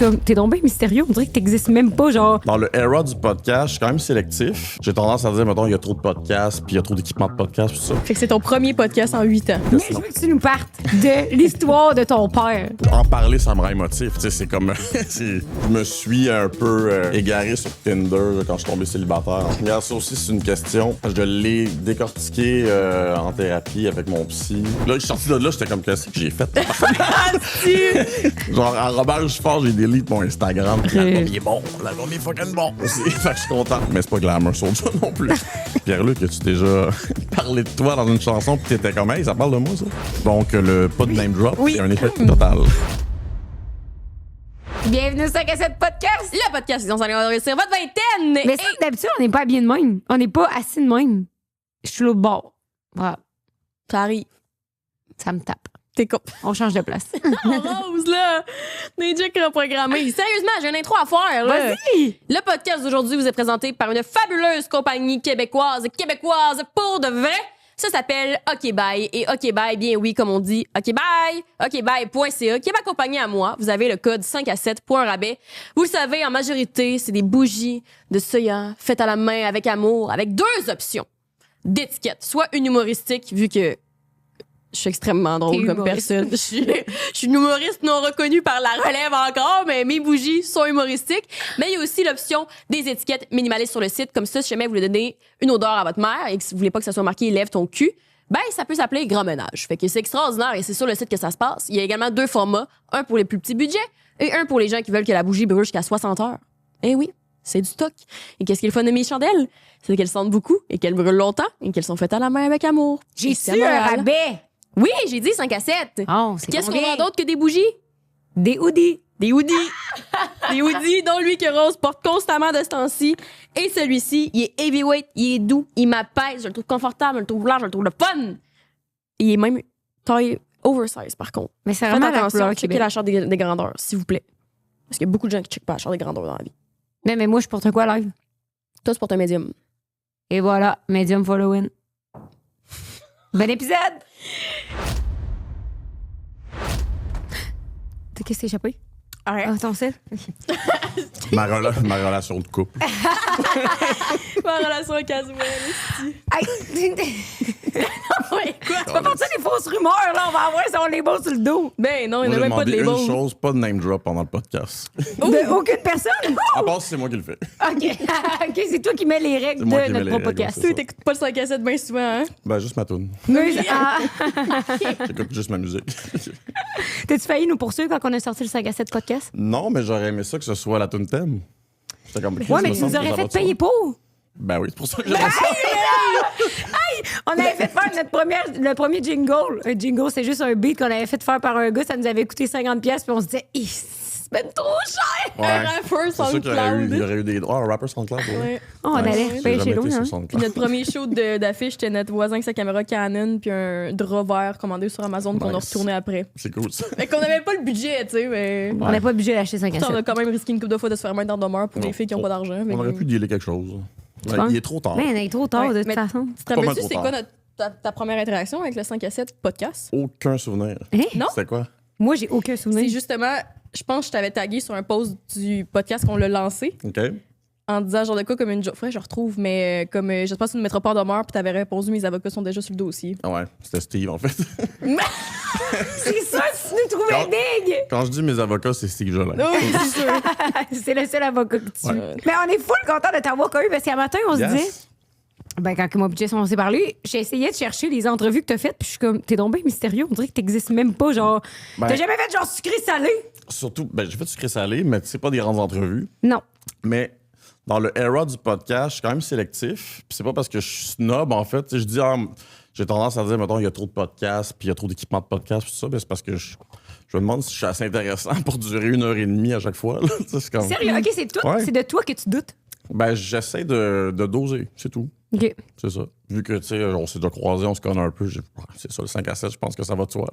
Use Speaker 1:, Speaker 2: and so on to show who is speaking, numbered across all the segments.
Speaker 1: suis comme, t'es donc bien mystérieux, on dirait que t'existes même pas, genre.
Speaker 2: Dans le era du podcast, je suis quand même sélectif. J'ai tendance à dire, mettons, il y a trop de podcasts, puis il y a trop d'équipements de podcasts, tout ça.
Speaker 3: Fait que c'est ton premier podcast en 8 ans.
Speaker 1: Mais je veux que tu nous partes de l'histoire de ton père.
Speaker 2: En parler, ça me rend émotif. Tu sais, c'est comme... je me suis un peu égaré sur Tinder là, quand je suis tombé célibataire. Regarde, ça aussi, c'est une question. Je l'ai décortiqué en thérapie avec mon psy. Là, je suis sorti de là, j'étais comme, qu'est-ce que j'ai fait? Genre, en Robert Fort, j'ai delete mon Instagram. L'album, il est bon. L'album, il est fucking bon aussi. Fait que je suis content. Mais c'est pas glamour sur ça non plus. Pierre-Luc, as-tu déjà parlé de toi dans une chanson pis t'étais comme, hey, ça parle de moi, ça? Donc, le pas de name drop, c'est un échec total.
Speaker 1: Bienvenue sur 5 à 7 podcast.
Speaker 3: Le podcast, ils ont allé réussir votre vingtaine.
Speaker 1: Mais ça, d'habitude, on n'est pas habillé de même. On n'est pas assis de même. Je suis l'autre bord. Voilà.
Speaker 3: Ça arrive.
Speaker 1: Ça me tape.
Speaker 3: T'es con.
Speaker 1: On change de place.
Speaker 3: Rose, là. On est déjà reprogrammé. Sérieusement, j'ai une intro à faire, là.
Speaker 1: Vas-y!
Speaker 3: Le podcast d'aujourd'hui vous est présenté par une fabuleuse compagnie québécoise pour de vrai. Ça s'appelle OK Bye. Et OK Bye, bien oui, comme on dit, OK Bye, okbye.ca, qui est ma compagnie à moi. Vous avez le code 5 à 7 pour un rabais. Vous le savez, en majorité, c'est des bougies de soya faites à la main avec amour, avec deux options d'étiquette. Soit une humoristique, vu que je suis extrêmement drôle comme personne. Je suis une humoriste non reconnue par la relève encore, mais mes bougies sont humoristiques. Mais il y a aussi l'option des étiquettes minimalistes sur le site. Comme ça, si jamais vous voulez donner une odeur à votre mère et que vous voulez pas que ça soit marqué « lève ton cul », ben ça peut s'appeler grand ménage. Fait que c'est extraordinaire et c'est sur le site que ça se passe. Il y a également deux formats, un pour les plus petits budgets et un pour les gens qui veulent que la bougie brûle jusqu'à 60 heures. Eh oui, c'est du stock. Et qu'est-ce qui est le fun de mes chandelles? C'est qu'elles sentent beaucoup et qu'elles brûlent longtemps et qu'elles sont faites à la main avec amour.
Speaker 1: J'ai su un rabais!
Speaker 3: Oui, j'ai dit 5 à 7.
Speaker 1: Oh, c'est
Speaker 3: Qu'est-ce qu'on
Speaker 1: combien?
Speaker 3: a d'autre que des bougies?
Speaker 1: Des hoodies.
Speaker 3: Des hoodies. Des hoodies dont lui que Rose porte constamment de ce temps-ci. Et celui-ci, il est heavyweight, il est doux, il m'apaise, je le trouve confortable, je le trouve large, je le trouve le fun. Il est même taille oversize, par contre.
Speaker 1: Mais c'est
Speaker 3: Faites
Speaker 1: vraiment la
Speaker 3: attention,
Speaker 1: couleur
Speaker 3: checkez
Speaker 1: Québec.
Speaker 3: la charte des grandeurs, s'il vous plaît. Parce qu'il y a beaucoup de gens qui checkent pas la charte des grandeurs dans la vie.
Speaker 1: Mais moi, je porte quoi live?
Speaker 3: Toi, c'est pour un médium.
Speaker 1: Et voilà, medium following. Bon épisode! Qu'est-ce qui s'est échappé? Ah, ton sel?
Speaker 2: Ma relation de couple.
Speaker 3: Ma relation casuelle. Ouais, quoi?
Speaker 1: C'est pas partir des fausses rumeurs, là. On va avoir son label sur le dos.
Speaker 3: Ben non, il
Speaker 2: Moi,
Speaker 3: n'y a
Speaker 2: j'ai
Speaker 3: même pas de
Speaker 2: demandé
Speaker 3: label.
Speaker 2: une chose, pas de name drop pendant le podcast.
Speaker 1: De aucune personne?
Speaker 2: À part si c'est moi qui le fais.
Speaker 1: OK. OK, c'est toi qui mets les règles
Speaker 2: C'est moi
Speaker 1: de
Speaker 2: qui mets
Speaker 1: notre
Speaker 2: les règles,
Speaker 1: podcast.
Speaker 2: c'est
Speaker 3: Toi,
Speaker 2: ça.
Speaker 3: t'écoutes pas le 5 à 7 bien souvent, hein?
Speaker 2: Ben, juste ma toune.
Speaker 1: Oui, ah.
Speaker 2: J'écoute juste ma musique.
Speaker 1: T'as-tu failli nous poursuivre quand on a sorti le 5 à 7 podcast?
Speaker 2: Non, mais j'aurais aimé ça que ce soit la toune thème. C'était comme,
Speaker 1: Ouais, mais tu nous aurais fait payer pour.
Speaker 2: Ben oui, c'est pour ça que j'aimerais ça.
Speaker 1: On avait fait faire le premier jingle. Un jingle, c'est juste un beat qu'on avait fait faire par un gars. Ça nous avait coûté 50$, puis on se disait, c'est même trop cher.
Speaker 2: Ouais.
Speaker 3: Un rappeur
Speaker 2: C'est sûr qu'il
Speaker 3: SoundCloud.
Speaker 2: y aurait eu des droits. Un rapper SoundCloud, ouais.
Speaker 3: Ouais.
Speaker 1: Oh, on allait
Speaker 2: J'ai
Speaker 1: payer
Speaker 2: jamais
Speaker 1: chez
Speaker 2: été
Speaker 1: nous,
Speaker 2: sur
Speaker 1: hein.
Speaker 2: SoundCloud.
Speaker 3: Puis notre premier show d'affiche, c'était notre voisin avec sa caméra Canon puis un drap vert commandé sur Amazon qu'on a
Speaker 2: Nice.
Speaker 3: retourné après.
Speaker 2: C'est cool, ça.
Speaker 3: Fait qu'on avait pas le budget, tu sais, mais...
Speaker 1: On n'a pas le budget d'acheter 5 à
Speaker 3: On a
Speaker 1: 7.
Speaker 3: quand même risqué une couple de fois de se faire mettre dans le demeure pour
Speaker 2: Non,
Speaker 3: les filles qui ont
Speaker 2: on-
Speaker 3: pas d'argent.
Speaker 2: On aurait pu dealer quelque chose. Ouais,
Speaker 1: penses?
Speaker 2: il est trop tard.
Speaker 1: Mais on est trop tard,
Speaker 3: Ouais,
Speaker 1: de toute
Speaker 3: mais-
Speaker 1: façon.
Speaker 3: Tu te
Speaker 2: Pas mal
Speaker 3: rappelles-tu,
Speaker 2: trop
Speaker 3: c'est
Speaker 2: tard.
Speaker 3: quoi ta première interaction avec le 5 à 7 podcast?
Speaker 2: Aucun souvenir.
Speaker 1: Hein?
Speaker 3: Non?
Speaker 2: C'était quoi?
Speaker 1: Moi, j'ai aucun souvenir.
Speaker 3: C'est justement, je pense que je t'avais tagué sur un post du podcast qu'on l'a lancé
Speaker 2: OK.
Speaker 3: en disant genre de quoi comme une joke. Faudrait que je retrouve, mais comme j'espère que tu ne me mettras pas en demeure puis t'avais répondu mes avocats sont déjà sur le dossier.
Speaker 2: Ah ouais, c'était Steve, en fait.
Speaker 1: C'est ça, tu nous trouvais
Speaker 2: Quand-
Speaker 1: big!
Speaker 2: Quand je dis mes avocats, c'est Steve Jolin.
Speaker 3: Oui, c'est sûr.
Speaker 1: C'est le seul avocat que tu.
Speaker 2: Ouais.
Speaker 1: Mais on est full content de t'avoir connu parce qu'à matin, on se
Speaker 2: Yes.
Speaker 1: disait. Ben, quand moi et Jess, on s'est parlé, j'ai essayé de chercher les entrevues que t'as faites, puis je suis comme, t'es donc bien mystérieux, on dirait que t'existes même pas, genre.
Speaker 2: Ben-
Speaker 1: T'as jamais fait genre sucré-salé?
Speaker 2: Surtout, ben, j'ai fait du sucré salé, mais c'est pas des grandes entrevues.
Speaker 1: Non.
Speaker 2: Mais dans le era du podcast, je suis quand même sélectif. Puis c'est pas parce que je suis snob, en fait. Tu sais, je dis, ah, j'ai tendance à dire, mettons, il y a trop de podcasts, puis il y a trop d'équipements de podcasts, tout ça. Ben, c'est parce que je me demande si je suis assez intéressant pour durer 1h30 à chaque fois. Là. Tu sais, c'est comme...
Speaker 1: Sérieux? OK, c'est tout.
Speaker 2: Ouais.
Speaker 1: C'est de toi que tu doutes.
Speaker 2: Ben, j'essaie de doser, c'est tout.
Speaker 1: OK.
Speaker 2: C'est ça. Vu que, tu sais, on s'est déjà croisés, on se connaît un peu. C'est ça, le 5 à 7, je pense que ça va de soi.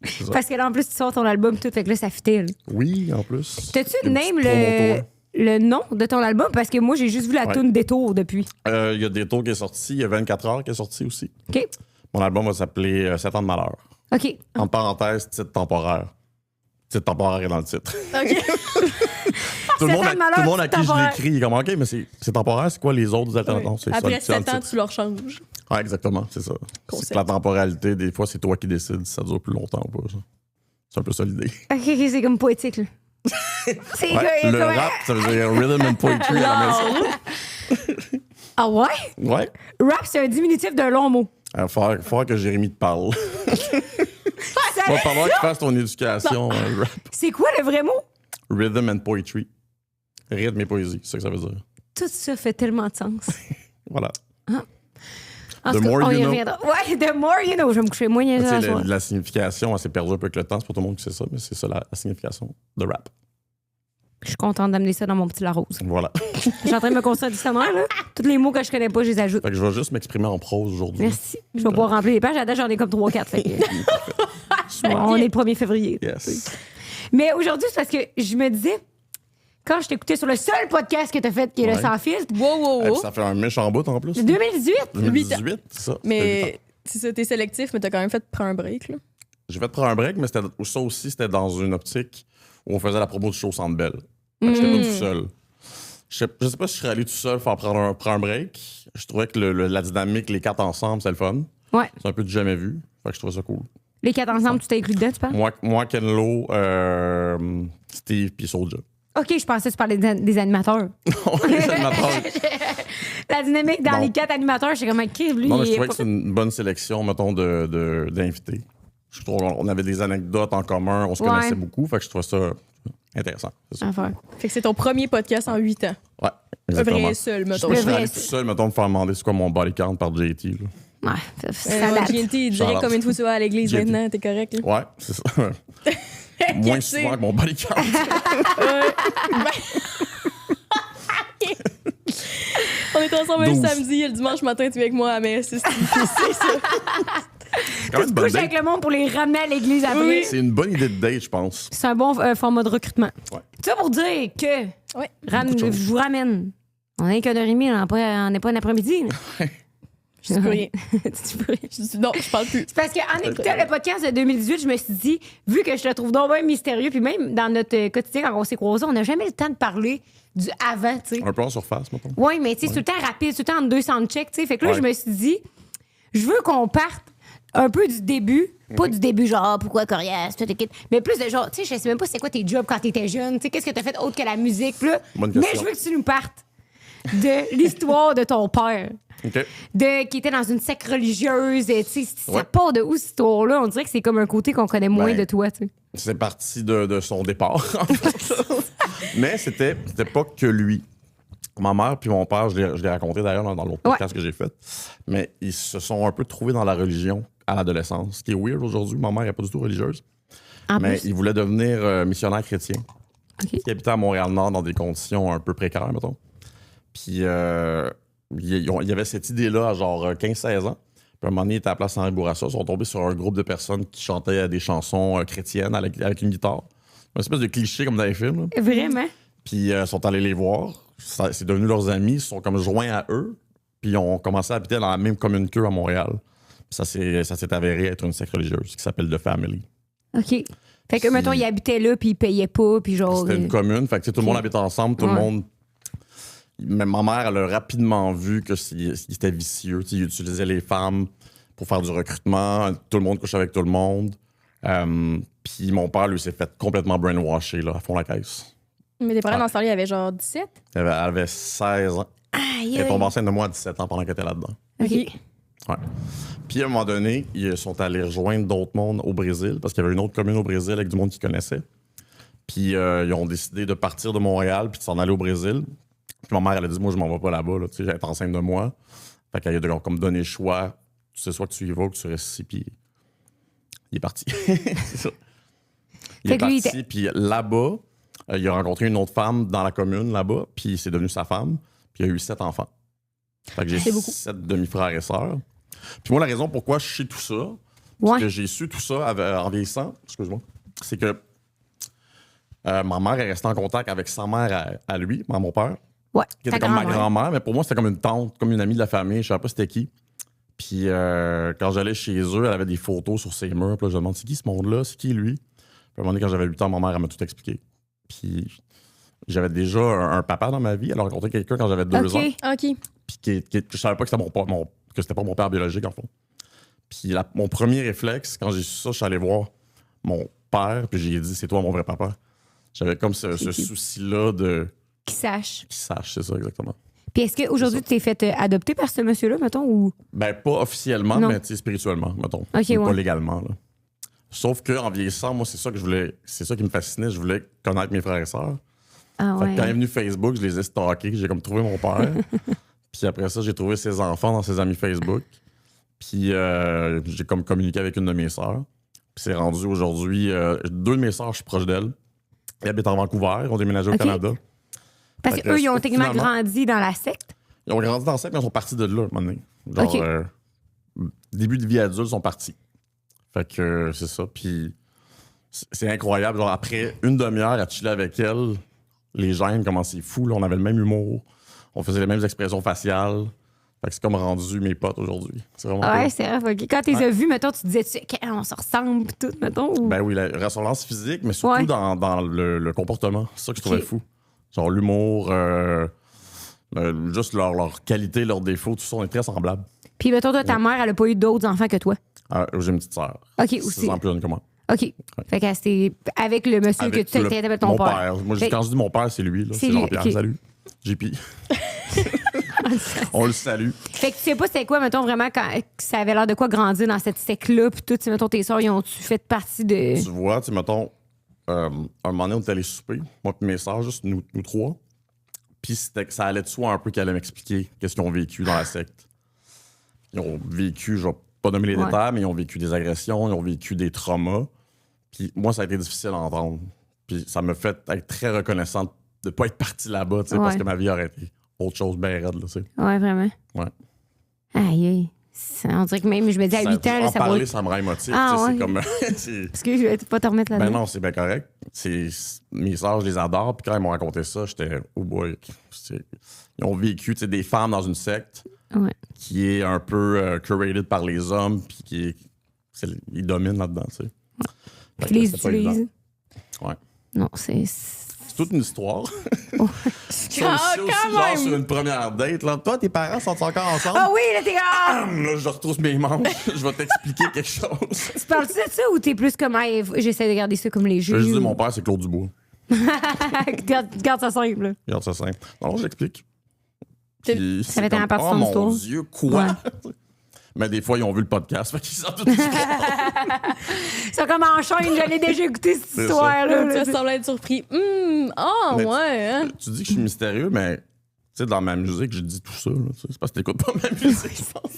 Speaker 2: C'est ça.
Speaker 1: Parce que là, en plus, tu sors ton album, tout, fait que là, ça fitait. Là.
Speaker 2: Oui, en plus.
Speaker 1: T'as-tu
Speaker 2: Une
Speaker 1: name
Speaker 2: petite promo tour.
Speaker 1: le nom de ton album? Parce que moi, j'ai juste vu la
Speaker 2: Ouais.
Speaker 1: toune Détour depuis.
Speaker 2: Il y a des tours qui est sorti, il y a 24 heures qui est sorti aussi.
Speaker 1: OK.
Speaker 2: Mon album va s'appeler 7 ans de malheur.
Speaker 1: OK.
Speaker 2: En parenthèse, titre temporaire. titre temporaire est dans le titre.
Speaker 3: OK.
Speaker 2: Tout le monde à qui je
Speaker 1: temporaire.
Speaker 2: l'écris, il est comme, OK, mais c'est temporaire, c'est quoi les autres alternatives? C'est ça,
Speaker 3: Après
Speaker 2: c'est dans le
Speaker 3: 7 ans,
Speaker 2: titre.
Speaker 3: tu leur changes.
Speaker 2: Ouais, exactement, c'est ça.
Speaker 3: Concept.
Speaker 2: C'est que la temporalité, des fois, c'est toi qui décides si ça dure plus longtemps ou pas. Ça. C'est un peu ça l'idée.
Speaker 1: OK, c'est comme poétique, là. C'est
Speaker 2: Ouais,
Speaker 1: comme-
Speaker 2: le rap, ça veut dire rhythm and poetry à la maison.
Speaker 1: Ah ouais?
Speaker 2: Ouais.
Speaker 1: Rap, c'est un diminutif d'un long mot.
Speaker 2: Il faut que Jérémy te parle.
Speaker 1: Ça-
Speaker 2: Il va falloir que tu fasses ton éducation rap.
Speaker 1: C'est quoi le vrai mot?
Speaker 2: Rhythm and poetry. Rythme et poésie, c'est ça que ça veut dire.
Speaker 1: Tout ça fait tellement de sens.
Speaker 2: Voilà.
Speaker 1: En
Speaker 2: The
Speaker 1: tout cas,
Speaker 2: more
Speaker 1: on
Speaker 2: you
Speaker 1: y
Speaker 2: know.
Speaker 1: reviendra. Ouais, the more you know. Je vais me coucher moins
Speaker 2: Tu sais,
Speaker 1: niaiseuse.
Speaker 2: la signification, elle s'est perdue un peu avec le temps. C'est pas tout le monde qui sait ça, mais c'est ça la signification de rap.
Speaker 1: Je suis contente d'amener ça dans mon petit Larose.
Speaker 2: Voilà.
Speaker 1: Je suis en train de me construire un dictionnaire, là. Tous les mots que je connais pas, je les ajoute.
Speaker 2: Fait que je vais juste m'exprimer en prose aujourd'hui.
Speaker 1: Merci. Je vais pouvoir remplir les pages. À date, j'en ai comme 3-4. Fait que... On est le 1er février.
Speaker 2: Yes.
Speaker 1: Mais aujourd'hui, c'est parce que je me disais, quand je t'écoutais sur le seul podcast que t'as fait, qui est le
Speaker 2: Ouais.
Speaker 1: Sans Filtre,
Speaker 3: Wow, wow,
Speaker 2: Et puis
Speaker 3: wow.
Speaker 2: ça fait un méchant bout en plus.
Speaker 1: 2018.
Speaker 2: 2018, c'est ça.
Speaker 3: Mais c'est ça, t'es sélectif, mais t'as quand même fait prendre un break, là.
Speaker 2: J'ai fait prendre un break, mais ça aussi, c'était dans une optique où on faisait la promo du show Centre Bell. Fait que j'étais pas tout seul. Je sais pas si je serais allé tout seul faire prendre un break. Je trouvais que la dynamique, les quatre ensemble, c'est le fun.
Speaker 1: Ouais.
Speaker 2: C'est un peu du jamais vu. Fait que je trouvais ça cool.
Speaker 1: Les 4 ensemble, tu t'es inclus dedans, tu penses?
Speaker 2: Moi Ken-Lo, Steve puis Soulja.
Speaker 1: OK, je pensais que tu parlais des animateurs.
Speaker 2: Les animateurs.
Speaker 1: La dynamique dans
Speaker 2: Non.
Speaker 1: les 4 animateurs, j'étais comme, OK, lui,
Speaker 2: Non, mais je
Speaker 1: il est
Speaker 2: trouvais
Speaker 1: pas-
Speaker 2: que c'est une bonne sélection, mettons, d'invités. Je trouve qu'on avait des anecdotes en commun, on se
Speaker 1: Ouais.
Speaker 2: connaissait beaucoup, fait que je trouvais ça intéressant. C'est ça.
Speaker 1: Affaire.
Speaker 3: Fait que c'est ton premier podcast en 8 ans.
Speaker 2: Ouais,
Speaker 3: Un
Speaker 2: exactement.
Speaker 3: vrai seul,
Speaker 2: Je
Speaker 3: mettons.
Speaker 2: sais pas si je
Speaker 1: Le
Speaker 2: serais allé
Speaker 1: vrai
Speaker 2: tout seul, mettons, me faire demander c'est quoi mon body count par JT. Là.
Speaker 1: Ouais, ça date.
Speaker 3: GNT, il dirait
Speaker 2: Shout-out.
Speaker 3: combien de fois tu vas à l'église
Speaker 2: GNT.
Speaker 3: maintenant, t'es correct, là?
Speaker 2: Ouais, c'est ça. Moins
Speaker 3: Qu'est-ce que
Speaker 2: souvent que mon body count.
Speaker 3: On est ensemble un
Speaker 2: 12.
Speaker 3: samedi, le dimanche matin, tu es avec moi à messe. C'est ça.
Speaker 2: Quand même une
Speaker 1: Tu
Speaker 2: bonne
Speaker 1: couches avec
Speaker 2: date.
Speaker 1: le monde pour les ramener à l'église après.
Speaker 3: Oui.
Speaker 2: C'est une bonne idée de date, je pense.
Speaker 1: C'est un bon format de recrutement.
Speaker 2: Ouais.
Speaker 1: Ça pour dire que
Speaker 3: Ouais.
Speaker 2: Beaucoup de
Speaker 1: je
Speaker 2: choses.
Speaker 1: vous ramène. On est qu'une heure et demie, on n'est pas un après-midi. là.
Speaker 3: Je dis plus rien.
Speaker 1: Tu peux rien.
Speaker 3: Je dis non, je parle plus.
Speaker 1: C'est parce qu'en écoutant le podcast de 2018, je me suis dit, vu que je le trouve donc bien mystérieux, puis même dans notre quotidien, quand on s'est croisés, on n'a jamais le temps de parler du avant, tu sais.
Speaker 2: Un peu en surface, mettons.
Speaker 1: Oui, mais tu sais, c'est tout le temps rapide, tout le temps en 200 checks, tu sais. Fait que là,
Speaker 2: Ouais.
Speaker 1: je me suis dit, je veux qu'on parte un peu du début. Pas du début, genre, pourquoi Corias, tout équipe, mais plus de genre, tu sais, je sais même pas c'est quoi tes jobs quand t'étais jeune, tu sais, qu'est-ce que t'as fait autre que la musique, puis là.
Speaker 2: Bonne
Speaker 1: Mais
Speaker 2: question.
Speaker 1: je veux que tu nous partes de l'histoire de ton père.
Speaker 2: OK.
Speaker 1: Qui était dans une secte religieuse, et tu sais, ça
Speaker 2: Ouais.
Speaker 1: part de où cette histoire-là? On dirait que c'est comme un côté qu'on connaît moins
Speaker 2: Ben,
Speaker 1: de toi, tu sais.
Speaker 2: C'est parti de son départ, en fait. Mais c'était pas que lui. Ma mère puis mon père, je l'ai raconté d'ailleurs dans l'autre podcast que j'ai fait, mais ils se sont un peu trouvés dans la religion à l'adolescence, ce qui est weird aujourd'hui. Ma mère n'est pas du tout religieuse,
Speaker 1: En
Speaker 2: mais
Speaker 1: plus.
Speaker 2: ils voulaient devenir missionnaires chrétiens.
Speaker 1: OK.
Speaker 2: Ils habitaient à Montréal-Nord dans des conditions un peu précaires, mettons. Puis il y avait cette idée-là à genre 15-16 ans. Puis à un moment donné, ils étaient à la place Henri Bourassa. Ils sont tombés sur un groupe de personnes qui chantaient des chansons chrétiennes avec une guitare. Une espèce de cliché comme dans les films. là.
Speaker 1: Vraiment?
Speaker 2: Puis ils sont allés les voir. C'est devenu leurs amis. Ils se sont comme joints à eux. Puis ils ont commencé à habiter dans la même commune qu'eux à Montréal. Puis ça s'est avéré être une secte religieuse qui s'appelle The Family.
Speaker 1: OK. Fait que, mettons, ils habitaient là, puis ils payaient pas, puis genre.
Speaker 2: C'était une commune. Fait que tu sais, tout le monde habite ensemble. Tout le
Speaker 1: Ouais.
Speaker 2: monde. Mais ma mère, elle a rapidement vu que qu'il était vicieux. Tu sais, il utilisait les femmes pour faire du recrutement. Tout le monde couchait avec tout le monde. Puis mon père, lui, s'est fait complètement brainwasher là, à fond la caisse.
Speaker 3: Mais tes parents,
Speaker 2: Ah.
Speaker 3: dans ce temps-là, ils avaient genre 17.
Speaker 2: Elle avait 16 ans.
Speaker 1: Aïe,
Speaker 2: Elle est
Speaker 1: aïe.
Speaker 2: tombée enceinte de moi à 17 ans pendant qu'elle était là-dedans.
Speaker 1: OK.
Speaker 2: Ouais. Puis à un moment donné, ils sont allés rejoindre d'autres mondes au Brésil parce qu'il y avait une autre commune au Brésil avec du monde qu'ils connaissaient. Puis ils ont décidé de partir de Montréal puis de s'en aller au Brésil. Puis ma mère, elle a dit, moi, je m'en vais pas là-bas. Là. Tu sais, j'étais enceinte de moi. Fait qu'elle a comme donné le choix. Tu sais, soit que tu y vas ou que tu restes ici. Puis il est parti. C'est ça. Il
Speaker 1: Fait
Speaker 2: est
Speaker 1: que lui, il
Speaker 2: parti. Puis là-bas, il a rencontré une autre femme dans la commune là-bas. Puis c'est devenu sa femme. Puis il a eu 7 enfants. Fait que j'ai
Speaker 3: C'est beaucoup.
Speaker 2: 7 demi-frères et sœurs. Puis moi, la raison pourquoi je sais tout ça, parce
Speaker 1: Ouais.
Speaker 2: que j'ai su tout ça en vieillissant, excuse-moi, c'est que ma mère est restée en contact avec sa mère à lui, à mon père,
Speaker 1: Ouais.
Speaker 2: qui
Speaker 1: Ta
Speaker 2: était comme ma
Speaker 1: grand-mère.
Speaker 2: grand-mère, mais pour moi, c'était comme une tante, comme une amie de la famille, je savais pas c'était qui. Puis quand j'allais chez eux, elle avait des photos sur ses murs, puis là, je me demande, c'est qui ce monde-là, c'est qui lui? un moment donné, quand j'avais 8 ans, ma mère, elle m'a tout expliqué. Puis j'avais déjà un papa dans ma vie. Elle a rencontré quelqu'un quand j'avais 2 ans.
Speaker 3: OK.
Speaker 2: Puis je savais pas que c'était pas mon père biologique, en fond. Puis mon premier réflexe, quand j'ai su ça, je suis allé voir mon père, puis j'ai dit, c'est toi mon vrai papa. J'avais comme ce souci-là de...
Speaker 1: Qui sache.
Speaker 2: Qu'il sache, c'est ça, exactement.
Speaker 1: Puis est-ce qu'aujourd'hui, tu t'es fait adopter par ce monsieur-là, mettons, ou...
Speaker 2: Ben, pas officiellement,
Speaker 1: Non.
Speaker 2: mais tu sais, spirituellement, mettons.
Speaker 1: Ok,
Speaker 2: Mais pas
Speaker 1: ouais.
Speaker 2: légalement, là. Sauf qu'en vieillissant, moi, c'est ça que je voulais... C'est ça qui me fascinait. Je voulais connaître mes frères et sœurs.
Speaker 1: Ah
Speaker 2: Fait que
Speaker 1: ouais.
Speaker 2: quand il est venu Facebook, je les ai stalkés. J'ai comme trouvé mon père. Puis après ça, j'ai trouvé ses enfants dans ses amis Facebook. Puis j'ai comme communiqué avec une de mes sœurs. Puis c'est rendu aujourd'hui... 2 de mes sœurs, je suis proche d'elles. Elles habitent en Vancouver. Ils ont déménagé au
Speaker 1: Ok.
Speaker 2: Canada.
Speaker 1: Parce
Speaker 2: Fait que,
Speaker 1: qu'eux, ils ont techniquement
Speaker 2: finalement-
Speaker 1: grandi dans la secte.
Speaker 2: Ils ont grandi dans le secte, mais ils sont partis de là, à un moment donné. Genre,
Speaker 1: Ok.
Speaker 2: Début de vie adulte, ils sont partis. Fait que c'est ça. Puis c'est incroyable. Genre, après une demi-heure à chiller avec elle, les gènes, comment c'est fou. Là, on avait le même humour. On faisait les mêmes expressions faciales. Fait que c'est comme rendu mes potes aujourd'hui. C'est vraiment
Speaker 1: Ouais,
Speaker 2: cool.
Speaker 1: c'est vrai. Fait que quand tu les as vus, mettons, tu disais, on se ressemble, pis tout, mettons, ou...
Speaker 2: Ben oui, la ressemblance physique, mais surtout
Speaker 1: Ouais.
Speaker 2: dans le comportement. C'est ça que je trouvais
Speaker 1: Ok.
Speaker 2: fou. Genre l'humour, juste leur qualité, leurs défauts, tout ça, on est très semblables.
Speaker 1: Puis, mettons, toi, ta mère, elle a pas eu d'autres enfants que toi.
Speaker 2: J'ai une petite sœur.
Speaker 1: OK,
Speaker 2: 6
Speaker 1: aussi.
Speaker 2: ans plus jeune que moi.
Speaker 1: OK. Fait que c'était avec le monsieur
Speaker 2: Avec
Speaker 1: que tu t'appelles ton
Speaker 2: mon
Speaker 1: père.
Speaker 2: Moi,
Speaker 1: Fait-
Speaker 2: quand je dis mon père, c'est lui. Là.
Speaker 1: C'est
Speaker 2: C'est
Speaker 1: lui,
Speaker 2: Jean-Pierre.
Speaker 1: ok.
Speaker 2: Salut. JP. On le salue.
Speaker 1: Fait que tu sais pas c'était quoi, mettons, vraiment, quand ça avait l'air de quoi grandir dans cette secte-là, puis tout, tu sais, mettons, tes soeurs, ils ont-tu fait partie de...
Speaker 2: Tu vois, tu sais, mettons, un moment donné, on était allés souper, moi et mes sœurs, juste nous 3. Puis ça allait de soi un peu qu'elle allait m'expliquer qu'est-ce qu'ils ont vécu dans la secte. Ils ont vécu, je vais pas nommer les
Speaker 1: Ouais.
Speaker 2: détails, mais ils ont vécu des agressions, ils ont vécu des traumas. Puis moi, ça a été difficile à entendre. Puis ça m'a fait être très reconnaissant de ne pas être parti là-bas, tu sais, parce
Speaker 1: Ouais.
Speaker 2: que ma vie aurait été autre chose bien raide, là, tu sais.
Speaker 1: Ouais, vraiment.
Speaker 2: Ouais.
Speaker 1: Aïe, aïe. On dirait que même, je me dis, à 8 ans, là,
Speaker 2: en
Speaker 1: ça
Speaker 2: parler,
Speaker 1: va...
Speaker 2: ça me rend émotif.
Speaker 1: Ah,
Speaker 2: tu sais,
Speaker 1: ouais.
Speaker 2: C'est comme... c'est-
Speaker 1: Parce que je vais pas te remettre là-dedans.
Speaker 2: Ben non, c'est bien correct. Mes sœurs, je les adore. Puis quand ils m'ont raconté ça, j'étais, oh boy. Ils ont vécu, tu sais, des femmes dans une secte
Speaker 1: Ouais.
Speaker 2: qui est un peu curated par les hommes, puis ils dominent là-dedans, tu sais. Fait
Speaker 1: Tu
Speaker 2: que
Speaker 1: les
Speaker 2: c'était pas évident.
Speaker 1: utilises.
Speaker 2: Ouais.
Speaker 1: Non, c'est...
Speaker 2: C'est toute une histoire. Ça
Speaker 3: Ah,
Speaker 2: aussi,
Speaker 3: quand
Speaker 2: genre
Speaker 3: même!
Speaker 2: sur une première date, là. Toi, tes parents sont encore ensemble?
Speaker 1: Ah oui, là, t'es comme...
Speaker 2: Là, je retrousse mes manches. Je vais t'expliquer quelque chose.
Speaker 1: Tu parles-tu de ça ou t'es plus comme, hey, j'essaie de garder ça comme les jeux?
Speaker 2: Je dis, mon père, c'est Claude Dubois.
Speaker 1: Garde ça simple, là.
Speaker 2: Regarde ça simple. Non, j'explique.
Speaker 3: C'est-
Speaker 2: Puis
Speaker 1: Ça
Speaker 2: c'est
Speaker 1: fait
Speaker 2: comme,
Speaker 1: un partie de
Speaker 2: oh
Speaker 1: ton
Speaker 2: mon
Speaker 1: histoire.
Speaker 2: Dieu, quoi? Mais des fois, ils ont vu le podcast, fait qu'ils savent tout ce
Speaker 1: Ça comme en chaîne, j'allais déjà écouter cette
Speaker 2: C'est
Speaker 1: histoire-là.
Speaker 3: Tu
Speaker 1: là.
Speaker 3: vas sembler être surpris. Ah,
Speaker 2: Mais
Speaker 3: ouais, hein?
Speaker 2: Tu dis que je suis mystérieux, mais tu sais, dans ma musique, je dis tout ça. Là, tu sais. C'est parce que t'écoutes pas ma musique, je pense.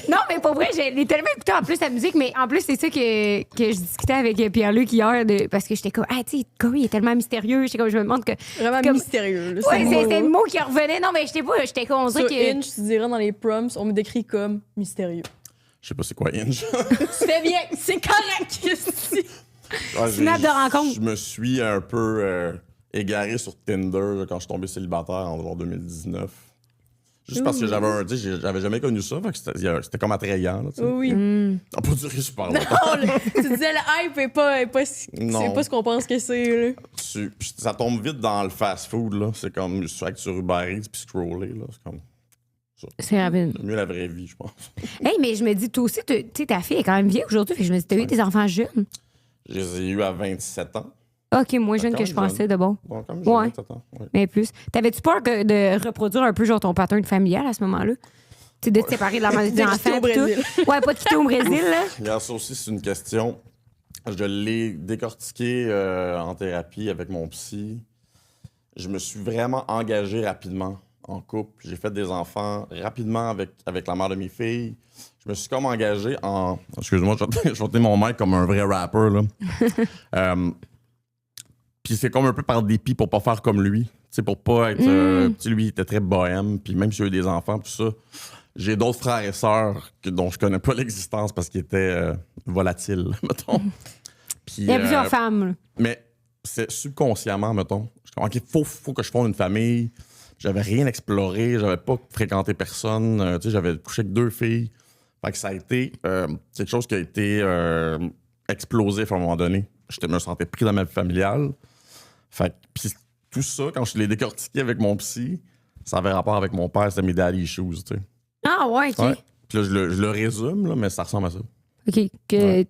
Speaker 1: Non, mais pour vrai, j'ai tellement écouté en plus la musique, mais en plus, c'est ça que je discutais avec Pierre-Luc hier, parce que j'étais comme, ah, tu sais, Corey, il est tellement mystérieux. J'étais comme, je me demande que.
Speaker 3: Vraiment
Speaker 1: comme-
Speaker 3: mystérieux. Là,
Speaker 1: Ouais,
Speaker 3: le mot,
Speaker 1: c'était
Speaker 3: là.
Speaker 1: le mot qui revenait. Non, mais j'étais comme, on
Speaker 3: Sur
Speaker 1: dirait que.
Speaker 3: Inch, tu diras dans les prompts, on me décrit comme mystérieux.
Speaker 2: Je sais pas c'est quoi Inge.
Speaker 3: Tu fais bien, c'est correct, Christy.
Speaker 2: Ah,
Speaker 1: Snap de rencontre.
Speaker 2: Je me suis un peu égaré sur Tinder là, quand je suis tombé célibataire en genre 2019. Juste parce que j'avais jamais connu ça, fait que c'était comme attrayant. Là, tu sais.
Speaker 3: Oui.
Speaker 2: Ça n'a pas duré super longtemps.
Speaker 3: Oh, tu disais le hype est pas
Speaker 2: Non.
Speaker 3: c'est pas ce qu'on pense que c'est. Là.
Speaker 2: Puis ça tombe vite dans le fast-food. Là. C'est comme, je suis avec sur Uber Eats puis scroller. Là. C'est comme
Speaker 1: C'est rapide.
Speaker 2: c'est mieux la vraie vie, je pense.
Speaker 1: Hey, mais je me dis, toi aussi, tu sais, ta fille est quand même vieille aujourd'hui. Fait que je me dis, t'as eu des enfants jeunes.
Speaker 2: Je les ai eus à 27 ans.
Speaker 1: OK, moins jeune
Speaker 2: quand
Speaker 1: que je
Speaker 2: même
Speaker 1: pensais de bon.
Speaker 2: Donc, comme
Speaker 1: Ouais.
Speaker 2: 27 ans. Ouais.
Speaker 1: Mais plus. T'avais-tu peur de reproduire un peu genre ton pattern familial à ce moment-là? Tu sais, de te séparer de la mère des
Speaker 3: quitter
Speaker 1: enfants.
Speaker 3: au
Speaker 1: pis tout.
Speaker 3: Brésil.
Speaker 1: Ouais, pas de quitter au Brésil, là.
Speaker 2: Regarde, ça aussi, c'est une question. Je l'ai décortiqué en thérapie avec mon psy. Je me suis vraiment engagé rapidement en couple. J'ai fait des enfants rapidement avec la mère de mes filles. Je me suis comme engagé en... Excuse-moi, je vais tenir mon mic comme un vrai rapper, là. Puis c'est comme un peu par dépit pour pas faire comme lui. Tu sais, pour pas être... tu sais, lui, il était très bohème. Puis même s'il a eu des enfants, tout ça... J'ai d'autres frères et sœurs dont je connais pas l'existence parce qu'ils étaient volatiles, mettons. Puis,
Speaker 1: Il y a plusieurs femmes, là.
Speaker 2: mais c'est subconsciemment, mettons. Je suis comme, OK, faut que je fonde une famille. J'avais rien exploré, j'avais pas fréquenté personne. Tu sais, j'avais couché avec 2 filles. Fait que ça a été quelque chose qui a été explosif à un moment donné. je me sentais pris dans ma vie familiale. Fait que, puis tout ça, quand je l'ai décortiqué avec mon psy, ça avait rapport avec mon père, c'était mes daddy issues, tu sais.
Speaker 1: Ah, ouais, OK.
Speaker 2: Ouais. Puis là, je le résume, là, mais ça ressemble à ça.
Speaker 1: OK. Que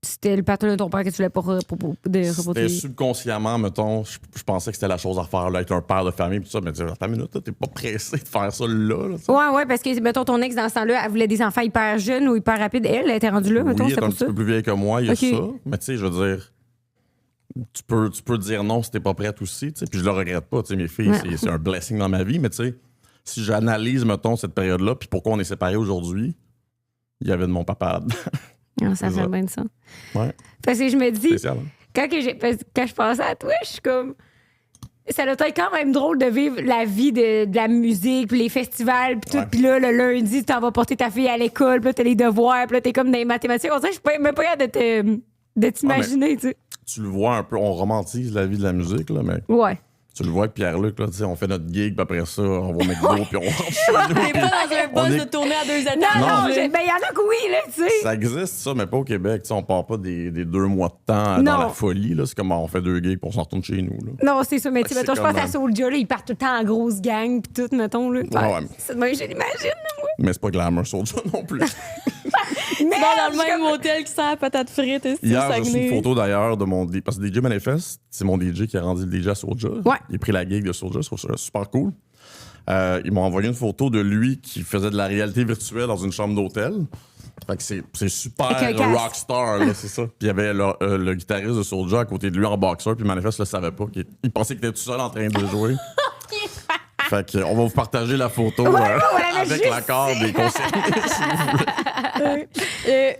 Speaker 1: c'était le pattern de ton père que tu voulais pas reporter.
Speaker 2: C'était subconsciemment, mettons, je pensais que c'était la chose à faire, là, être un père de famille, tout ça, mais attends une minute, t'es pas pressé de faire ça là. Tu sais.
Speaker 1: Ouais, parce que, mettons, ton ex, dans ce temps-là, elle voulait des enfants hyper jeunes ou hyper rapides. Elle était rendue là, mettons,
Speaker 2: Oui, elle
Speaker 1: c'était
Speaker 2: est un
Speaker 1: pour
Speaker 2: petit
Speaker 1: ça.
Speaker 2: peu plus vieille que moi, il y a
Speaker 1: Ok.
Speaker 2: ça. Mais tu sais, je veux dire, tu peux dire non si t'es pas prête aussi, tu sais. Puis je le regrette pas, tu sais, mes filles,
Speaker 1: Ouais.
Speaker 2: c'est un blessing dans ma vie, mais tu sais, si j'analyse, mettons, cette période-là, puis pourquoi on est séparés aujourd'hui, il y avait de mon papa là-dedans.
Speaker 1: Non, ça
Speaker 2: C'est
Speaker 1: fait
Speaker 2: ça.
Speaker 1: bien de ça.
Speaker 2: Ouais,
Speaker 1: Parce que je me dis,
Speaker 2: spécial, hein?
Speaker 1: quand je pensais à toi, je suis comme. Ça doit être quand même drôle de vivre la vie de la musique, puis les festivals, puis tout.
Speaker 2: Ouais.
Speaker 1: Puis là, le lundi, tu t'en vas porter ta fille à l'école, puis là, t'as les devoirs, puis là, t'es comme dans les mathématiques. On dirait que je suis même pas capable de t'imaginer, tu sais.
Speaker 2: Tu le vois un peu, on romantise la vie de la musique, là, mais
Speaker 1: Ouais.
Speaker 2: tu le vois avec Pierre-Luc, là, tu sais, on fait notre gig, puis après ça, on va au McDo, puis on rentre chez nous.
Speaker 3: T'es pas dans un
Speaker 2: On
Speaker 3: bus
Speaker 2: est-
Speaker 3: de tournée à 2 étages.
Speaker 1: Non,
Speaker 3: là.
Speaker 1: ben, il y en a que oui, là, tu sais.
Speaker 2: Ça existe, ça, mais pas au Québec. Tu sais, on part pas des 2 mois de temps
Speaker 1: Non.
Speaker 2: dans la folie. Là. C'est comme on fait 2 gigs pour s'en retourner chez nous. Là.
Speaker 1: Non, c'est ça, mais tu sais,
Speaker 2: C'est
Speaker 1: mettons, je pense
Speaker 2: comme
Speaker 1: à Soulja, là, ils partent tout le temps en grosse gang, puis tout, mettons, là.
Speaker 2: Ouais.
Speaker 1: C'est de même, je l'imagine, moi.
Speaker 2: Mais c'est pas glamour sur ça non plus.
Speaker 3: Tu vas dans le même hôtel qui sent la patate frite. est-ce que
Speaker 2: Hier, j'ai reçu
Speaker 3: Saguenay?
Speaker 2: une photo d'ailleurs de mon DJ. Parce que DJ Manifest, c'est mon DJ qui a rendu le DJ à Soulja.
Speaker 1: Ouais.
Speaker 2: Il a pris la gig de Soulja, je trouve ça super cool. Ils m'ont envoyé une photo de lui qui faisait de la réalité virtuelle dans une chambre d'hôtel. Fait que c'est super
Speaker 1: Avec un casque.
Speaker 2: rockstar, là, c'est ça. Puis il y avait le guitariste de Soulja à côté de lui en boxeur, puis Manifest le savait pas. Il pensait qu'il était tout seul en train de jouer. Fait que on va vous partager la photo
Speaker 1: on l'avait
Speaker 2: avec
Speaker 1: juste
Speaker 2: l'accord des conseils.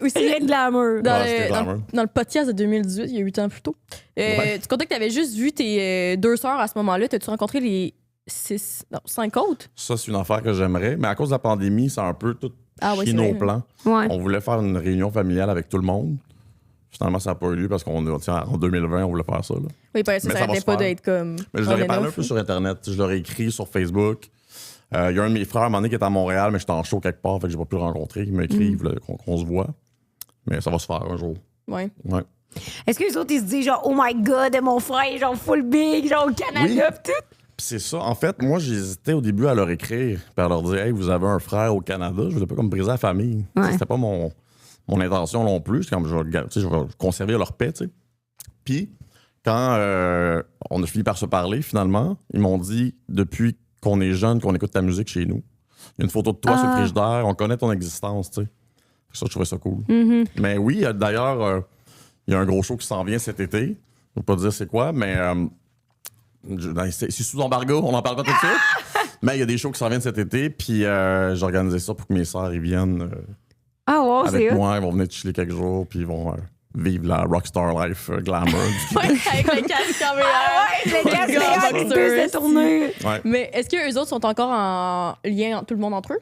Speaker 3: Aussi,
Speaker 1: C'est rien de glamour.
Speaker 3: dans,
Speaker 2: Ouais, c'était glamour.
Speaker 3: dans le podcast de 2018, il y a 8 ans plus tôt,
Speaker 2: Ouais.
Speaker 3: tu comptais que tu avais juste vu tes 2 sœurs à ce moment-là. T'as-tu rencontré les 5 autres?
Speaker 2: Ça, c'est une affaire que j'aimerais. Mais à cause de la pandémie, ça a un peu tout
Speaker 3: Ah ouais,
Speaker 2: chié
Speaker 3: c'est
Speaker 2: nos
Speaker 3: vrai.
Speaker 2: plans.
Speaker 1: Ouais.
Speaker 2: On voulait faire une réunion familiale avec tout le monde. Finalement, ça n'a pas eu lieu parce qu'en 2020, on voulait faire ça. Là.
Speaker 3: Oui, parce que
Speaker 2: Mais
Speaker 3: ça
Speaker 2: ça va
Speaker 3: arrêtait
Speaker 2: se
Speaker 3: pas
Speaker 2: faire.
Speaker 3: d'être comme.
Speaker 2: Mais je
Speaker 3: on
Speaker 2: leur ai
Speaker 3: and
Speaker 2: parlé un
Speaker 3: off,
Speaker 2: peu
Speaker 3: là.
Speaker 2: sur Internet. Je leur ai écrit sur Facebook. Il y a un de mes frères, à un moment donné, qui est à Montréal, mais j'étais en show quelque part, fait que j'ai pas pu le rencontrer. Ils m'écrivent là, qu'on se voit. Mais ça va se faire un jour.
Speaker 3: Ouais.
Speaker 2: Ouais.
Speaker 1: Est-ce que les autres, ils se disent genre, oh my god, mon frère est genre full big, genre au Canada, pis tout?
Speaker 2: Puis c'est ça. En fait, moi, j'hésitais au début à leur écrire, puis à leur dire, hey, vous avez un frère au Canada. Je voulais pas comme briser la famille.
Speaker 1: Ouais.
Speaker 2: Tu sais, c'était pas mon intention non plus. C'est comme, je vais conserver leur paix, tu sais. Puis, quand on a fini par se parler, finalement, ils m'ont dit, depuis qu'on est jeune, qu'on écoute ta musique chez nous, il y a une photo de toi sur le frigidaire, on connaît ton existence, tu sais. Ça, je trouvais ça cool. Mais oui, d'ailleurs, il y a un gros show qui s'en vient cet été. Je ne peux pas dire c'est quoi, mais c'est sous embargo, on n'en parle pas tout de suite. Mais il y a des shows qui s'en viennent cet été, puis j'ai organisé ça pour que mes sœurs ils viennent
Speaker 1: Ah, wow, c'est
Speaker 2: avec
Speaker 1: hot.
Speaker 2: moi. Ils vont venir chiller quelques jours, puis ils vont vivre la rockstar life glamour.
Speaker 3: Ouais, avec le casque en VR.
Speaker 1: Ouais, le gars,
Speaker 3: gars,
Speaker 1: c'est hot,
Speaker 3: boxeur,
Speaker 1: de se tourner.
Speaker 2: Ouais.
Speaker 3: Mais est-ce qu'eux autres sont encore en lien, tout le monde entre eux?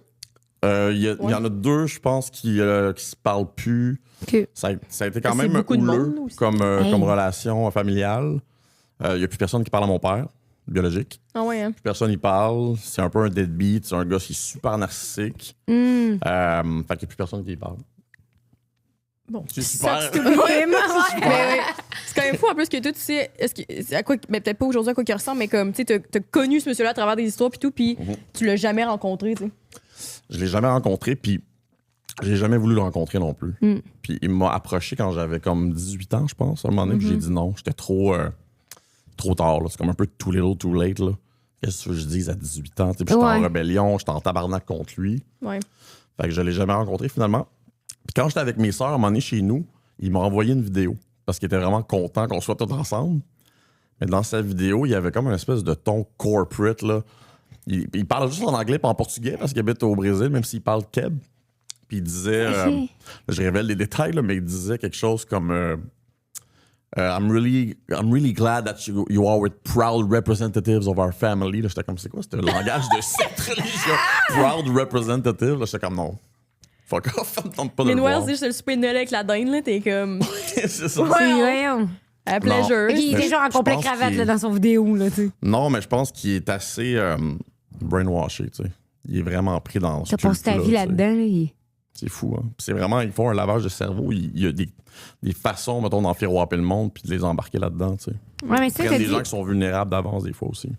Speaker 2: Il y en a deux, je pense, qui se parlent plus.
Speaker 1: OK.
Speaker 2: Ça a été quand
Speaker 3: C'est
Speaker 2: même
Speaker 3: beaucoup de
Speaker 2: houleux
Speaker 3: monde aussi.
Speaker 2: comme
Speaker 1: Hey.
Speaker 2: relation familiale. Il n'y a plus personne qui parle à mon père, biologique.
Speaker 3: Ah ouais, hein?
Speaker 2: Plus personne y parle. C'est un peu un deadbeat. C'est un gars qui est super narcissique. Fait qu'il n'y a plus personne qui y parle.
Speaker 3: Bon.
Speaker 2: C'est super.
Speaker 1: Vraiment, ouais.
Speaker 3: Mais ouais, c'est quand même fou en plus que toi, tu sais, c'est à quoi, mais peut-être pas aujourd'hui à quoi il ressemble, mais comme, tu sais, t'as connu ce monsieur-là à travers des histoires puis tout, puis tu l'as jamais rencontré, tu sais.
Speaker 2: Je l'ai jamais rencontré, puis j'ai jamais voulu le rencontrer non plus. Puis il m'a approché quand j'avais comme 18 ans, je pense, à un moment donné, puis j'ai dit non. J'étais trop tard, là. C'est comme un peu too little, too late, là. Qu'est-ce que je dise à 18 ans? Puis j'étais en
Speaker 1: Ouais.
Speaker 2: rébellion, j'étais en tabarnak contre lui.
Speaker 3: Ouais.
Speaker 2: Fait que je l'ai jamais rencontré finalement. Puis quand j'étais avec mes sœurs, à un moment donné, chez nous, il m'a envoyé une vidéo parce qu'il était vraiment content qu'on soit tous ensemble. Mais dans sa vidéo, il y avait comme une espèce de ton corporate, là. Il parle juste en anglais et en portugais parce qu'il habite au Brésil, même s'il parle keb. Puis il disait, je révèle les détails, là, mais il disait quelque chose comme I'm really glad that you are with proud representatives of our family. Là, j'étais comme, c'est quoi? C'était un langage de cette religion. Proud representative. Là, j'étais comme, non. Fuck off, ça me tente pas de
Speaker 3: Les
Speaker 2: le
Speaker 3: noirs,
Speaker 2: voir.
Speaker 3: c'est juste le souper de Noël avec la dinde, là, t'es comme,
Speaker 2: C'est ça.
Speaker 1: C'est voyons.
Speaker 3: à pleasure.
Speaker 1: Ok, il
Speaker 2: Mais
Speaker 1: était genre en
Speaker 2: je
Speaker 1: complet
Speaker 2: pense
Speaker 1: cravate
Speaker 2: qu'il-
Speaker 1: là, dans son vidéo, là, tu sais.
Speaker 2: Non, mais je pense qu'il est assez brainwashé, tu sais. Il est vraiment pris dans ce
Speaker 1: T'as passé ta
Speaker 2: culte-là,
Speaker 1: vie
Speaker 2: tu sais.
Speaker 1: là-dedans, là.
Speaker 2: C'est fou, hein. Puis c'est vraiment, ils font un lavage de cerveau. Il y a des façons, mettons, d'enfiroiper le monde puis de les embarquer là-dedans, tu sais.
Speaker 1: Ouais, mais
Speaker 2: Ils
Speaker 1: ça,
Speaker 2: prennent des gens qui sont vulnérables d'avance, des fois aussi.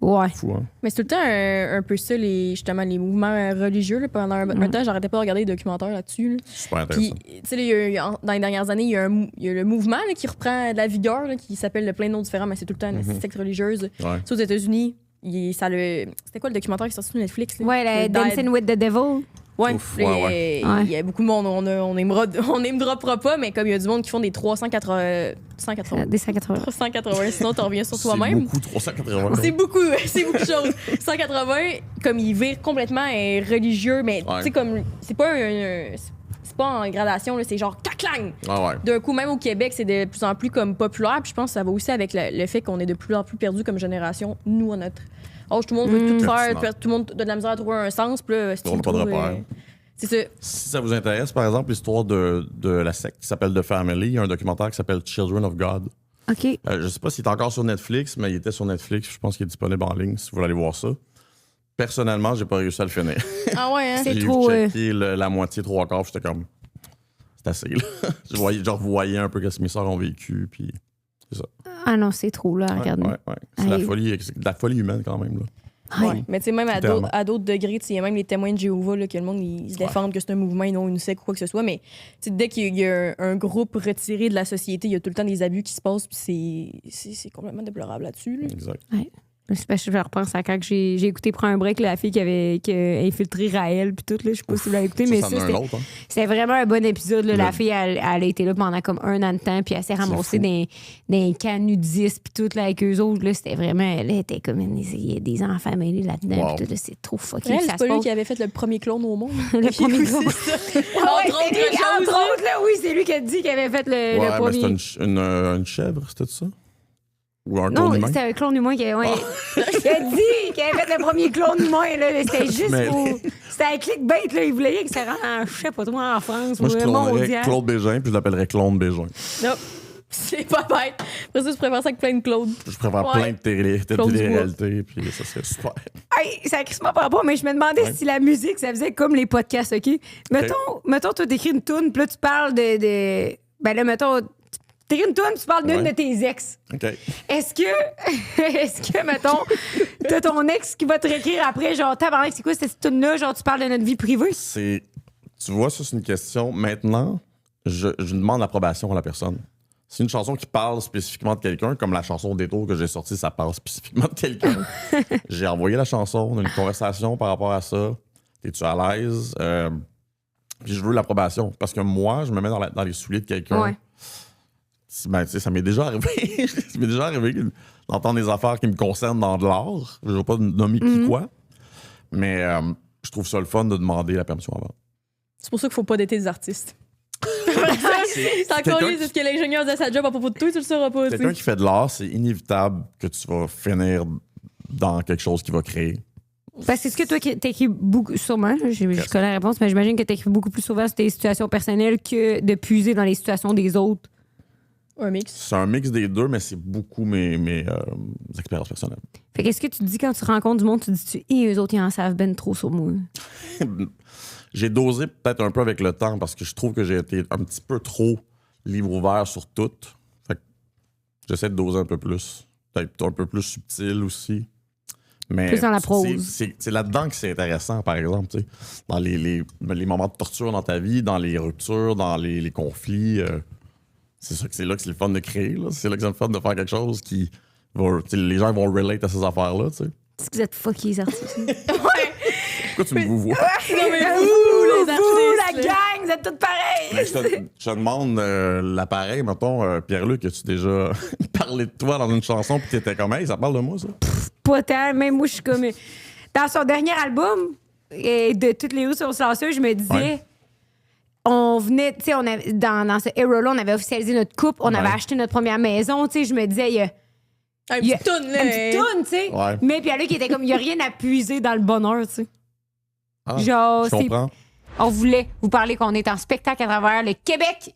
Speaker 1: Ouais.
Speaker 2: Fou, hein.
Speaker 3: Mais c'est tout le temps un peu ça, justement, les mouvements religieux. Là, pendant un temps, j'arrêtais pas de regarder des documentaires là-dessus. Là.
Speaker 2: Super intéressant.
Speaker 3: Puis, tu sais, dans les dernières années, il y a le mouvement là, qui reprend de la vigueur, là, qui s'appelle de plein de noms différents, mais c'est tout le temps une secte religieuse.
Speaker 2: Ouais.
Speaker 3: C'est aux États-Unis. C'était quoi le documentaire qui est sorti sur Netflix? Là?
Speaker 1: Ouais, la
Speaker 3: Le
Speaker 1: Dancing with the Devil.
Speaker 3: Ouais,
Speaker 2: Ouf,
Speaker 3: là,
Speaker 2: ouais.
Speaker 3: il y a beaucoup de monde, on n'aimera pas, mais comme il y a du monde qui font des 380,
Speaker 1: Des 180.
Speaker 3: 380, sinon tu reviens sur
Speaker 2: C'est
Speaker 3: toi-même.
Speaker 2: beaucoup, 380.
Speaker 3: C'est beaucoup de choses. 180, comme il vire complètement religieux, mais tu sais, comme, c'est pas en gradation, là, c'est genre caclang!
Speaker 2: Ah ouais.
Speaker 3: D'un coup, même au Québec, c'est de plus en plus comme populaire, puis je pense que ça va aussi avec le fait qu'on est de plus en plus perdu comme génération, nous, à notre âge. Tout le monde veut tout faire, tout le monde a de la misère à trouver un sens, puis là, si tu
Speaker 2: On n'a pas de repère.
Speaker 3: c'est ça.
Speaker 2: Si ça vous intéresse, par exemple, l'histoire de la secte qui s'appelle The Family, il y a un documentaire qui s'appelle Children of God.
Speaker 1: OK.
Speaker 2: Je sais pas s'il est encore sur Netflix, mais il était sur Netflix. Je pense qu'il est disponible en ligne si vous voulez aller voir ça. Personnellement, j'ai pas réussi à le finir.
Speaker 3: Ah ouais, hein?
Speaker 1: C'est
Speaker 2: J'ai
Speaker 1: trop,
Speaker 2: checké la moitié, 3/4, j'étais comme... C'est assez, là. Vous voyez un peu ce que mes soeurs ont vécu, puis c'est ça.
Speaker 1: Ah non, c'est trop, là, regarde.
Speaker 2: Ouais. C'est de la folie humaine, quand même, là.
Speaker 3: Ouais. Mais tu sais, même à d'autres degrés, il y a même les témoins de Jéhovah, là, que le monde, ils se défendent que c'est un mouvement et non une secte ou quoi que ce soit. Mais dès qu'il y a un groupe retiré de la société, il y a tout le temps des abus qui se passent, puis c'est complètement déplorable là-dessus. Là.
Speaker 2: Exact.
Speaker 1: Ouais. Je repense à quand j'ai écouté Prends un break, la fille qui a infiltré Raël puis tout, là, je sais pas si vous l'avez écouté, mais ça, c'était vraiment un bon épisode. Là. La fille, elle a été là pendant comme 1 an de temps, puis elle s'est ramassée dans des camps nudistes puis tout, là, avec eux autres. Là, c'était vraiment... Elle était comme... Il y a des enfants mêlés là-dedans, puis tout, là, c'est trop fucké.
Speaker 3: C'est pas lui qui avait fait le premier clone au monde.
Speaker 1: Le premier clone.
Speaker 3: Entre
Speaker 1: autres, là, oui, c'est lui qui a dit qu'il avait fait le premier.
Speaker 2: Mais c'était une chèvre, c'était ça? Ou un
Speaker 1: non,
Speaker 2: clone humain?
Speaker 1: c'était un clone humain qui avait dit qu'il avait fait le premier clone humain. Là. C'était juste pour... C'était un clickbait. Là. Il voulait que ça rentre, je sais pas trop, en France
Speaker 2: Moi,
Speaker 1: ou
Speaker 2: je
Speaker 1: mondial.
Speaker 2: clonerais Claude Bégin, puis je l'appellerais Clone Bégin.
Speaker 3: Non, c'est pas bête. Après ça, je préfère ça avec plein de Claude.
Speaker 2: Je préfère plein de télé-réalités, puis ça serait super.
Speaker 1: Hey, ça crisse pas par rapport, mais je me demandais si la musique, ça faisait comme les podcasts, OK? Mettons, toi, t'écris une toune, puis là, tu parles de... Ben là, mettons... T'écris une toune, tu parles d'une de tes ex.
Speaker 2: OK.
Speaker 1: Est-ce que, mettons, t'as ton ex qui va te réécrire après, genre, tabarnak, c'est quoi cette toune-là? Genre, tu parles de notre vie privée?
Speaker 2: Tu vois, ça, c'est une question. Maintenant, je demande l'approbation à la personne. C'est une chanson qui parle spécifiquement de quelqu'un, comme la chanson Détour que j'ai sortie, ça parle spécifiquement de quelqu'un. J'ai envoyé la chanson, on a une conversation par rapport à ça. Es-tu à l'aise? Puis je veux l'approbation. Parce que moi, je me mets dans les souliers de quelqu'un. Ouais. Ben, ça m'est déjà arrivé. Ça m'est déjà arrivé d'entendre des affaires qui me concernent dans de l'art. Je ne vais pas nommer qui quoi. Mais je trouve ça le fun de demander la permission avant.
Speaker 3: C'est pour ça qu'il ne faut pas dater des artistes. C'est encore lui, c'est ce que l'ingénieur de sa job à propos de toi, tu le sauras pas.
Speaker 2: Quelqu'un qui fait de l'art, c'est inévitable que tu vas finir dans quelque chose qu'il va créer.
Speaker 1: Parce que c'est ce que toi, t'écris beaucoup, sûrement, je connais la réponse, mais j'imagine que t'écris beaucoup plus souvent sur tes situations personnelles que de puiser dans les situations des autres.
Speaker 3: Un mix.
Speaker 2: C'est un mix des deux, mais c'est beaucoup mes expériences personnelles.
Speaker 1: Fait qu'est-ce que tu te dis quand tu rencontres du monde, tu dis eux autres, ils en savent ben trop sur moi?
Speaker 2: J'ai dosé peut-être un peu avec le temps parce que je trouve que j'ai été un petit peu trop livre ouvert sur tout. Fait que j'essaie de doser un peu plus. Peut-être un peu plus subtil aussi. Mais
Speaker 1: plus dans la prose.
Speaker 2: C'est là-dedans que c'est intéressant, par exemple. T'sais. Dans les moments de torture dans ta vie, dans les ruptures, dans les conflits... c'est là que c'est le fun de créer. Là. C'est là que c'est le fun de faire quelque chose qui va... Les gens vont relate à ces affaires-là. T'sais.
Speaker 1: Est-ce que vous êtes fuckés, les artistes?
Speaker 2: Ouais. Pourquoi tu me vous vois?
Speaker 3: Non, mais vous, les artistes,
Speaker 1: la gang, vous êtes toutes pareilles!
Speaker 2: Je te demande l'appareil, mettons, Pierre-Luc, as-tu déjà parlé de toi dans une chanson puis t'étais comme, hey, ça parle de moi, ça?
Speaker 1: Pas tant. Même moi, je suis comme... Dans son dernier album, et de toutes les rues sur le silencieux, je me disais... Ouais. On venait, tu sais, on avait, dans ce era-là, on avait officialisé notre couple, on avait acheté notre première maison, tu sais, je me disais, il y a...
Speaker 3: Un petit toune, là.
Speaker 1: Un petit toune, tu sais.
Speaker 2: Ouais.
Speaker 1: Mais puis là, qui était comme, il n'y a rien à puiser dans le bonheur, tu sais.
Speaker 2: Ah,
Speaker 1: genre,
Speaker 2: je comprends.
Speaker 1: On voulait vous parler qu'on est en spectacle à travers le Québec.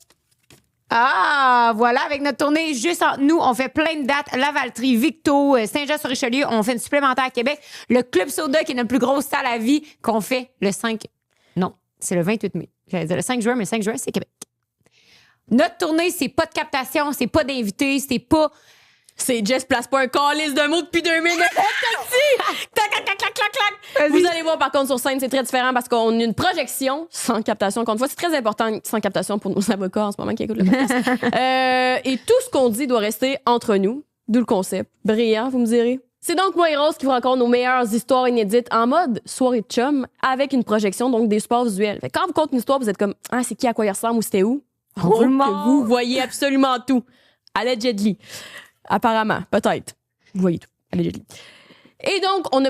Speaker 1: Ah, voilà, avec notre tournée juste entre nous, on fait plein de dates. Lavaltrie, Victo, Saint-Jean-sur-Richelieu, on fait une supplémentaire à Québec. Le Club Soda, qui est notre plus grosse salle à vie, qu'on fait le 5... Non. C'est le 28 mai. J'allais dire le 5 juin, mais le 5 juin, c'est Québec. Notre tournée, c'est pas de captation, c'est pas d'invités, c'est pas...
Speaker 3: C'est Jess place pas un calice de mots depuis 2000. Clac. Vous allez voir, par contre, sur scène, c'est très différent parce qu'on a une projection sans captation. Encore une fois, c'est très important sans captation pour nos avocats en ce moment qui écoutent le podcast. Et tout ce qu'on dit doit rester entre nous. D'où le concept. Brillant, vous me direz. C'est donc moi et Rose qui vous raconte nos meilleures histoires inédites en mode soirée de chum avec une projection, donc des supports visuels. Fait que quand vous contez une histoire, vous êtes comme « Ah, c'est qui, à quoi il ressemble ou c'était où? » Vous voyez absolument tout. Allegedly. Apparemment, peut-être. Vous voyez tout. Allegedly. Et donc, on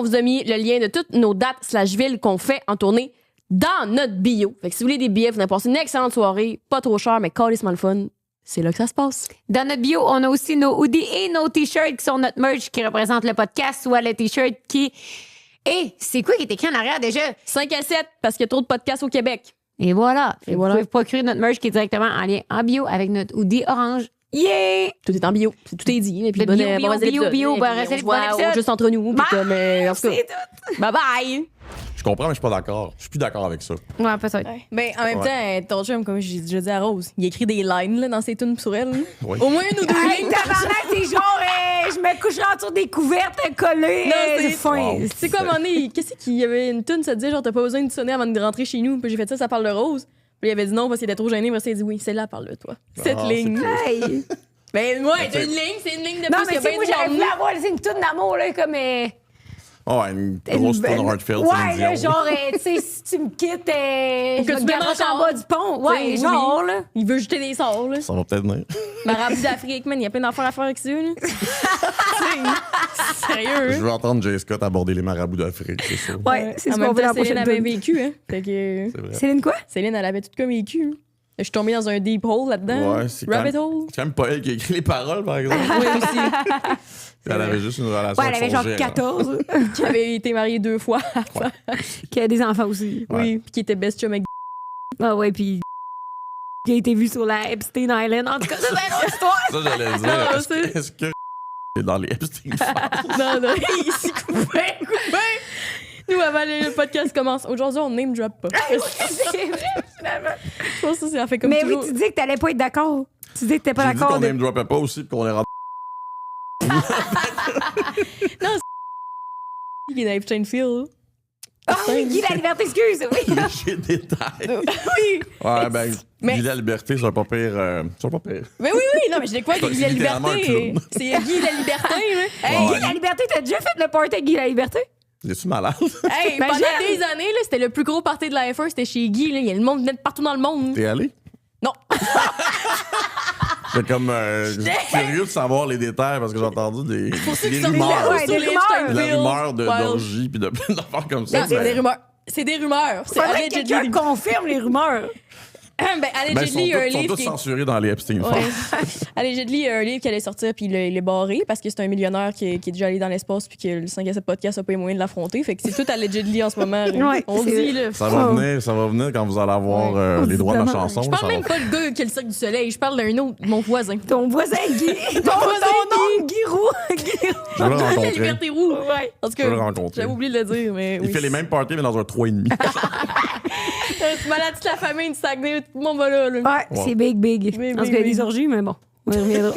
Speaker 3: vous a mis le lien de toutes nos dates / villes qu'on fait en tournée dans notre bio. Fait que si vous voulez des billets, vous allez passer une excellente soirée, pas trop cher, mais calissement le fun. C'est là que ça se passe.
Speaker 1: Dans notre bio, on a aussi nos hoodies et nos t-shirts qui sont notre merch qui représente le podcast, soit le t-shirt qui... Et c'est quoi qui est écrit en arrière déjà?
Speaker 3: 5 à 7, parce qu'il y a trop de podcasts au Québec.
Speaker 1: Et voilà. Vous pouvez procurer notre merch qui est directement en lien en bio avec notre hoodie orange. Yeah!
Speaker 3: Tout est en bio. Tout est dit. Et puis
Speaker 1: bio,
Speaker 3: juste entre nous.
Speaker 1: C'est tout.
Speaker 3: Bye bye!
Speaker 2: Je comprends, mais je suis pas d'accord. Je suis plus d'accord avec ça.
Speaker 1: Ouais, peut-être.
Speaker 3: Mais en même temps, ton chum, comme je dis à Rose, il écrit des lines là, dans ses tunes sur elle.
Speaker 2: Oui.
Speaker 3: Au moins une ou deux lignes.
Speaker 1: Tabarnak, c'est genre, je me coucherai autour des couvertes collées.
Speaker 3: Non, c'est
Speaker 1: fin.
Speaker 2: Wow.
Speaker 3: C'est quoi, à un moment donné, qu'est-ce qu'il y avait une tune, ça te disait, genre, t'as pas besoin de sonner avant de rentrer chez nous. Puis j'ai fait ça parle de Rose. Puis il avait dit non parce qu'il était trop gêné. Puis il a dit oui, celle-là parle de toi. Cette ligne.
Speaker 1: Hey.
Speaker 3: Ben, ouais, c'est une ligne de
Speaker 1: Non,
Speaker 3: plus
Speaker 1: mais
Speaker 3: que
Speaker 1: c'est
Speaker 3: ben
Speaker 1: moi,
Speaker 3: du
Speaker 1: j'avais
Speaker 3: monde.
Speaker 1: voulu avoir une tune d'amour, là, comme.
Speaker 2: Oh, ouais, une grosse tune Heartfelt.
Speaker 1: Ouais, là, genre, tu sais, si tu me quittes, je
Speaker 3: Que
Speaker 1: me
Speaker 3: tu me
Speaker 1: garoche
Speaker 3: mets
Speaker 1: en bas du pont. Ouais,
Speaker 3: T'sais,
Speaker 1: genre,
Speaker 3: oui.
Speaker 1: là.
Speaker 3: Il veut jeter des sorts, là.
Speaker 2: Ça va peut-être venir.
Speaker 3: Marabout d'Afrique, man, il y a plein d'affaires à faire avec ça, là. Sérieux,
Speaker 2: Je veux entendre Jay Scott aborder les marabouts d'Afrique, c'est sûr.
Speaker 1: Ouais, c'est
Speaker 3: en
Speaker 1: ce
Speaker 3: même
Speaker 1: qu'on veut
Speaker 3: temps,
Speaker 1: la
Speaker 3: Céline
Speaker 1: prochaine
Speaker 3: avait
Speaker 1: tune.
Speaker 3: vécu, hein. Fait que...
Speaker 2: C'est vrai.
Speaker 1: Céline quoi?
Speaker 3: Céline, elle avait tout comme vécu. Je suis tombée dans un deep hole là-dedans.
Speaker 2: Ouais, c'est quand
Speaker 3: Rabbit
Speaker 2: même-
Speaker 3: hole.
Speaker 2: C'est quand même pas elle qui a écrit les paroles, par exemple.
Speaker 3: Oui, aussi.
Speaker 2: Elle avait juste une relation
Speaker 1: Ouais, elle
Speaker 2: avec
Speaker 1: avait
Speaker 2: son
Speaker 1: genre
Speaker 2: gérant.
Speaker 1: 14,
Speaker 3: Qui avait été mariée 2 fois.
Speaker 1: qui a des enfants aussi.
Speaker 2: Ouais.
Speaker 3: Oui, puis qui était best chum avec.
Speaker 1: Ah ouais, puis qui a été vu sur la Epstein Island. En tout cas, c'est une autre histoire.
Speaker 2: Ça, j'allais
Speaker 3: Non,
Speaker 2: dire.
Speaker 3: c'est-
Speaker 2: Est-ce que est dans les Epstein Files?
Speaker 3: Non, il s'y coupait. Nous, avant le podcast commence. Aujourd'hui, on name drop pas.
Speaker 1: C'est vrai, finalement.
Speaker 3: Je pense que ça fait comme
Speaker 1: Mais
Speaker 3: toujours.
Speaker 1: oui, tu dis que t'allais pas être d'accord. Tu dis que t'étais pas
Speaker 2: J'ai dit
Speaker 1: d'accord.
Speaker 2: qu'on name dropait pas aussi puis qu'on est rendu.
Speaker 3: Qui est dans Epstein Field.
Speaker 1: Ah oui, Guy la liberté, excuse. Oui.
Speaker 2: J'ai des détails.
Speaker 3: Oui.
Speaker 2: Ouais, ben,
Speaker 3: Mais-
Speaker 2: Guy la liberté, c'est pas pire. C'est pas pire.
Speaker 3: Mais oui, non, mais je dis quoi,
Speaker 2: C'est
Speaker 3: Guy la
Speaker 2: littéralement un
Speaker 3: liberté.
Speaker 2: clown.
Speaker 3: C'est Guy la liberté, là. Hey,
Speaker 1: Guy la liberté, t'as déjà fait le party avec Guy la liberté?
Speaker 2: Es-tu malade?
Speaker 3: hey,
Speaker 1: Ben,
Speaker 3: pendant
Speaker 1: j'aime.
Speaker 3: des années, là, c'était le plus gros party de la F1, c'était chez Guy. Là. Il y a le monde venait de partout dans le monde.
Speaker 2: T'es allé?
Speaker 3: Non.
Speaker 2: C'est comme curieux de savoir les détails parce que j'ai entendu des
Speaker 3: Des
Speaker 2: rumeurs.
Speaker 1: Ouais, des rumeurs.
Speaker 2: La rumeur d'orgie puis de plein d'affaires comme ça.
Speaker 3: Non, c'est
Speaker 2: Ben,
Speaker 3: des rumeurs. C'est des rumeurs. C'est
Speaker 1: Faudrait que quelqu'un
Speaker 3: allegedly.
Speaker 1: confirme les rumeurs.
Speaker 3: Ben,
Speaker 2: ben, ils
Speaker 3: allegedly, il y a un
Speaker 2: sont
Speaker 3: livre
Speaker 2: tous
Speaker 3: qui est...
Speaker 2: censurés dans les Epstein
Speaker 3: Ouais.
Speaker 2: Files.
Speaker 3: Allegedly, il y a un livre qui allait sortir, puis il est barré parce que c'est un millionnaire qui est déjà allé dans l'espace, puis que le 5 à 7 podcast n'a pas eu moyen de l'affronter. Fait que c'est tout allegedly en ce moment.
Speaker 1: Ouais,
Speaker 3: on
Speaker 1: c'est
Speaker 3: dit,
Speaker 1: vrai.
Speaker 3: là.
Speaker 2: Ça va venir quand vous allez avoir les droits de la
Speaker 1: Évidemment.
Speaker 2: chanson.
Speaker 3: Je
Speaker 2: là,
Speaker 3: parle
Speaker 2: ça
Speaker 3: même
Speaker 2: va-
Speaker 3: pas le gars qui a le Cirque du Soleil, je parle d'un autre, mon voisin.
Speaker 1: Ton voisin Guy. Ton nom, Guy Roux. Guy Roux.
Speaker 2: Je veux le
Speaker 3: La
Speaker 2: rencontrer.
Speaker 3: liberté roux.
Speaker 1: Ouais.
Speaker 3: En tout
Speaker 2: Je veux le
Speaker 3: cas,
Speaker 2: rencontrer.
Speaker 3: j'avais oublié de le dire, mais
Speaker 2: Il
Speaker 3: oui.
Speaker 2: fait les mêmes parties, mais dans un 3,5.
Speaker 3: Tu malade toute la famille, du Saguenay, tout le monde va là.
Speaker 1: Ouais, c'est big.
Speaker 3: Big,
Speaker 1: Parce qu'il y a
Speaker 3: big.
Speaker 1: des orgies, mais bon. On y reviendra.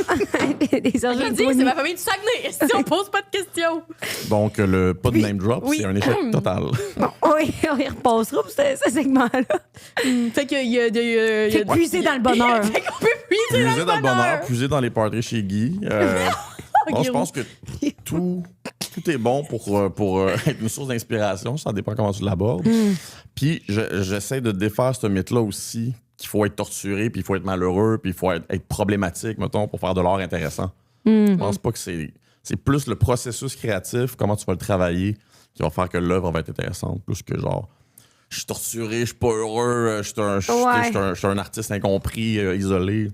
Speaker 1: Des orgies.
Speaker 3: Je dis, c'est ma famille du Saguenay. Si on pose pas de questions.
Speaker 2: Donc, le pas de name drop,
Speaker 3: Oui.
Speaker 2: c'est un échec total.
Speaker 1: Bon, oui, on y repassera pour ce segment-là.
Speaker 3: Fait qu'il y a
Speaker 1: Fait que puiser dans le bonheur.
Speaker 3: Fait qu'on peut puiser
Speaker 2: Puiser dans le bonheur,
Speaker 3: bonheur.
Speaker 2: puiser dans les parties chez Guy. Bon, je pense que tout est bon pour être une source d'inspiration. Ça dépend comment tu l'abordes. Puis, j'essaie de défaire ce mythe-là aussi, qu'il faut être torturé, puis il faut être malheureux, puis il faut être problématique, mettons, pour faire de l'art intéressant. Je pense pas que c'est plus le processus créatif, comment tu vas le travailler, qui va faire que l'œuvre va être intéressante, plus que genre, je suis torturé, je suis pas heureux, je suis un artiste incompris, isolé.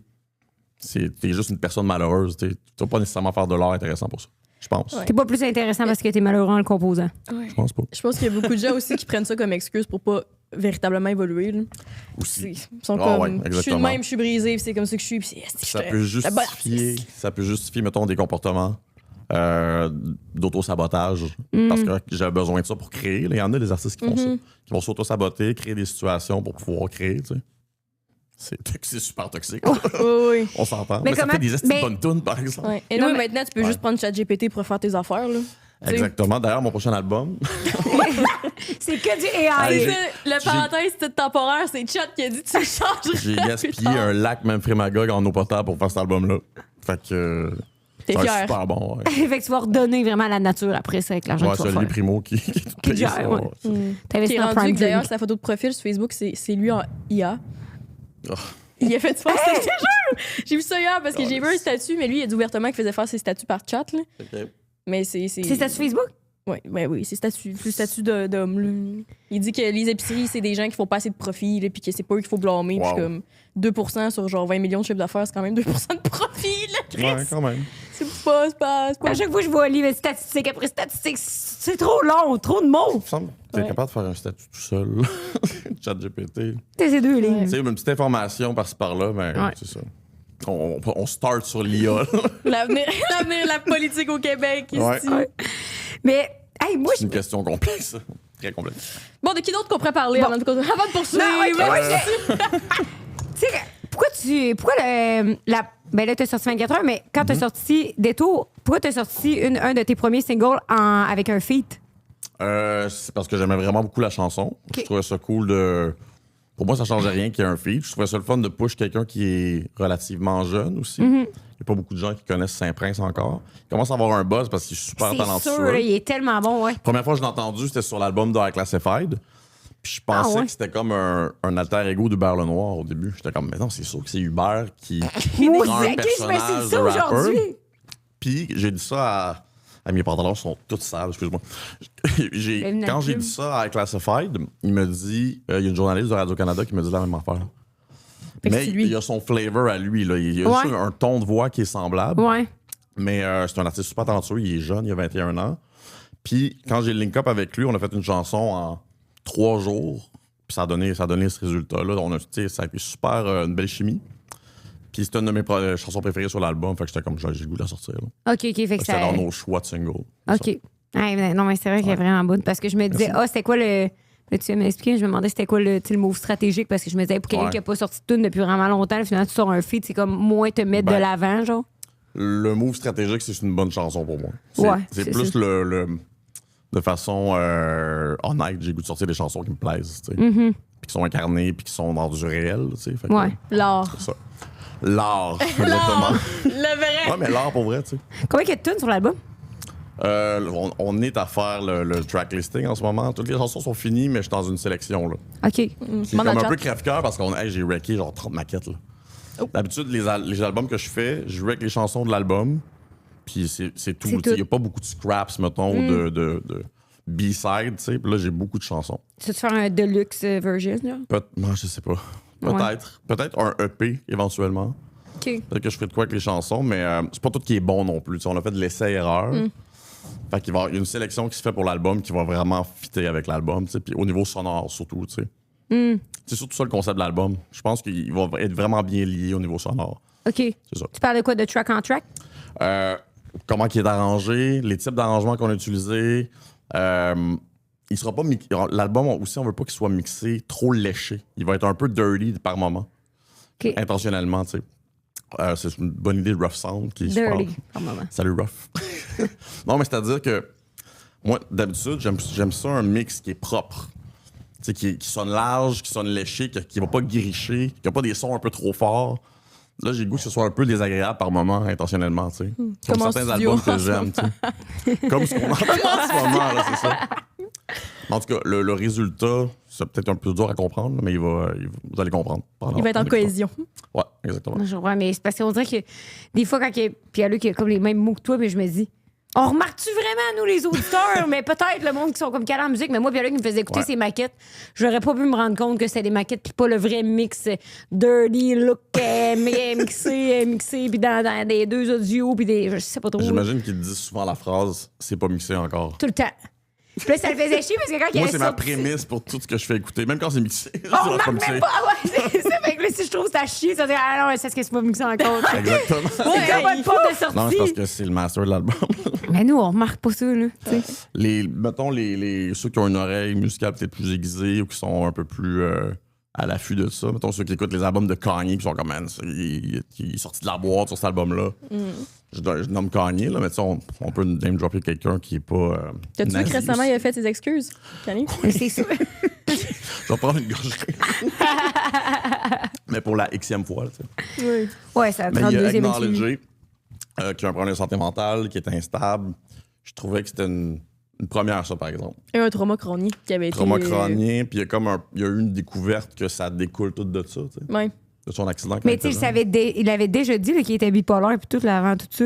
Speaker 2: T'es juste une personne malheureuse. Tu vas pas nécessairement faire de l'art intéressant pour ça. Je pense.
Speaker 3: Ouais.
Speaker 1: T'es pas plus intéressant parce que t'es malheureux en le composant.
Speaker 2: Je pense pas.
Speaker 3: Je pense qu'il y a beaucoup de gens aussi qui prennent ça comme excuse pour pas véritablement évoluer. Là.
Speaker 2: Aussi.
Speaker 3: Ils sont
Speaker 2: Ah
Speaker 3: comme,
Speaker 2: ouais,
Speaker 3: je suis de
Speaker 2: exactement.
Speaker 3: même, je suis brisé, puis c'est comme ça que je suis. Puis
Speaker 2: Ça peut justifier, mettons, des comportements d'auto-sabotage. Parce que j'avais besoin de ça pour créer. Il y en a des artistes qui font ça. Qui vont s'auto-saboter, créer des situations pour pouvoir créer, tu sais. C'est super toxique.
Speaker 3: Oui.
Speaker 2: On s'entend. Mais ça fait des bonnes tunes, par exemple.
Speaker 3: Ouais. Et là, maintenant, tu peux juste prendre ChatGPT pour faire tes affaires. Là.
Speaker 2: Exactement. D'ailleurs, mon prochain album...
Speaker 1: c'est que du AI.
Speaker 3: Le parenthèse, c'est temporaire. C'est Chat qui a dit tu le changes.
Speaker 2: J'ai gaspillé un lac Memphremagog en eau potable pour faire cet album-là. Fait que...
Speaker 3: T'es fier.
Speaker 2: Super bon. Ouais.
Speaker 1: Fait que tu vas redonner vraiment à la nature après ça avec l'argent que tu vas faire.
Speaker 2: C'est lui Primo qui
Speaker 1: gère, ça.
Speaker 3: T'avais qui est rendu que d'ailleurs, sa photo de profil sur Facebook, c'est lui en IA. Oh. Il a fait faire je te jure! J'ai vu ça hier parce que j'ai vu un statut, mais lui, il a dit ouvertement qu'il faisait faire ses statuts par chat. Là.
Speaker 2: Okay.
Speaker 3: Mais c'est
Speaker 1: statut Facebook?
Speaker 3: Oui, c'est le statut d'homme. Il dit que les épiceries, c'est des gens qui font pas assez de profit, puis que c'est pas eux qu'il faut blâmer. Puis comme 2% sur genre 20 millions de chiffre d'affaires, c'est quand même 2% de profit, là, Chris.
Speaker 2: Ouais, quand même.
Speaker 3: C'est pas.
Speaker 1: À chaque fois que je vois un livre de statistiques après statistiques, c'est trop long, trop de mots.
Speaker 2: Il me semble que t'es capable de faire un statut tout seul. ChatGPT.
Speaker 1: C'est ces deux lignes.
Speaker 2: Tu sais, une petite information par-ci par-là, mais c'est ça. On start sur l'IA.
Speaker 3: L'avenir de la politique au Québec, ici.
Speaker 1: Ouais. Mais, hey, moi,
Speaker 2: c'est une question complexe. Très complexe.
Speaker 3: Bon, de qui d'autre qu'on pourrait parler avant de poursuivre?
Speaker 1: Tu sais, pourquoi ben là, t'as sorti 24 heures, mais quand t'as sorti Détour, pourquoi t'as sorti un de tes premiers singles avec un feat?
Speaker 2: C'est parce que j'aimais vraiment beaucoup la chanson.
Speaker 1: Okay.
Speaker 2: Je trouvais ça cool de... Pour moi, ça ne changeait rien qu'il y ait un feat. Je trouvais ça le fun de push quelqu'un qui est relativement jeune aussi. Il n'y a pas beaucoup de gens qui connaissent Saint-Prince encore. Il commence à avoir un buzz parce qu'il est super talentueux.
Speaker 1: C'est sûr, là, il est tellement bon, ouais.
Speaker 2: La première fois que je l'ai entendu, c'était sur l'album de Classified. Puis je pensais que c'était comme un alter ego d'Hubert Lenoir au début. J'étais comme, mais non, c'est sûr que c'est Hubert qui prend un personnage de rappeur. Puis j'ai dit ça à mes pantalons sont tous sales, excuse-moi. Quand j'ai dit ça à Classified, il me dit, il y a une journaliste de Radio-Canada qui me dit la même affaire. Mais il y a son flavor à lui. Là. Il y a juste un ton de voix qui est semblable.
Speaker 1: Ouais.
Speaker 2: Mais c'est un artiste super talentueux. Il est jeune, il a 21 ans. Puis quand j'ai link up avec lui, on a fait une chanson en 3 jours. Puis ça a donné ce résultat-là. Ça a été super, une belle chimie. Puis c'était une de mes chansons préférées sur l'album. Fait que j'étais comme, j'ai le goût de la sortir. Là.
Speaker 1: OK. Fait que
Speaker 2: c'était dans nos choix de single.
Speaker 1: OK. Non, mais c'est vrai qu'elle est vraiment bonne. Parce que je me disais, c'était quoi le... Là, tu viens m'expliquer, je me demandais c'était quoi le move stratégique. Parce que je me disais, pour quelqu'un qui n'a pas sorti de tune depuis vraiment longtemps, finalement, tu sors un feat, c'est comme moins te mettre de l'avant, genre.
Speaker 2: Le move stratégique, c'est une bonne chanson pour moi. C'est plus de façon honnête, j'ai le goût de sortir des chansons qui me plaisent, tu sais. Puis qui sont incarnées, puis qui sont dans du réel, tu sais.
Speaker 3: L'art.
Speaker 2: C'est ça. L'art, exactement.
Speaker 3: Le vrai.
Speaker 2: Ouais, mais l'art pour vrai, tu sais.
Speaker 1: Combien il y a de tunes sur l'album?
Speaker 2: On est à faire le track listing en ce moment. Toutes les chansons sont finies, mais je suis dans une sélection, là.
Speaker 1: OK.
Speaker 2: C'est comme un peu crève-cœur parce que j'ai wrecké genre 30 maquettes, là. Oh. D'habitude, les albums que je fais, je wreck les chansons de l'album, puis c'est tout. Il n'y a pas beaucoup de scraps, mettons, de B-side, tu sais. Puis là, j'ai beaucoup de chansons.
Speaker 1: Tu veux faire un deluxe version, là?
Speaker 2: Moi, je sais pas. Peut-être. Peut-être un EP, éventuellement.
Speaker 1: OK.
Speaker 2: Peut-être que je ferai de quoi avec les chansons, mais c'est pas tout qui est bon non plus. T'sais, on a fait de l'essai-erreur. Fait qu'il y a une sélection qui se fait pour l'album qui va vraiment fitter avec l'album, puis au niveau sonore surtout, tu sais. C'est surtout ça le concept de l'album. Je pense qu'il va être vraiment bien lié au niveau sonore.
Speaker 1: OK.
Speaker 2: C'est ça.
Speaker 1: Tu parles de quoi, de track en track?
Speaker 2: Comment il est arrangé, les types d'arrangements qu'on a utilisés. Il sera pas l'album aussi, on veut pas qu'il soit mixé trop léché. Il va être un peu dirty par moment.
Speaker 1: Okay.
Speaker 2: Intentionnellement, tu sais. C'est une bonne idée de Rough Sound qui est
Speaker 1: dirty
Speaker 2: super.
Speaker 1: par moment.
Speaker 2: Salut Rough. Non, mais c'est-à-dire que moi, d'habitude, j'aime ça un mix qui est propre. Tu sais, qui sonne large, qui sonne léché, qui va pas guiricher, qui a pas des sons un peu trop forts. Là, j'ai le goût que ce soit un peu désagréable par moment, intentionnellement, tu sais. Comme certains albums que j'aime, tu sais. Comme ce qu'on entend en ce moment, là, c'est ça. En tout cas, le résultat, c'est peut-être un peu dur à comprendre, mais vous allez comprendre.
Speaker 3: Il va être en cohésion.
Speaker 2: Ouais, exactement.
Speaker 1: Je vois, mais c'est parce qu'on dirait que des fois, quand Pierre-Luc a comme les mêmes mots que toi, mais je me dis, on remarque-tu vraiment, nous, les auditeurs? Mais peut-être le monde qui sont comme calés en musique, mais moi, Pierre-Luc, il me faisait écouter ses maquettes. J'aurais pas pu me rendre compte que c'était des maquettes, puis pas le vrai mix dirty, look, mixé, puis dans des 2 audios, puis des. Je sais pas trop.
Speaker 2: J'imagine qu'ils disent souvent la phrase « c'est pas mixé encore ».
Speaker 1: Tout le temps. Puis là, ça le faisait chier parce que quand il y
Speaker 2: Moi,
Speaker 1: avait
Speaker 2: c'est
Speaker 1: ça.
Speaker 2: ma prémisse pour tout ce que je fais écouter, même quand c'est mixé.
Speaker 1: On remarque même pas. Ouais, c'est ça. Fait que là, si je trouve ça chier, ça veut dire, ah non, c'est ce que c'est pas mixé encore.
Speaker 2: Exactement.
Speaker 1: C'est comme votre porte de sortie.
Speaker 2: Non, c'est parce que c'est le master de l'album.
Speaker 1: Mais nous, on remarque pas ça, là.
Speaker 2: Mettons, ceux qui ont une oreille musicale peut-être plus aiguisée ou qui sont un peu plus à l'affût de ça. Mettons, ceux qui écoutent les albums de Kanye qui sont comme, man, il est sorti de la boîte sur cet album-là. Je nomme Kanye, là, mais tu sais, on peut name dropper quelqu'un qui est pas.
Speaker 3: T'as-tu vu que récemment, il a fait ses excuses, Kanye?
Speaker 1: C'est sûr.
Speaker 2: Je vais prendre une gorgée. Mais pour la xème fois, tu sais.
Speaker 3: Oui.
Speaker 1: Ouais, ça a
Speaker 2: Mais il a
Speaker 1: 32e
Speaker 2: acknowledgé qu'il a un problème de santé mentale, qui est instable. Je trouvais que c'était une première, ça, par exemple.
Speaker 3: Et un trauma crânien qui avait été...
Speaker 2: Trauma crânien, puis il y a eu une découverte que ça découle tout de ça, tu sais.
Speaker 3: Ouais.
Speaker 2: De son accident.
Speaker 1: Mais tu sais, il avait déjà dit là, qu'il était bipolaire puis tout là, avant tout ça.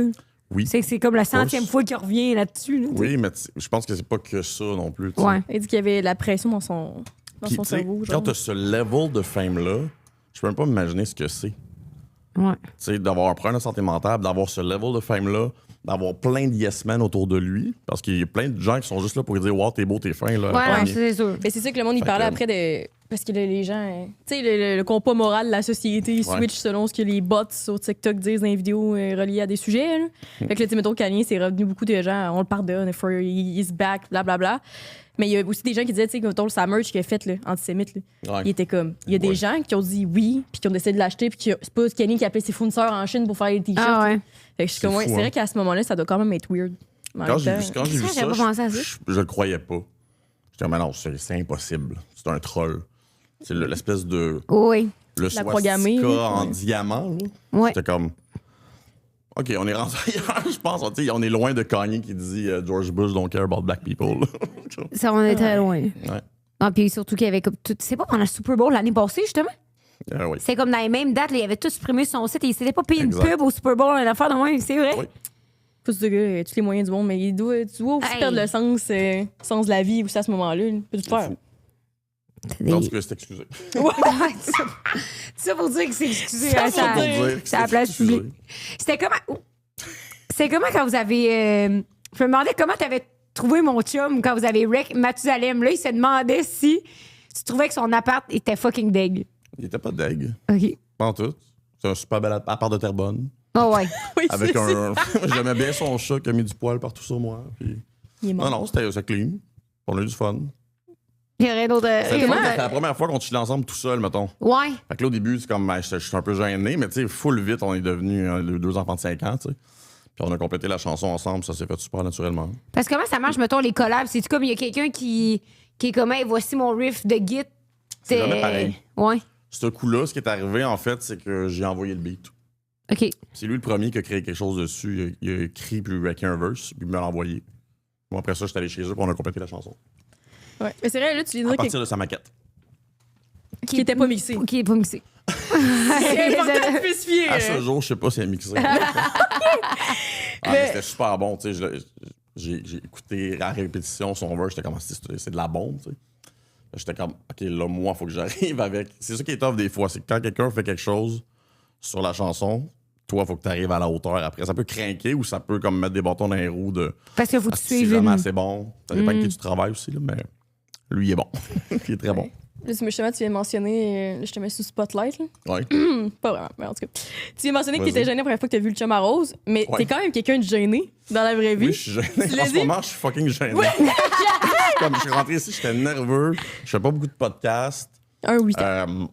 Speaker 2: Oui.
Speaker 1: C'est comme la 100e fois qu'il revient là-dessus. Là,
Speaker 2: oui, mais je pense que c'est pas que ça non plus. T'sais.
Speaker 1: Ouais.
Speaker 3: Il dit qu'il y avait la pression dans son
Speaker 2: Puis,
Speaker 3: cerveau.
Speaker 2: quand tu as ce level de fame-là, je peux même pas m'imaginer ce que c'est.
Speaker 1: Ouais.
Speaker 2: Tu sais, d'avoir un problème de santé mentale, d'avoir ce level de fame-là, d'avoir plein de yes men autour de lui, parce qu'il y a plein de gens qui sont juste là pour lui dire « Wow, t'es beau, t'es fin. » là.
Speaker 1: Ouais, c'est sûr.
Speaker 3: Mais c'est ça que le monde, il parlait après de... Parce que les gens... Tu sais, le compas moral de la société, il switch selon ce que les bots sur TikTok disent dans les vidéos reliées à des sujets. Là. Fait que là, tu sais, mettons, Kanye, c'est revenu beaucoup de gens, on le pardonne, he's back, blablabla. Mais il y a aussi des gens qui disaient, tu sais, mettons, sa merch qu'il a faite, là, antisémite, là, il était comme... Il y a des gens qui ont dit oui, puis qui ont décidé de l'acheter, puis c'est pas Kanye qui appelait ses fournisseurs en Chine pour faire les t-shirts.
Speaker 1: Ah ouais.
Speaker 3: Fait que je suis comme, c'est vrai qu'à ce moment-là, ça doit quand même être weird.
Speaker 2: Quand j'ai vu ça, je le croyais pas. J'étais comme, non, c'est impossible. C'est un troll. C'est l'espèce de...
Speaker 1: Oui.
Speaker 2: Le swastika en diamant, là.
Speaker 1: Ouais.
Speaker 2: C'était comme... OK, on est rendu ailleurs, je pense. On est loin de Kanye qui dit George Bush don't care about black people.
Speaker 1: Ça, on est très loin.
Speaker 2: Ouais.
Speaker 1: Non, puis surtout qu'il y avait comme tout. C'est pas pendant le Super Bowl l'année passée, justement?
Speaker 2: Oui.
Speaker 1: C'est comme dans les mêmes dates, là, il avait tout supprimé sur son site et il s'était pas payé une pub au Super Bowl, une affaire de moins, c'est vrai?
Speaker 2: Oui.
Speaker 3: Tous les moyens du monde, mais tu dois aussi perdre le sens de la vie aussi à ce moment-là. Tu peux tout faire.
Speaker 2: En tout cas, c'est excusé.
Speaker 1: Ouais, ça pour dire que c'est excusé. C'est à la place publique. C'était comment quand vous avez... je me demandais comment t'avais trouvé mon chum quand vous avez wreck Mathusalem. Là, il se demandait si tu trouvais que son appart était fucking deg.
Speaker 2: Il était pas deg.
Speaker 1: OK.
Speaker 2: Pas en tout. C'est un super bel appart de Terrebonne.
Speaker 1: Oh ouais.
Speaker 3: Oui,
Speaker 2: avec j'aimais bien son chat qui a mis du poil partout sur moi. Puis...
Speaker 3: Il est mort.
Speaker 2: Non, c'était clean. On a eu du fun.
Speaker 1: Il y a rien d'autre.
Speaker 2: C'était la première fois qu'on chillait ensemble tout seul, mettons.
Speaker 1: Ouais.
Speaker 2: Fait que là, au début, c'est comme, je suis un peu gêné, mais tu sais, full vite, on est devenus deux enfants de 5 ans, tu sais. Puis on a complété la chanson ensemble, ça s'est fait super naturellement.
Speaker 1: Parce que comment ça marche, mettons, les collabs? C'est-tu comme il y a quelqu'un qui est comme, hey, voici mon riff de Git?
Speaker 2: C'est jamais pareil.
Speaker 1: Ouais.
Speaker 2: Ce coup-là, ce qui est arrivé, en fait, c'est que j'ai envoyé le beat.
Speaker 1: OK.
Speaker 2: C'est lui le premier qui a créé quelque chose dessus. Il a écrit, puis il a un verse, puis il me l'a envoyé. Bon, après ça, j'étais allé chez eux, puis on a complété la chanson.
Speaker 3: Ouais. Mais c'est vrai, là, tu viens de
Speaker 2: À
Speaker 3: dire
Speaker 2: partir de sa maquette.
Speaker 3: qui était pas mixé.
Speaker 1: Qui est pas mixé.
Speaker 3: C'est important de spécifier.
Speaker 2: À ce jour, je sais pas si elle est mixée. Mais c'était super bon, tu sais. J'ai écouté à répétition son verse, j'étais comme, c'est de la bombe, tu sais. J'étais comme, OK, là, moi, il faut que j'arrive avec. C'est ça qui est tough des fois, c'est que quand quelqu'un fait quelque chose sur la chanson, toi, il faut que tu arrives à la hauteur après. Ça peut craquer ou ça peut comme mettre des bâtons dans les roues de.
Speaker 1: Parce que faut que tu
Speaker 2: c'est
Speaker 1: suives
Speaker 2: jamais assez bon. Ça dépend de qui tu travailles aussi, là, mais lui, il est bon. Il est très bon.
Speaker 3: Là, justement, tu viens de mentionner, je te mets sous Spotlight. Là.
Speaker 2: Ouais.
Speaker 3: Pas vraiment, mais en tout cas. Tu viens de mentionner que t'étais gêné la première fois que t'as vu le chum à Rose, mais t'es quand même quelqu'un de gêné dans la vraie vie.
Speaker 2: Oui, je suis gêné. En ce moment, je suis fucking gêné. Comme je suis rentré ici, j'étais nerveux. Je fais pas beaucoup de podcasts.
Speaker 3: Un 8 ans.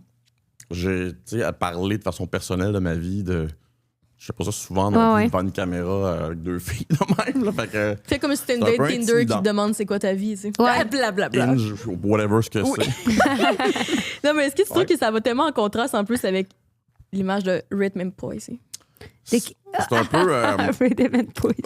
Speaker 2: J'ai, tu sais, à parler de façon personnelle de ma vie, je sais pas ça souvent devant une caméra avec deux filles de même. Là, fait que,
Speaker 3: fais comme si c'était une date Tinder qui te demande c'est quoi ta vie, tu sais.
Speaker 1: Ouais.
Speaker 3: Blablabla.
Speaker 2: Inge, whatever ce que c'est.
Speaker 3: Non, mais est-ce que tu trouves que ça va tellement en contraste en plus avec l'image de Rhythm and Poise?
Speaker 2: C'est un peu.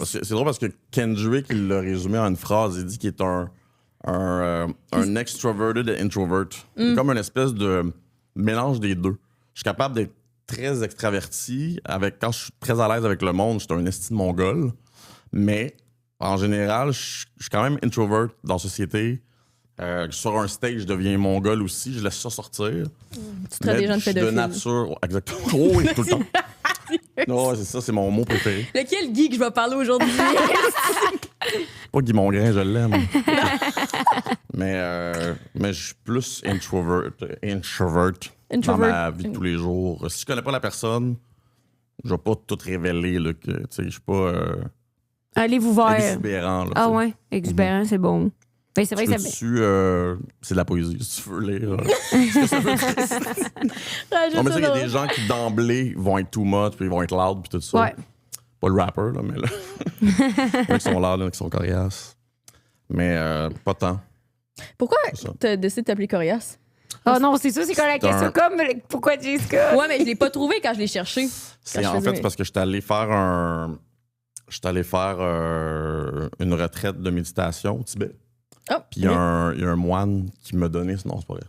Speaker 2: C'est drôle parce que Kendrick, il l'a résumé en une phrase. Il dit qu'il est un extroverted introvert. C'est comme une espèce de mélange des deux. Je suis capable d'être très extraverti. Quand je suis très à l'aise avec le monde, je suis un esti de mongol. Mais en général, je suis quand même introvert dans la société. Sur un stage, je deviens mongol aussi. Je laisse ça sortir.
Speaker 3: Tu traites des gens de pédophiles.
Speaker 2: De nature. Exactement. Oh oui, tout le temps. Non, c'est ça, c'est mon mot préféré.
Speaker 3: Lequel geek je vais parler aujourd'hui?
Speaker 2: Pas Guy Mongrain, je l'aime. Mais je suis plus introvert dans ma vie de tous les jours. Si je connais pas la personne, je vais pas tout révéler. Là, que, je suis pas
Speaker 1: allez vous voir.
Speaker 2: exubérant. Là,
Speaker 1: ouais, exubérant, c'est bon. Ben, c'est vrai que
Speaker 2: c'est de la poésie, si tu veux lire. Non, mais il y a des gens qui, d'emblée, vont être too much, puis ils vont être loud, puis tout ça.
Speaker 1: Ouais.
Speaker 2: Pas le rapper, là, mais là. Il y en a qui sont loud, il y en a qui sont coriaces. Mais pas tant.
Speaker 3: Pourquoi t'as décidé de t'appeler coriace?
Speaker 1: Oh non, c'est ça, c'est quoi la question? Comme, pourquoi Jessica?
Speaker 3: Ouais, mais je l'ai pas trouvé quand je l'ai cherché.
Speaker 2: C'est parce que j'étais allé faire une retraite de méditation au Tibet.
Speaker 3: Oh,
Speaker 2: puis il y a un moine qui m'a donné... Non, c'est pas vrai.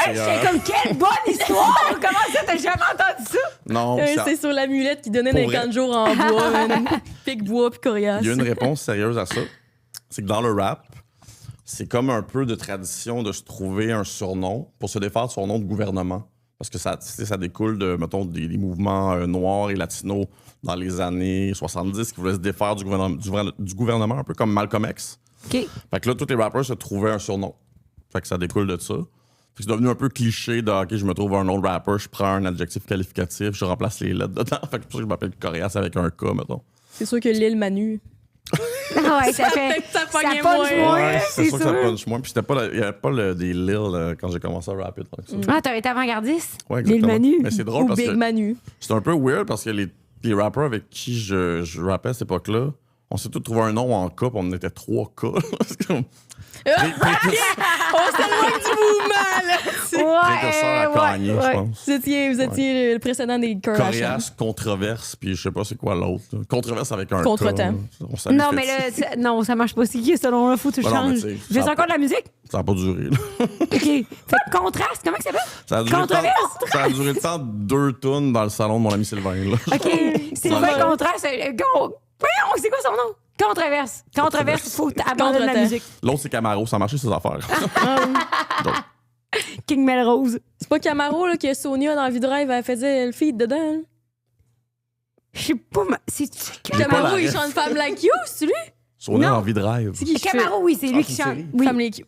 Speaker 1: J'étais comme, quelle bonne histoire! Comment ça, t'as jamais entendu ça?
Speaker 2: Non,
Speaker 3: c'est sur l'amulette qui donnait des camps de jour en bois. Pic bois puis coriace.
Speaker 2: Il y a une réponse sérieuse à ça. C'est que dans le rap, c'est comme un peu de tradition de se trouver un surnom pour se défaire de son nom de gouvernement. Parce que ça découle de, mettons, des mouvements noirs et latinos dans les années 70 qui voulaient se défaire du gouvernement, un peu comme Malcolm X.
Speaker 1: Okay.
Speaker 2: Fait que là, tous les rappers se trouvaient un surnom. Fait que ça découle de ça. Fait que c'est devenu un peu cliché de OK, je me trouve un nom de rapper, je prends un adjectif qualificatif, je remplace les lettres dedans. Fait que c'est pour ça que je m'appelle Coriace avec un K, mettons.
Speaker 3: C'est sûr que l'île Manu.
Speaker 1: Ouais, ça fait que ça punch moins.
Speaker 2: Ouais, c'est sûr que ça punch moins. Puis il n'y avait pas des Lil quand j'ai commencé à rapper.
Speaker 1: Ah, t'avais été avant-gardiste?
Speaker 2: Ouais, exactement.
Speaker 1: Lil Manu.
Speaker 2: Mais c'est drôle parce
Speaker 3: Big
Speaker 2: que
Speaker 3: Manu.
Speaker 2: c'est un peu weird parce que les rappers avec qui je rappais à cette époque-là, on s'est tous trouvé un nom en K, puis on était 3 K.
Speaker 3: On s'éloigne du mouvement, là.
Speaker 2: Précurseur à Kanye, je pense.
Speaker 3: Vous étiez le précédent des
Speaker 2: Coriace, controverse, puis je sais pas c'est quoi l'autre. Controverse avec un
Speaker 3: Contretemps.
Speaker 1: Non, mais là, ça marche pas. C'est qui ce nom-là? Faut que tu le changes. J'ai encore de la musique?
Speaker 2: Ça n'a pas duré.
Speaker 1: OK. Fait que contraste, comment ça s'appelle?
Speaker 2: Controverse? Ça a duré le temps de 2 tunes dans le salon de mon ami Sylvain. Là.
Speaker 1: OK. Sylvain Contraste. Voyons, c'est quoi son nom? Controverse. Controverse, il faut abandonner la musique.
Speaker 2: L'autre, c'est Camaro. Ça a marché, ses affaires.
Speaker 1: King Melrose.
Speaker 3: C'est pas Camaro là, que Sonia dans V-Drive elle faisait le feed dedans?
Speaker 1: Je sais pas, c'est
Speaker 3: Camaro, il chante Femme Like You, c'est lui?
Speaker 2: Sonia dans V-Drive.
Speaker 1: Camaro, oui, c'est lui qui chante. Oui.
Speaker 3: Femme Like You.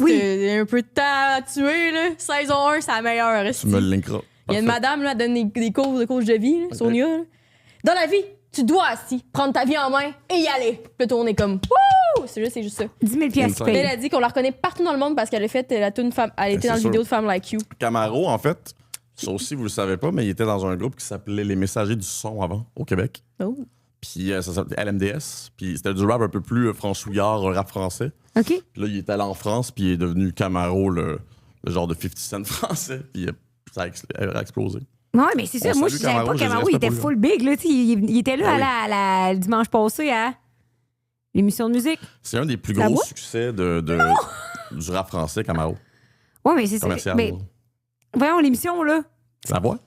Speaker 3: Oui. Un peu de temps à tuer, là. Saison 1, c'est la meilleure.
Speaker 2: Tu me le linkeras.
Speaker 3: Il y a une madame, là, elle donne des cours de coach de vie, là, Sonia. Là. Dans la vie, tu dois aussi prendre ta vie en main et y aller. Puis là, on est comme, wouh! C'est juste ça.
Speaker 1: 10 000 piastres.
Speaker 3: Elle a dit qu'on la reconnaît partout dans le monde parce qu'elle a fait la tune Femme. Elle était dans la vidéo de Femme Like You.
Speaker 2: Camaro, en fait, ça aussi, vous le savez pas, mais il était dans un groupe qui s'appelait Les Messagers du Son avant, au Québec.
Speaker 3: Oh.
Speaker 2: Puis ça s'appelait LMDS. Puis c'était du rap un peu plus franchouillard, rap français.
Speaker 1: OK.
Speaker 2: Puis là, il est allé en France, puis il est devenu Camaro, le genre de 50 Cent français. Puis ça a explosé.
Speaker 1: Ouais, mais c'est ça. Moi, je savais pas Camaro, il était full big. Là, il était là à la dimanche passé à l'émission de musique.
Speaker 2: C'est un des plus gros succès du rap français, Camaro.
Speaker 1: Ouais, mais c'est ça. Mais voyons, l'émission, là.
Speaker 2: La voix?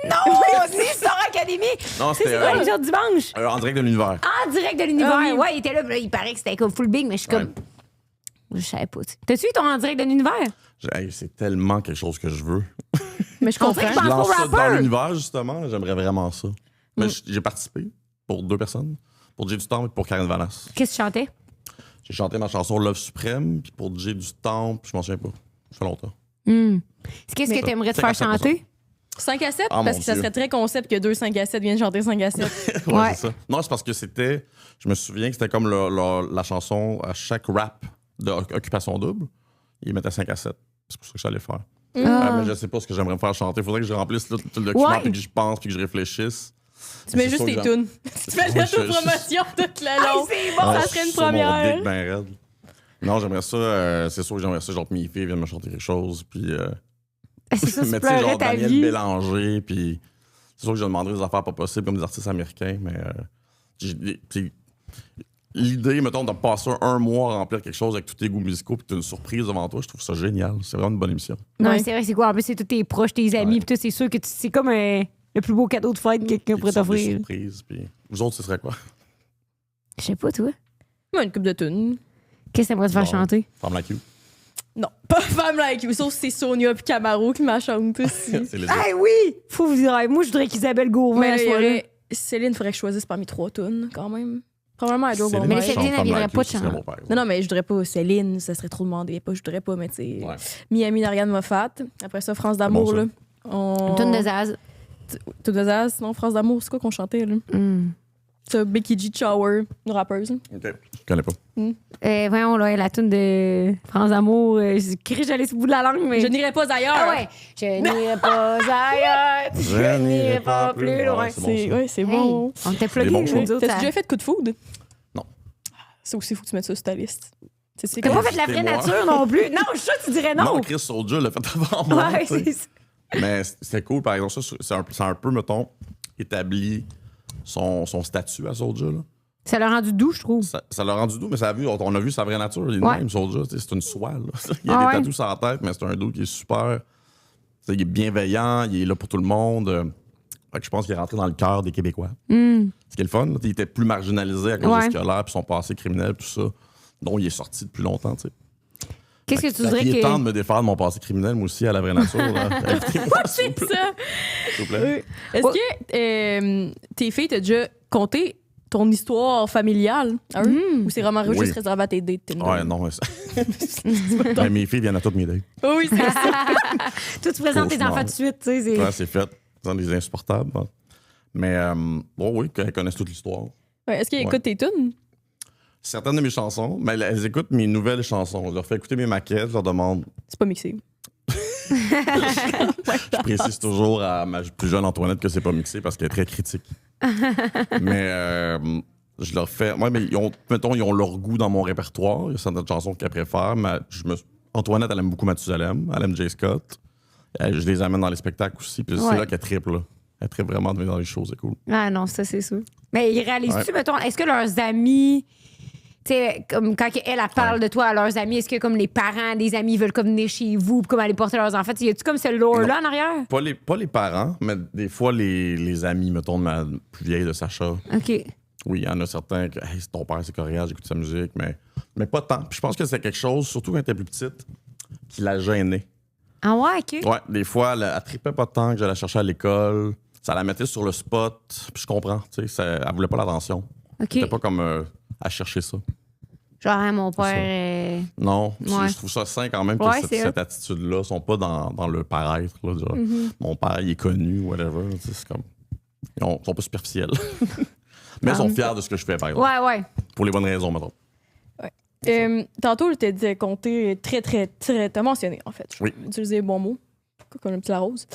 Speaker 1: Non, c'est Star Academy.
Speaker 2: Non,
Speaker 1: c'était quoi l'émission de dimanche?
Speaker 2: En direct de l'univers.
Speaker 1: En direct de l'univers. Ouais, il était là. Il paraît que c'était comme full big, mais je suis comme. Je savais pas. T'as-tu eu ton en direct de l'univers?
Speaker 2: C'est tellement quelque chose que je veux.
Speaker 3: Mais je comprends.
Speaker 2: Je lance ça dans l'univers, justement. J'aimerais vraiment ça. Mais j'ai participé pour 2 personnes. Pour Jay du Temple et pour Karine Vanasse.
Speaker 1: Qu'est-ce que tu chantais?
Speaker 2: J'ai chanté ma chanson Love Suprême. Puis pour Jay du Temple, je m'en souviens pas. Ça fait longtemps.
Speaker 1: Qu'est-ce que tu aimerais te faire chanter?
Speaker 3: 5 à 7? Parce que ça serait très concept que 2 5 à 7 viennent chanter 5 à 7.
Speaker 2: Ouais, c'est ça. Non, c'est parce que c'était... Je me souviens que c'était comme la chanson à chaque rap d'Occupation Double. Ils mettaient 5 à 7. C'est pour ça que j'allais faire. Mais je sais pas ce que j'aimerais me faire chanter. Il faudrait que je remplisse tout le document, puis que je pense, puis que je réfléchisse.
Speaker 3: Tu mets juste tes tunes. Tu fais l'autopromotion toute la longue.
Speaker 1: C'est bon,
Speaker 3: ça serait une première.
Speaker 2: Non, j'aimerais ça. C'est sûr que j'aimerais ça, genre que mes filles viennent me chanter quelque chose, puis...
Speaker 1: c'est ça,
Speaker 2: mais tu sais, genre Daniel Bélanger, puis... C'est sûr que je demanderais des affaires pas possibles comme des artistes américains, mais... L'idée, mettons, de passer 1 mois à remplir quelque chose avec tous tes goûts musicaux puis tu as une surprise devant toi, je trouve ça génial. C'est vraiment une bonne émission.
Speaker 1: Non, c'est vrai, c'est quoi? En plus, c'est tous tes proches, tes amis, puis c'est sûr que c'est comme le plus beau cadeau de fête que quelqu'un pourrait t'offrir.
Speaker 2: Des surprises, puis vous autres, ce serait quoi?
Speaker 1: Je sais pas, toi.
Speaker 3: Moi, une coupe de tunes.
Speaker 1: Qu'est-ce que t'aimerais te faire chanter?
Speaker 2: Femme Like You.
Speaker 3: Non, pas Femme Like You, sauf c'est Sonia puis Camaro qui m'a chanté aussi.
Speaker 1: Ah oui! Faut vous dire, moi, je voudrais qu'Isabelle Gourmand
Speaker 3: mais Céline, faudrait que je choisisse parmi 3 tunes, quand même. Probablement Joe Bonbon.
Speaker 1: Mais Céline, elle viendrait pas de chanter.
Speaker 3: Non, mais je voudrais pas Céline, ça serait trop demandé. Je voudrais pas, mais tu sais. Miami d'Ariane Moffat. Après ça, France d'amour, là.
Speaker 1: Toune de Zaz.
Speaker 3: Toune de Zaz, non, France d'amour, c'est quoi qu'on chantait, là? Ça, Becky G. Shower, une rappeuse.
Speaker 2: OK, je connais pas.
Speaker 1: Voyons, là, la toune de France d'amour. J'allais sur le bout de la langue, mais.
Speaker 3: Je n'irai pas ailleurs.
Speaker 1: Ah ouais. Je n'irai pas ailleurs. Je n'irai pas plus loin.
Speaker 3: C'est bon.
Speaker 1: On était plugués, nous autres.
Speaker 3: T'as déjà fait de coup de foudre?
Speaker 2: Non.
Speaker 3: Ça aussi, il faut que tu mettes ça sur ta liste.
Speaker 1: T'as pas fait de la vraie nature non plus? Non, je suis sûre que tu dirais non.
Speaker 2: Non, Chris Soulja l'a fait avant moi.
Speaker 1: Ouais, c'est ça.
Speaker 2: Mais c'est cool, par exemple. Ça, c'est un peu, mettons, établi son statut à Soulja. Là.
Speaker 1: Ça l'a rendu doux, je trouve.
Speaker 2: Ça l'a rendu doux, mais on a vu sa vraie nature. Il est même, Soulja. C'est une soie. Là. Il a des tatous sur la tête, mais c'est un dos qui est super. Il est bienveillant, il est là pour tout le monde. Fait que je pense qu'il est rentré dans le cœur des Québécois. Ce qui est le fun. Là. Il était plus marginalisé à cause du scolaire puis son passé criminel, tout ça, dont il est sorti depuis longtemps. T'sais.
Speaker 1: Qu'est-ce que tu dirais que...
Speaker 2: Il est temps de me défaire de mon passé criminel, moi aussi, à la vraie nature.
Speaker 3: C'est ça!
Speaker 2: S'il vous plaît.
Speaker 3: Est-ce que tes filles t'ont déjà conté ton histoire familiale à eux? Ou c'est vraiment juste réservé à tes dates?
Speaker 2: Ouais, non. Mais mes filles viennent à toutes mes dates.
Speaker 3: Oui, c'est ça.
Speaker 1: Toi, tu présentes tes enfants tout de suite. Tu sais,
Speaker 2: ouais, c'est fait. C'est des insupportables. Mais oui, elles connaissent toute l'histoire.
Speaker 3: Ouais, est-ce qu'ils écoutent tes tunes?
Speaker 2: Certaines de mes chansons, mais elles écoutent mes nouvelles chansons. Je leur fais écouter mes maquettes, je leur demande.
Speaker 3: C'est pas mixé.
Speaker 2: Je précise toujours à ma plus jeune Antoinette que c'est pas mixé parce qu'elle est très critique. Mais je leur fais. Ouais, mais ils ont leur goût dans mon répertoire. Il y a certaines chansons qu'elles préfèrent. Mais Antoinette, elle aime beaucoup Mathusalem. Elle aime Jay Scott. Je les amène dans les spectacles aussi. Puis c'est là qu'elle triple. Là. Elle triple vraiment de venir dans les shows, c'est cool.
Speaker 1: Ah non, ça, c'est sûr. Mais ils réalisent-tu, mettons, est-ce que leurs amis. Tu sais, comme quand elle parle de toi à leurs amis, est-ce que comme les parents des amis veulent comme venir chez vous pour comme aller porter leurs enfants? Y a-tu comme ce lore-là en arrière?
Speaker 2: Pas les parents, mais des fois les amis, mettons, de ma plus vieille de Sacha.
Speaker 1: OK.
Speaker 2: Oui, il y en a certains que hey, ton père, c'est coréen, j'écoute sa musique, mais pas tant. Puis je pense que c'est quelque chose, surtout quand elle était plus petite, qui l'a gênée.
Speaker 1: Ah ouais, OK.
Speaker 2: Ouais, des fois, elle tripait pas tant que je la cherchais à l'école. Ça la mettait sur le spot, puis je comprends, tu sais, elle voulait pas l'attention.
Speaker 1: OK.
Speaker 2: C'était pas comme à chercher ça.
Speaker 1: Genre, hein, mon père...
Speaker 2: Non, je trouve ça sain quand même que cette attitude-là sont pas dans le paraître. Là, genre, mon père, il est connu, whatever. C'est comme... Ils sont pas superficiels. Mais ils sont fiers de ce que je fais, par exemple.
Speaker 1: Ouais.
Speaker 2: Pour les bonnes raisons, maintenant.
Speaker 3: Ouais. Tantôt, je t'ai dit compter très, très, très... T'as mentionné, en fait. Je vais utiliser les bons mots. Comme un petit la rose.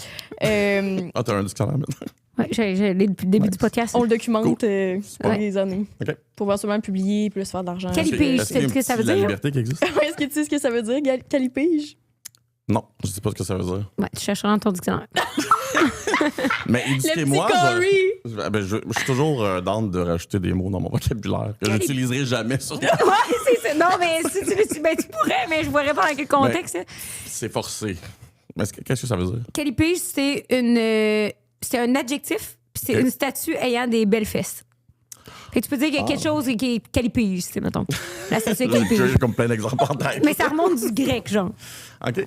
Speaker 2: Ah, t'as un dictionnaire maintenant?
Speaker 1: Oui, j'ai depuis le début du podcast.
Speaker 3: On le documente des années. Okay. Pour voir seulement le publier puis se faire de l'argent.
Speaker 1: Calipige, c'est ce que ça veut dire?
Speaker 2: La liberté qui existe.
Speaker 3: Est-ce que tu sais ce que ça veut dire, calipige?
Speaker 2: Non, je sais pas ce que ça veut dire.
Speaker 1: Ouais, tu chercheras dans ton dictionnaire.
Speaker 2: Mais éditez-moi. Je suis toujours down de rajouter des mots dans mon vocabulaire que j'utiliserai jamais sur des...
Speaker 1: Ouais, c'est ça. Non, mais si tu pourrais, mais je ne verrais pas dans quel contexte.
Speaker 2: C'est forcé. Mais qu'est-ce que ça veut dire?
Speaker 1: Calipige, c'est un adjectif, puis c'est une statue ayant des belles fesses. Fait que tu peux dire qu'il y a quelque chose qui est calipige, c'est mettons. La statue est calipige.
Speaker 2: J'ai comme plein d'exemples en tête.
Speaker 1: Mais ça remonte du grec, genre.
Speaker 2: OK.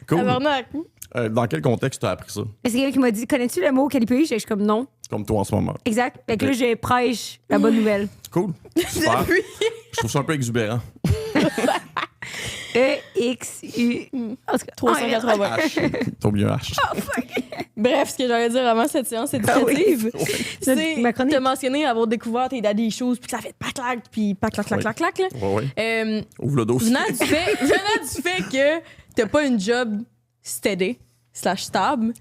Speaker 2: Cool. Dans quel contexte tu as appris ça?
Speaker 1: C'est quelqu'un qui m'a dit, connais-tu le mot calipige? Et je suis comme non.
Speaker 2: Comme toi en ce moment.
Speaker 1: Exact. Fait que là, je prêche la bonne nouvelle.
Speaker 2: Cool. Super. Je trouve ça un peu exubérant.
Speaker 1: E-X-U.
Speaker 3: 380.
Speaker 2: T'as oublié un H.
Speaker 1: Oh, fuck.
Speaker 3: Bref, ce que j'allais dire avant cette séance éducative, c'est t'as mentionné avoir découvert tes daddy shoes puis que ça fait pac-clac puis pac-clac-clac-clac.
Speaker 2: Oui. Ouvre le dossier.
Speaker 3: Venant du fait que t'as pas une job steady / stable,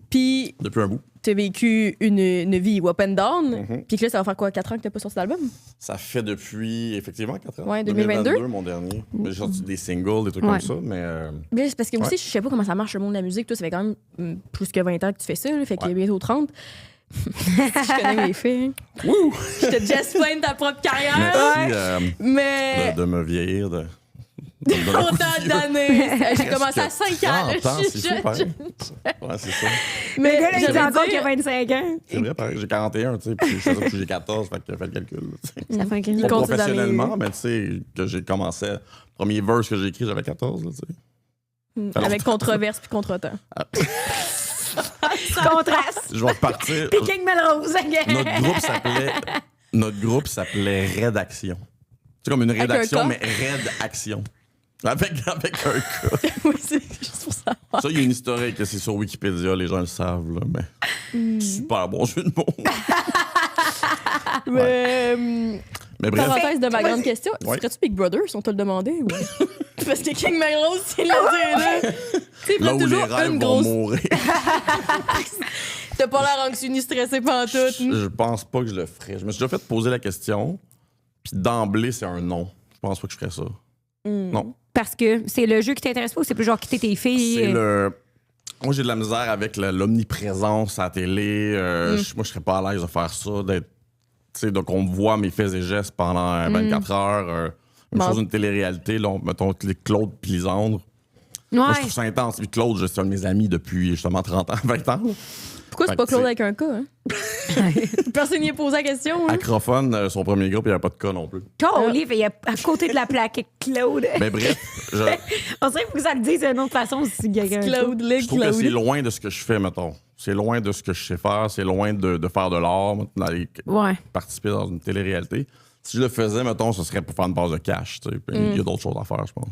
Speaker 3: puis
Speaker 2: depuis un bout.
Speaker 3: T'as vécu une vie up and down, puis que là, ça va faire quoi, 4 ans que t'as pas sorti d'album?
Speaker 2: Ça fait depuis, effectivement, 4 ans.
Speaker 3: Ouais, 2022.
Speaker 2: Mon dernier. J'ai sorti des singles, des trucs comme ça, mais...
Speaker 3: Mais c'est parce que aussi, je sais pas comment ça marche le monde de la musique. Toi, ça fait quand même plus que 20 ans que tu fais ça, là, fait qu'il y a bientôt 30. Je connais mes filles. Je te just plain ta propre carrière.
Speaker 2: Merci
Speaker 3: mais...
Speaker 2: de me vieillir,
Speaker 3: Autant d'années. J'ai commencé à 5 ans.
Speaker 2: C'est super. Ouais, c'est ça.
Speaker 1: Mais le gars, là, il dit encore qu'il a 25 ans.
Speaker 2: C'est vrai, pareil. J'ai 41, tu sais, puis je fais ça depuis j'ai 14, fait que fais le calcul.
Speaker 1: Ça fait un
Speaker 2: crise. Professionnellement, mais tu sais, que j'ai commencé, le premier verse que j'ai écrit, j'avais 14, tu sais.
Speaker 3: Avec controverse puis contre-temps.
Speaker 1: Contraste.
Speaker 2: Je vais repartir.
Speaker 1: Picking Melrose.
Speaker 2: Notre groupe s'appelait Notre groupe s'appelait Rédaction. C'est comme une rédaction, mais Rédaction. Avec un K.
Speaker 3: Oui, c'est juste pour ça.
Speaker 2: Ça, il y a une historique, c'est sur Wikipédia, les gens le savent, là, mais super bon jeu de mots. Mais bref.
Speaker 3: Parenthèse de ma grande question, serais-tu Big Brother si on te le demandait? Ou... Parce que King Melrose, il l'a dit, là.
Speaker 2: Là où les rêves vont mourir.
Speaker 3: T'as pas l'air anxieux ni stressé pantoute.
Speaker 2: Je pense pas que je le ferais. Je me suis déjà fait poser la question, puis d'emblée, c'est un non. Je pense pas que je ferais ça. Non.
Speaker 1: Parce que c'est le jeu qui t'intéresse pas ou c'est plus genre quitter tes filles?
Speaker 2: C'est le... Moi, j'ai de la misère avec l'omniprésence à la télé. Moi, je serais pas à l'aise de faire ça, d'être... Tu sais, donc on me voit mes faits et gestes pendant 24 heures. Une chose, une télé-réalité, là, mettons Claude puis Lisandre. Moi, je trouve ça intense. Puis Claude, c'est un de mes amis depuis justement 30 ans, 20 ans. Là.
Speaker 3: Pourquoi c'est pas Claude avec un K, hein? Personne n'y a posé la question. Hein?
Speaker 2: Acrophone, son premier groupe, il n'y avait pas de K non plus.
Speaker 1: Il y a à côté de la plaque Claude.
Speaker 2: Mais bref,
Speaker 1: on dirait qu'il faut que ça le dise d'une autre façon si quelqu'un.
Speaker 3: Claude,
Speaker 2: je trouve que c'est loin de ce que je fais, mettons. C'est loin de ce que je sais faire. C'est loin de faire de l'art, d'aller participer dans une télé-réalité. Si je le faisais, mettons, ce serait pour faire une base de cash. Il y a d'autres choses à faire, je pense.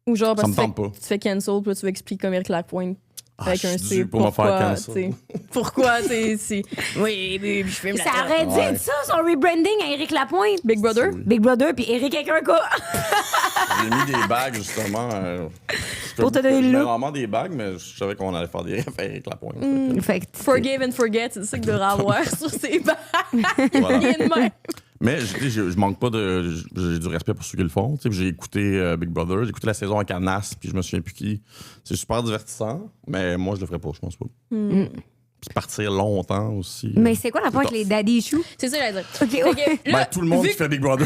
Speaker 3: Ou genre, parce
Speaker 2: ça me tente pas.
Speaker 3: Tu te fais cancel, puis là, tu veux expliquer comme Eric Lapointe. Avec un C,
Speaker 2: pour me faire cancel.
Speaker 3: Pourquoi c'est. Oui, je fais me
Speaker 1: ça aurait dû être ça, son rebranding à Eric Lapointe.
Speaker 3: Big Brother?
Speaker 1: Oui. Big Brother, puis Eric avec un gars.
Speaker 2: J'ai mis des bagues, justement.
Speaker 1: Pour te donner le look.
Speaker 2: Vraiment des bagues, mais je savais qu'on allait faire des rêves à Eric Lapointe.
Speaker 3: Forgive and forget, c'est ça qu'il devrait avoir sur ses bagues. Voilà.
Speaker 2: Mais je manque pas de. J'ai du respect pour ceux qui le font. J'ai écouté Big Brother, j'ai écouté la saison avec Anas, puis je me souviens plus qui. C'est super divertissant, mais moi, je le ferais pas, je pense pas. Puis partir longtemps aussi.
Speaker 1: Mais c'est quoi la point avec les daddy issues?
Speaker 3: C'est ça, j'allais dire.
Speaker 2: Okay, tout le monde qui fait Big Brother,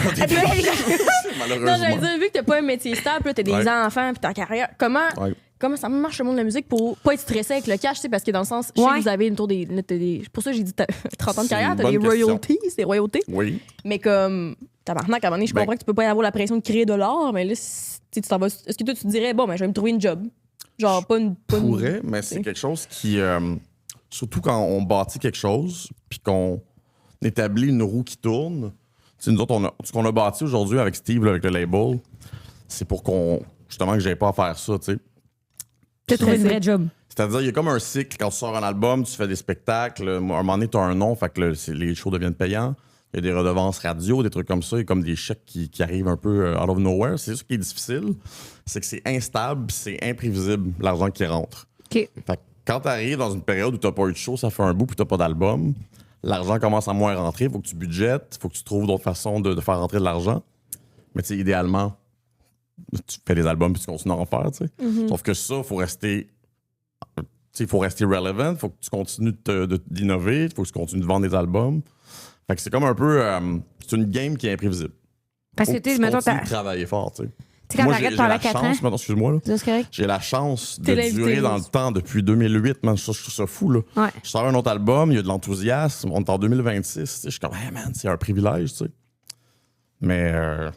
Speaker 2: malheureusement.
Speaker 3: Non, j'allais dire, vu que t'as pas un métier stable, t'as des enfants, puis ta carrière, comment ça marche le monde de la musique pour pas être stressé avec le cash, parce que dans le sens, je sais que vous avez une tour des. Pour ça, j'ai dit 30 ans de carrière, t'as des royalties, des royautés.
Speaker 2: Oui.
Speaker 3: Mais comme, tabarnak, à un moment donné, je comprends que tu peux pas y avoir la pression de créer de l'art, mais là, tu t'en vas. Est-ce que toi, tu te dirais, bon, ben, je vais me trouver une job? Genre, pas une.
Speaker 2: Pourrais, mais c'est quelque chose qui. Surtout quand on bâtit quelque chose, puis qu'on établit une roue qui tourne. Nous autres, ce qu'on a bâti aujourd'hui avec Steve, là, avec le label, c'est pour justement, que j'aie pas à faire ça, tu sais.
Speaker 1: Tu as trouvé une vraie job.
Speaker 2: C'est-à-dire, il y a comme un cycle. Quand tu sors un album, tu fais des spectacles. À un moment donné, tu as un nom, fait que les shows deviennent payants. Il y a des redevances radio, des trucs comme ça. Il y a comme des chèques qui arrivent un peu out of nowhere. C'est ça qui est difficile. C'est que c'est instable, c'est imprévisible, l'argent qui rentre.
Speaker 1: OK.
Speaker 2: Fait que quand tu arrives dans une période où tu n'as pas eu de show, ça fait un bout, puis tu n'as pas d'album, l'argent commence à moins rentrer. Il faut que tu budgètes, il faut que tu trouves d'autres façons de faire rentrer de l'argent. Mais tu sais, idéalement, tu fais des albums puis tu continues à en faire, tu sais. Sauf que ça, il faut rester relevant, il faut que tu continues d'innover, il faut que tu continues de vendre des albums. Fait que c'est comme un peu... c'est une game qui est imprévisible.
Speaker 1: Parce que tu continues de
Speaker 2: travailler fort, tu sais.
Speaker 1: Quand t'arrêtes pendant 4 ans.
Speaker 2: Maintenant, excuse-moi, là.
Speaker 1: C'est correct.
Speaker 2: J'ai la chance de durer dans le temps depuis 2008. Man, je trouve ça fou, là.
Speaker 1: Ouais.
Speaker 2: Je sors un autre album, il y a de l'enthousiasme. On est en 2026. Je suis comme, hey man, c'est un privilège, tu sais. Mais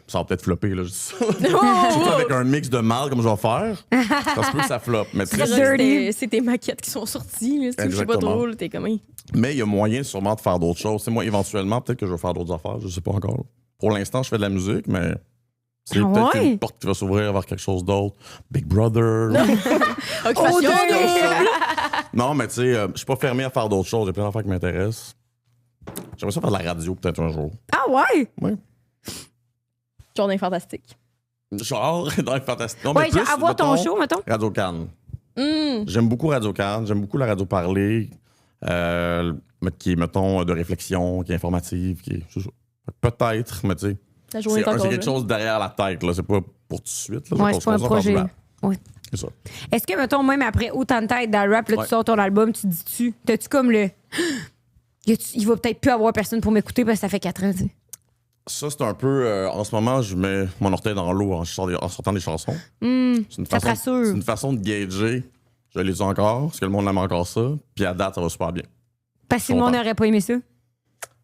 Speaker 2: ça va peut-être flopper, là. Je dis ça. Surtout avec un mix de mal comme je vais faire. Ça se peut que ça floppe. Mais
Speaker 3: c'est tes maquettes qui sont sorties. Là, je sais pas trop, t'es comme...
Speaker 2: Mais il y a moyen sûrement de faire d'autres choses. T'sais, moi, éventuellement, peut-être que je vais faire d'autres affaires. Je sais pas encore. Là. Pour l'instant, je fais de la musique, mais c'est peut-être une porte qui va s'ouvrir vers quelque chose d'autre. Big Brother. Non, mais tu sais, je suis pas fermé à faire d'autres choses. Il y a plein d'affaires qui m'intéressent. J'aimerais ça faire de la radio peut-être un jour.
Speaker 1: Ah ouais?
Speaker 2: Oui.
Speaker 3: Genre dans les Fantastiques.
Speaker 2: Genre dans les Fantastiques.
Speaker 1: Ouais, plus, avoir ton show, mettons.
Speaker 2: Radio Cannes. J'aime beaucoup Radio Cannes. J'aime beaucoup la radio parlée. Qui est, mettons, de réflexion, qui est informative, qui est... Peut-être, mais tu sais... C'est quelque chose derrière la tête, là. C'est pas pour tout de suite. Là.
Speaker 1: Ouais, c'est pas un projet. Ouais.
Speaker 2: C'est ça.
Speaker 1: Est-ce que, mettons, même après autant de têtes dans le rap, là, tu sors ton album, tu te dis-tu... T'as-tu comme le... Il va peut-être plus avoir personne pour m'écouter parce que ça fait 4 ans, tu sais.
Speaker 2: Ça, c'est un peu... en ce moment, je mets mon orteil dans l'eau en sortant des chansons. C'est une façon de gager. Je les ai encore, parce que le monde aime encore ça. Puis à date, ça va super bien.
Speaker 1: Parce que le monde n'aurait pas aimé ça.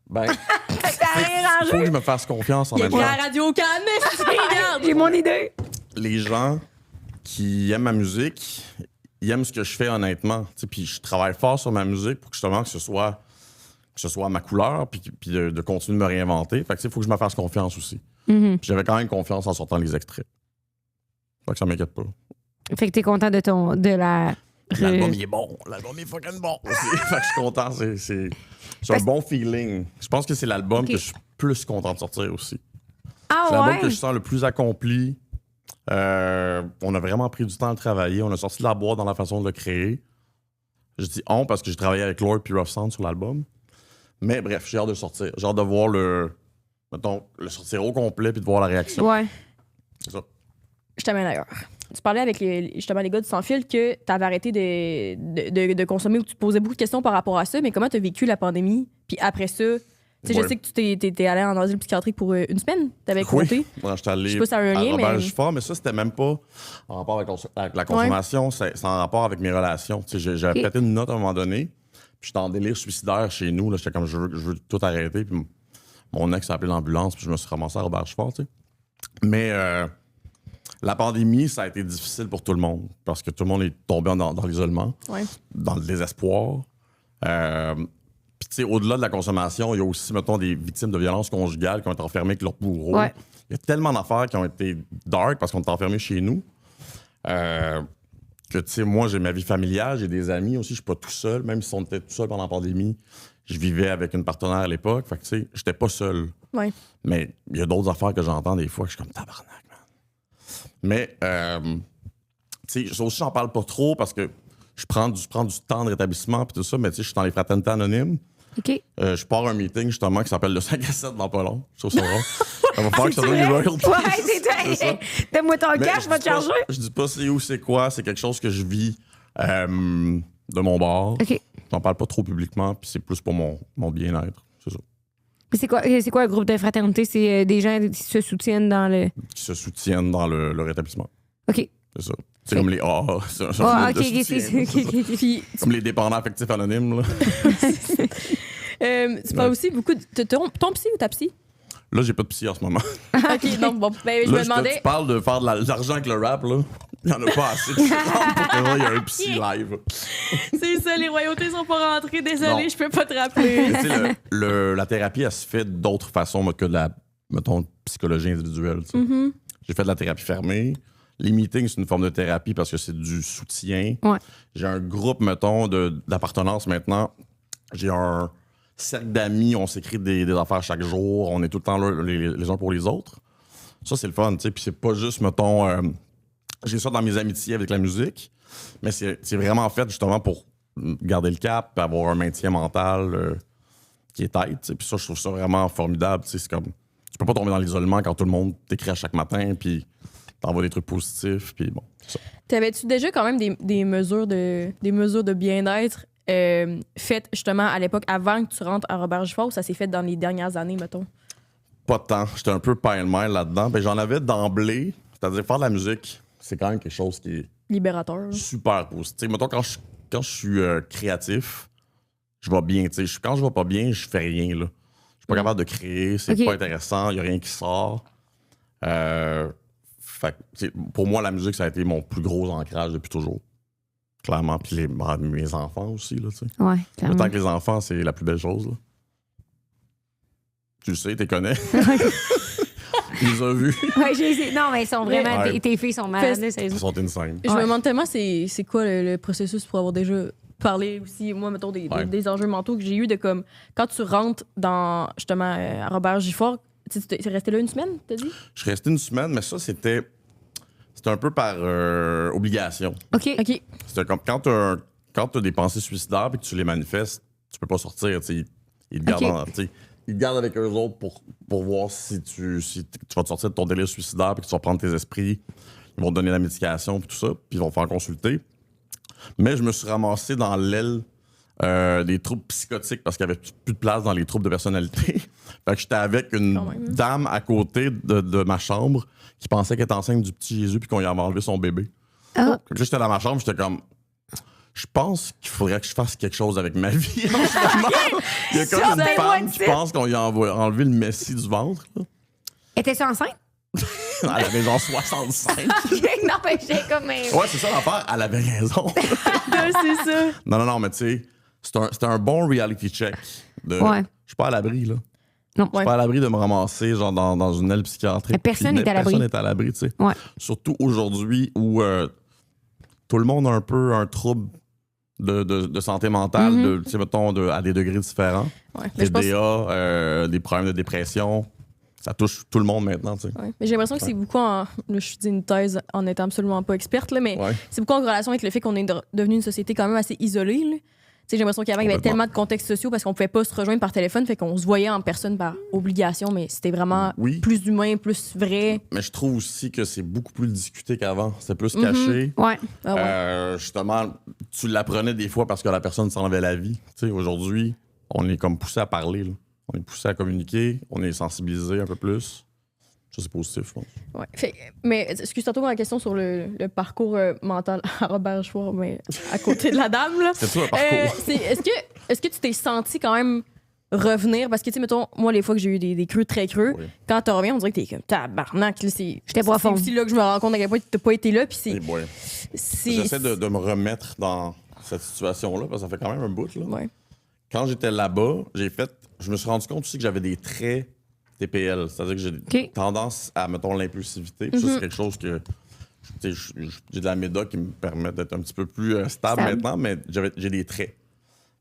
Speaker 2: Ben... faut que je me fasse confiance en même temps.
Speaker 3: Il y a la Radio Cannes,
Speaker 1: j'ai mon idée.
Speaker 2: Les gens qui aiment ma musique, ils aiment ce que je fais honnêtement. Puis je travaille fort sur ma musique pour que justement que ce soit ce soit ma couleur, puis de continuer de me réinventer. Fait que, il faut que je me fasse confiance aussi. Puis j'avais quand même confiance en sortant les extraits. Fait que ça m'inquiète pas.
Speaker 1: Fait que t'es content de la...
Speaker 2: L'album, il est bon. L'album, il est fucking bon. Fait que je suis content. C'est un bon feeling. Je pense que c'est l'album que je suis plus content de sortir aussi.
Speaker 1: Ah
Speaker 2: c'est l'album
Speaker 1: ouais?
Speaker 2: que je sens le plus accompli. On a vraiment pris du temps à le travailler. On a sorti de la boîte dans la façon de le créer. Je dis on parce que j'ai travaillé avec Lord puis Rough Sound sur l'album. Mais bref, j'ai hâte de le sortir. J'ai hâte de voir le sortir au complet puis de voir la réaction.
Speaker 1: Ouais.
Speaker 2: C'est ça.
Speaker 3: Je t'amène ailleurs. Tu parlais avec justement les gars du Sans Fil que tu avais arrêté de consommer ou que tu te posais beaucoup de questions par rapport à ça, mais comment tu as vécu la pandémie? Puis après ça, je sais que tu t'es allé en asile psychiatrique pour une semaine, tu avais compté.
Speaker 2: Oui, j'étais allé
Speaker 3: je sais pas si ça a un lien,
Speaker 2: Robert Gifford, mais ça, c'était même pas en rapport avec la consommation, c'est en rapport avec mes relations. J'avais pété une note à un moment donné, puis j'étais en délire suicidaire chez nous. J'étais comme, je veux tout arrêter. Puis mon ex a appelé l'ambulance, puis je me suis ramassé à Robert Gifford. Mais la pandémie, ça a été difficile pour tout le monde, parce que tout le monde est tombé dans l'isolement, dans le désespoir. Puis, au-delà de la consommation, il y a aussi, mettons, des victimes de violences conjugales qui ont été enfermées avec leurs bourreaux.
Speaker 1: Ouais.
Speaker 2: Il y a tellement d'affaires qui ont été dark parce qu'on est enfermés chez nous. Que, tu sais, moi, j'ai ma vie familiale, j'ai des amis aussi. Je suis pas tout seul. Même si on était tout seul pendant la pandémie, je vivais avec une partenaire à l'époque. Fait que, tu sais, j'étais pas seul.
Speaker 3: Ouais.
Speaker 2: Mais il y a d'autres affaires que j'entends des fois que je suis comme tabarnak, man. Mais, tu sais, ça aussi, j'en parle pas trop parce que je prends du temps de rétablissement puis tout ça. Mais, tu sais, je suis dans les fraternités anonymes.
Speaker 1: OK.
Speaker 2: Je pars à un meeting justement qui s'appelle le 5 à 7 dans pas long. Je trouve ça drôle. Ça va faire que ça donne les royalties.
Speaker 1: Ouais, c'est ça. Donne-moi ton cash, je vais te charger.
Speaker 2: Je dis pas c'est où, c'est quoi. C'est quelque chose que je vis de mon bord.
Speaker 1: OK.
Speaker 2: J'en parle pas trop publiquement, puis c'est plus pour mon bien-être. C'est ça.
Speaker 1: C'est quoi un groupe de fraternité? C'est des gens qui se soutiennent dans le...
Speaker 2: Qui se soutiennent dans le rétablissement.
Speaker 1: OK.
Speaker 2: C'est ça. C'est comme les AA.
Speaker 1: OK, c'est
Speaker 3: Puis,
Speaker 2: comme les dépendants affectifs anonymes. Là.
Speaker 3: tu parles aussi beaucoup de ton psy ou ta psy?
Speaker 2: Là, j'ai pas de psy en ce moment.
Speaker 3: OK, donc bon, ben, je me demandais...
Speaker 2: Tu parles de faire de l'argent avec le rap, là. Il y en a pas assez. Il y a un psy live.
Speaker 3: C'est ça, les royautés sont pas rentrées. Désolé,
Speaker 2: Non.
Speaker 3: je peux pas te rappeler.
Speaker 2: Tu sais, la thérapie, elle se fait d'autres façons que de la, mettons, psychologie individuelle. Tu sais. J'ai fait de la thérapie fermée. Les meetings, c'est une forme de thérapie parce que c'est du soutien.
Speaker 1: Ouais.
Speaker 2: J'ai un groupe, mettons, d'appartenance maintenant. J'ai un cercle d'amis. On s'écrit des affaires chaque jour. On est tout le temps là, les uns pour les autres. Ça, c'est le fun, tu sais. Puis c'est pas juste, mettons... j'ai ça dans mes amitiés avec la musique, mais c'est vraiment fait justement pour garder le cap, avoir un maintien mental qui est tête. T'sais. Puis ça, je trouve ça vraiment formidable. T'sais. C'est comme, tu peux pas tomber dans l'isolement quand tout le monde t'écrit à chaque matin, puis t'envoies des trucs positifs, puis bon, c'est ça.
Speaker 3: T'avais-tu déjà quand même des mesures de bien-être faites justement à l'époque avant que tu rentres à Robert Gifford ou ça s'est fait dans les dernières années, mettons?
Speaker 2: Pas de temps. J'étais un peu pile-mile là-dedans. Ben, j'en avais d'emblée, c'est-à-dire faire de la musique. C'est quand même quelque chose qui est
Speaker 3: libérateur.
Speaker 2: Super positif. Mettons, quand je suis créatif, je vais bien. Quand je vais pas bien, je fais rien. Là. Je suis pas capable de créer, c'est pas intéressant, il n'y a rien qui sort. Pour moi, la musique, ça a été mon plus gros ancrage depuis toujours. Clairement. Puis mes enfants aussi. Là,
Speaker 1: ouais, clairement.
Speaker 2: Autant que les enfants, c'est la plus belle chose. Là. Tu le sais, tu les connais. Tu les as vus.
Speaker 1: Ouais, non, mais ils sont vraiment.
Speaker 2: Ouais.
Speaker 1: Tes filles sont malades.
Speaker 2: Ils sont insane.
Speaker 3: Je me demande tellement c'est quoi le processus pour avoir déjà parlé aussi, moi, mettons, des enjeux mentaux que j'ai eu de comme. Quand tu rentres dans, justement, à Robert Gifford, tu es resté là une semaine, t'as dit?
Speaker 2: Je suis resté une semaine, mais ça, c'était un peu par obligation.
Speaker 1: OK.
Speaker 2: C'était comme quand tu as des pensées suicidaires et que tu les manifestes, tu peux pas sortir. Ils te gardent ils te gardent avec eux autres pour voir si tu vas te sortir de ton délire suicidaire puis que tu vas prendre tes esprits. Ils vont te donner la médication puis tout ça, puis ils vont te faire consulter. Mais je me suis ramassé dans l'aile des troubles psychotiques parce qu'il n'y avait plus de place dans les troubles de personnalité. Fait que j'étais avec une dame à côté de ma chambre qui pensait qu'elle était enceinte du petit Jésus puis qu'on lui avait enlevé son bébé.
Speaker 1: Oh.
Speaker 2: Là, j'étais dans ma chambre, j'étais comme... Je pense qu'il faudrait que je fasse quelque chose avec ma vie. Il y a comme une femme qui pense qu'on lui a enlevé le messie du ventre.
Speaker 1: Était-tu enceinte?
Speaker 2: Elle avait genre 65.
Speaker 1: Non, mais j'ai comme...
Speaker 2: Ouais, c'est ça l'affaire. Elle avait raison.
Speaker 3: C'est ça.
Speaker 2: Non, mais tu sais, c'était un bon reality check Je suis pas à l'abri, là.
Speaker 1: Non.
Speaker 2: Je suis pas à l'abri de me ramasser genre dans une aile psychiatrique.
Speaker 1: Personne n'est à l'abri.
Speaker 2: Personne n'est à l'abri, tu sais.
Speaker 1: Ouais.
Speaker 2: Surtout aujourd'hui où tout le monde a un peu un trouble de santé mentale, tu sais, mettons, à des degrés différents.
Speaker 3: Ouais.
Speaker 2: TDA, des problèmes de dépression. Ça touche tout le monde maintenant, tu sais.
Speaker 3: Ouais. Mais j'ai l'impression que c'est beaucoup là, je dis une thèse en étant absolument pas experte, là, mais c'est beaucoup en relation avec le fait qu'on est devenu une société quand même assez isolée, là. J'ai l'impression qu'avant, il y avait tellement de contextes sociaux parce qu'on pouvait pas se rejoindre par téléphone, fait qu'on se voyait en personne par obligation, mais c'était vraiment plus humain, plus vrai.
Speaker 2: Mais je trouve aussi que c'est beaucoup plus discuté qu'avant. C'est plus caché.
Speaker 1: Ouais.
Speaker 2: Justement, tu l'apprenais des fois parce que la personne s'en avait la vie. Tu sais, aujourd'hui, on est comme poussé à parler, là. On est poussé à communiquer, on est sensibilisé un peu plus. Ça, c'est positif, je pense.
Speaker 3: Ouais. Mais excuse-toi pour la question sur le parcours mental à Robert Chouard, mais à côté de la dame. Là.
Speaker 2: C'est ça, le parcours.
Speaker 3: Est-ce que tu t'es senti quand même revenir? Parce que, tu sais, mettons, moi, les fois que j'ai eu des creux très creux, quand tu reviens, on dirait que t'es comme tabarnak.
Speaker 1: J'étais profond.
Speaker 3: C'est aussi là que je me rends compte à quel point t'as pas été là. Puis
Speaker 2: j'essaie de me remettre dans cette situation-là, parce que ça fait quand même un bout. Là.
Speaker 3: Ouais.
Speaker 2: Quand j'étais là-bas, je me suis rendu compte aussi que j'avais des traits TPL, c'est-à-dire que j'ai tendance à, mettons, l'impulsivité. Ça, c'est quelque chose que j'ai de la médoc qui me permet d'être un petit peu plus stable maintenant, mais j'ai des traits.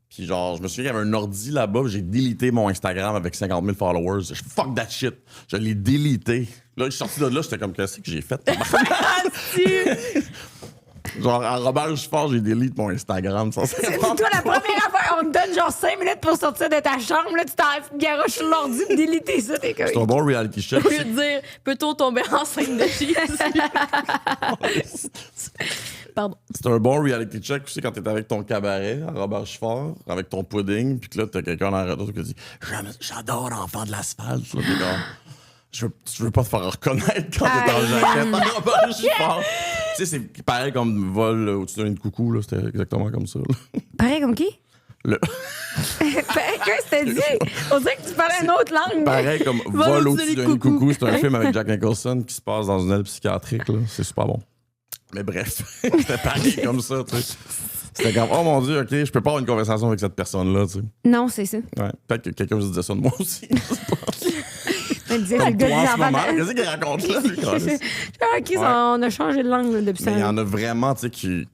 Speaker 2: Puis genre, je me souviens qu'il y avait un ordi là-bas, j'ai délité mon Instagram avec 50 000 followers. Fuck that shit. Je l'ai délité. Là, je suis sorti de là, j'étais comme, qu'est-ce que j'ai fait? Genre, à Robert Giffard, j'ai délité mon Instagram.
Speaker 1: C'est toi la première affaire. On te donne genre 5 minutes pour sortir de ta chambre. Là, tu t'en garoches sur l'ordi pour déliter ça. T'es comme...
Speaker 2: C'est un bon reality check.
Speaker 3: Je veux dire, peut-on tomber enceinte de Jésus? Pardon.
Speaker 2: C'est un bon reality check aussi quand t'es avec ton cabaret à Robert Giffard, avec ton pudding, puis que là, t'as quelqu'un dans la radio qui dit « J'adore Enfant de l'asphalte. » Je veux pas te faire reconnaître quand t'es en jaquette à Robert Giffard. Tu sais, c'est pareil comme vol au-dessus d'un nid de coucou, là. C'était exactement comme ça. Là.
Speaker 1: Pareil comme qui? Qu'est-ce que t'as dit? On dirait que tu parlais une autre langue.
Speaker 2: Pareil comme vol au-dessus d'un nid de coucou. C'est un film avec Jack Nicholson qui se passe dans une aile psychiatrique, là. C'est super bon. Mais bref, c'était pareil comme ça, tu sais. C'était comme, oh mon Dieu, OK, je peux pas avoir une conversation avec cette personne-là, tu sais.
Speaker 1: Non, c'est ça.
Speaker 2: Ouais, peut-être que quelqu'un se disait ça de moi aussi.
Speaker 1: Comme toi en ce moment.
Speaker 2: Qu'est-ce qu'il raconte là, lui?
Speaker 1: On a changé de langue là, depuis ça.
Speaker 2: Mais il y en a vraiment, tu sais, qui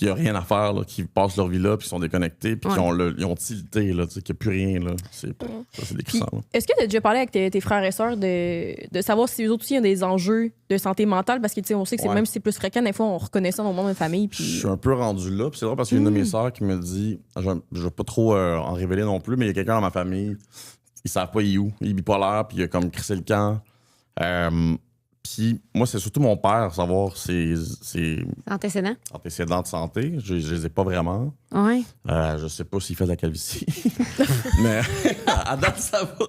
Speaker 2: n'ont rien à faire, là, qui passent leur vie là, puis sont déconnectés, puis ils ont tilté, là, tu sais, qu'il n'y a plus rien, là. Ça, c'est décrissant.
Speaker 3: Est-ce que tu as déjà parlé avec tes frères et sœurs de savoir si eux autres aussi ont des enjeux de santé mentale? Parce que, tu sais, on sait que même si c'est plus fréquent, des fois, on reconnaît ça dans le monde de famille. Puis...
Speaker 2: Je suis un peu rendu là, puis c'est drôle parce qu'il y a une de mes sœurs qui me dit, je ne vais pas trop en révéler non plus, mais il y a quelqu'un dans ma famille, ils savent pas il est où. Il est bipolaire, puis il a comme crissé le camp. Puis moi, c'est surtout mon père, savoir ses antécédents de santé. Je les ai pas vraiment.
Speaker 1: Oui.
Speaker 2: Je sais pas s'il fait de la calvitie. Mais à date, ça va.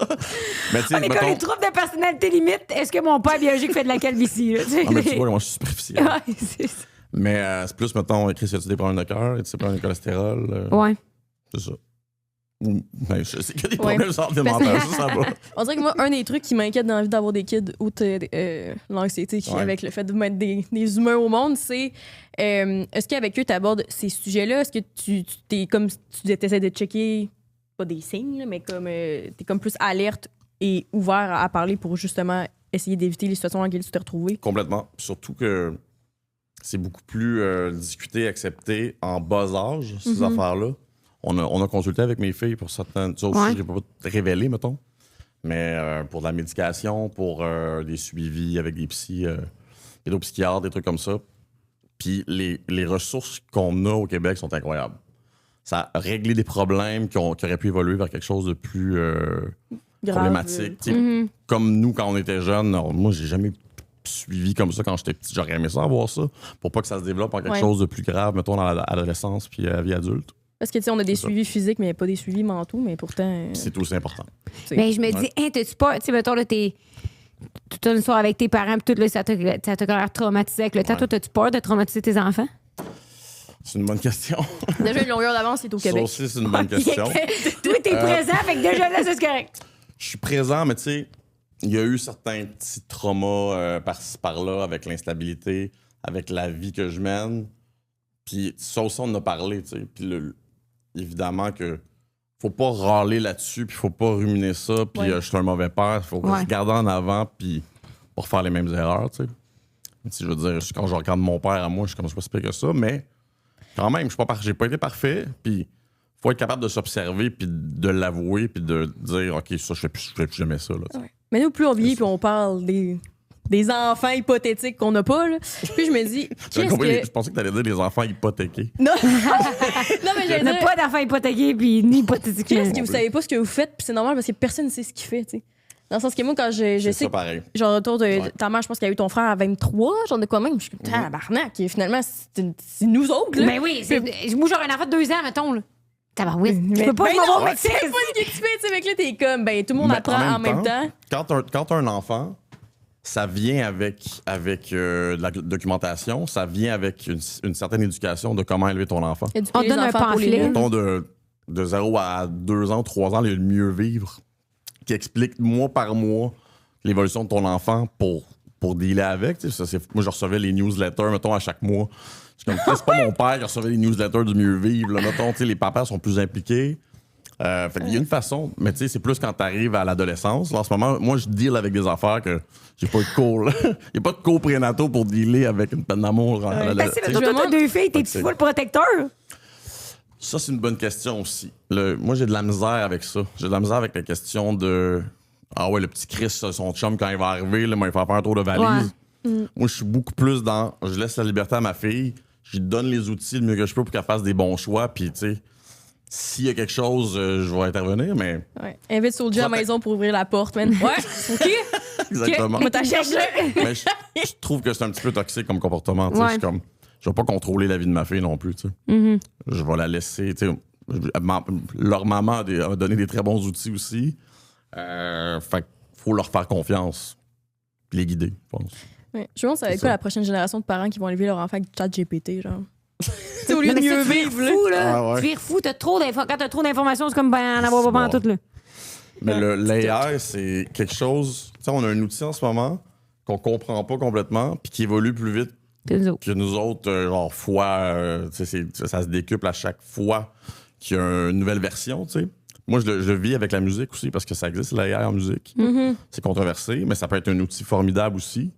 Speaker 2: Mais,
Speaker 1: on est comme les troubles de personnalité limite. Est-ce que mon père biologique fait de la calvitie? Là,
Speaker 2: non, mais tu vois, moi, je suis superficiel.
Speaker 1: Ouais, c'est ça.
Speaker 2: Mais c'est plus, mettons, Chris, as-tu des problèmes de cœur? As-tu des problèmes de cholestérol?
Speaker 1: Ouais.
Speaker 2: C'est ça. Ben, je sais qu'il y a des problèmes de santé mentale, ça va.
Speaker 3: On dirait que moi, un des trucs qui m'inquiète dans la vie d'avoir des kids, outre l'anxiété qui avec le fait de mettre des humains au monde, c'est est-ce qu'avec eux, tu abordes ces sujets-là? Est-ce que tu t'es comme tu essaies de checker, pas des signes, là, mais comme t'es comme plus alerte et ouvert à parler pour justement essayer d'éviter les situations dans lesquelles tu t'es retrouvé?
Speaker 2: Complètement. Surtout que c'est beaucoup plus discuté, accepté en bas âge, ces affaires-là. On a consulté avec mes filles pour certaines choses aussi, je ne vais pas te révéler, mettons. Mais pour de la médication, pour des suivis avec des pédopsychiatres, des trucs comme ça. Puis les ressources qu'on a au Québec sont incroyables. Ça a réglé des problèmes qui auraient pu évoluer vers quelque chose de plus problématique. Comme nous, quand on était jeunes, moi, j'ai jamais suivi comme ça quand j'étais petit. J'aurais aimé ça, avoir ça, pour pas que ça se développe en quelque chose de plus grave, mettons, dans l'adolescence puis la vie adulte.
Speaker 3: Parce que, tu sais, on a des suivis physiques, mais pas des suivis mentaux, mais pourtant...
Speaker 2: C'est aussi important.
Speaker 1: Mais je me dis, hey, t'as-tu pas... Tu sais, mettons, là, t'es toute une soirée avec tes parents, puis tout, là, ça t'a l'air traumatisé avec le temps. Toi, t'as-tu peur de traumatiser tes enfants?
Speaker 2: C'est une bonne question.
Speaker 3: Déjà, une longueur d'avance, c'est au Québec.
Speaker 2: Ça aussi, c'est une bonne question.
Speaker 1: Toi, t'es présent, fait que déjà, là, c'est correct.
Speaker 2: Je suis présent, mais tu sais, il y a eu certains petits traumas par-ci, par-là, avec l'instabilité, avec la vie que je mène. Puis ça aussi, on en a parlé, tu sais. Puis évidemment que faut pas râler là-dessus, puis faut pas ruminer ça, puis je suis un mauvais père. Faut regarder en avant, puis pas refaire les mêmes erreurs, tu sais. Si je veux dire, quand je regarde mon père à moi, je suis comme pas si pire que ça, mais quand même, j'ai pas été parfait, puis faut être capable de s'observer, puis de l'avouer, puis de dire, OK, ça, je fais plus jamais ça. Là,
Speaker 3: mais nous, plus on vieillit, puis on parle des enfants hypothétiques qu'on n'a pas, là. Puis je me dis,
Speaker 2: je pensais que t'allais dire des enfants hypothéqués.
Speaker 3: Non, non mais
Speaker 1: j'allais dire... pas d'enfants hypothéqués, puis ni hypothétiques.
Speaker 3: Qu'est-ce que vous savez pas ce que vous faites, puis c'est normal, parce que personne ne sait ce qu'il fait, tu sais. Dans le sens que moi, quand je sais
Speaker 2: ça, pareil.
Speaker 3: Genre, autour de ta mère, je pense qu'il y a eu ton frère à 23, genre de quoi même. Je suis comme, tabarnak. Et finalement, c'est nous autres, là.
Speaker 1: Mais oui, moi, j'aurais un enfant de 2 ans, mettons, là. Tabarouette. Je peux pas m'avoir avec ça.
Speaker 3: C'est pas ce que tu fais, tu sais. Avec là, t'es comme, ben, tout le monde apprend en même temps.
Speaker 2: Quand t'as un enfant, ça vient avec de la documentation, ça vient avec une certaine éducation de comment élever ton enfant.
Speaker 1: On donne un pamphlet.
Speaker 2: Mettons de 0 à 2 ans, 3 ans, le mieux vivre, qui explique mois par mois l'évolution de ton enfant pour dealer avec. Tu sais, moi, je recevais les newsletters, mettons, à chaque mois. C'est pas mon père qui recevait les newsletters du mieux vivre. Là. Mettons, tu sais, les papas sont plus impliqués. Il y a une façon, mais tu sais, c'est plus quand t'arrives à l'adolescence. Là, en ce moment, moi, je deal avec des affaires que j'ai pas eu de cours. Il n'y a pas de cours prénataux pour dealer avec une peine d'amour.
Speaker 1: Toi, t'as 2 filles, t'es-tu full protecteur?
Speaker 2: Ça, c'est une bonne question aussi. Moi, j'ai de la misère avec ça. J'ai de la misère avec la question de... Ah ouais, le petit Chris, son chum, quand il va arriver, là, il va faire un tour de valise. Ouais. Moi, je suis beaucoup plus dans... Je laisse la liberté à ma fille. Je lui donne les outils le mieux que je peux pour qu'elle fasse des bons choix. Puis, tu sais, s'il y a quelque chose, je vais intervenir, mais...
Speaker 3: Ouais. Invite Soulja à la maison pour ouvrir la porte, man. Ouais, OK.
Speaker 2: Exactement.
Speaker 3: On t'en cherche là.
Speaker 2: Mais je trouve que c'est un petit peu toxique comme comportement. Ouais. Je vais pas contrôler la vie de ma fille non plus, tu sais. Je vais la laisser, tu sais. Leur maman a donné des très bons outils aussi. Fait qu'il faut leur faire confiance. Les guider, je pense.
Speaker 3: Ouais. Je pense que ça va être quoi la prochaine génération de parents qui vont élever leur enfant avec du chat GPT, genre. C'est au lieu de mieux vivre,
Speaker 1: là. Tu vires fou, quand t'as trop d'informations, c'est comme ben en avoir pas en tout, là.
Speaker 2: Mais l'AI, c'est quelque chose. Tu sais, on a un outil en ce moment qu'on comprend pas complètement, puis qui évolue plus vite que nous autres, genre ça se décuple à chaque fois qu'il y a une nouvelle version, tu sais. Moi, je le vis avec la musique aussi, parce que ça existe, l'AI en musique. C'est controversé, mais ça peut être un outil formidable aussi.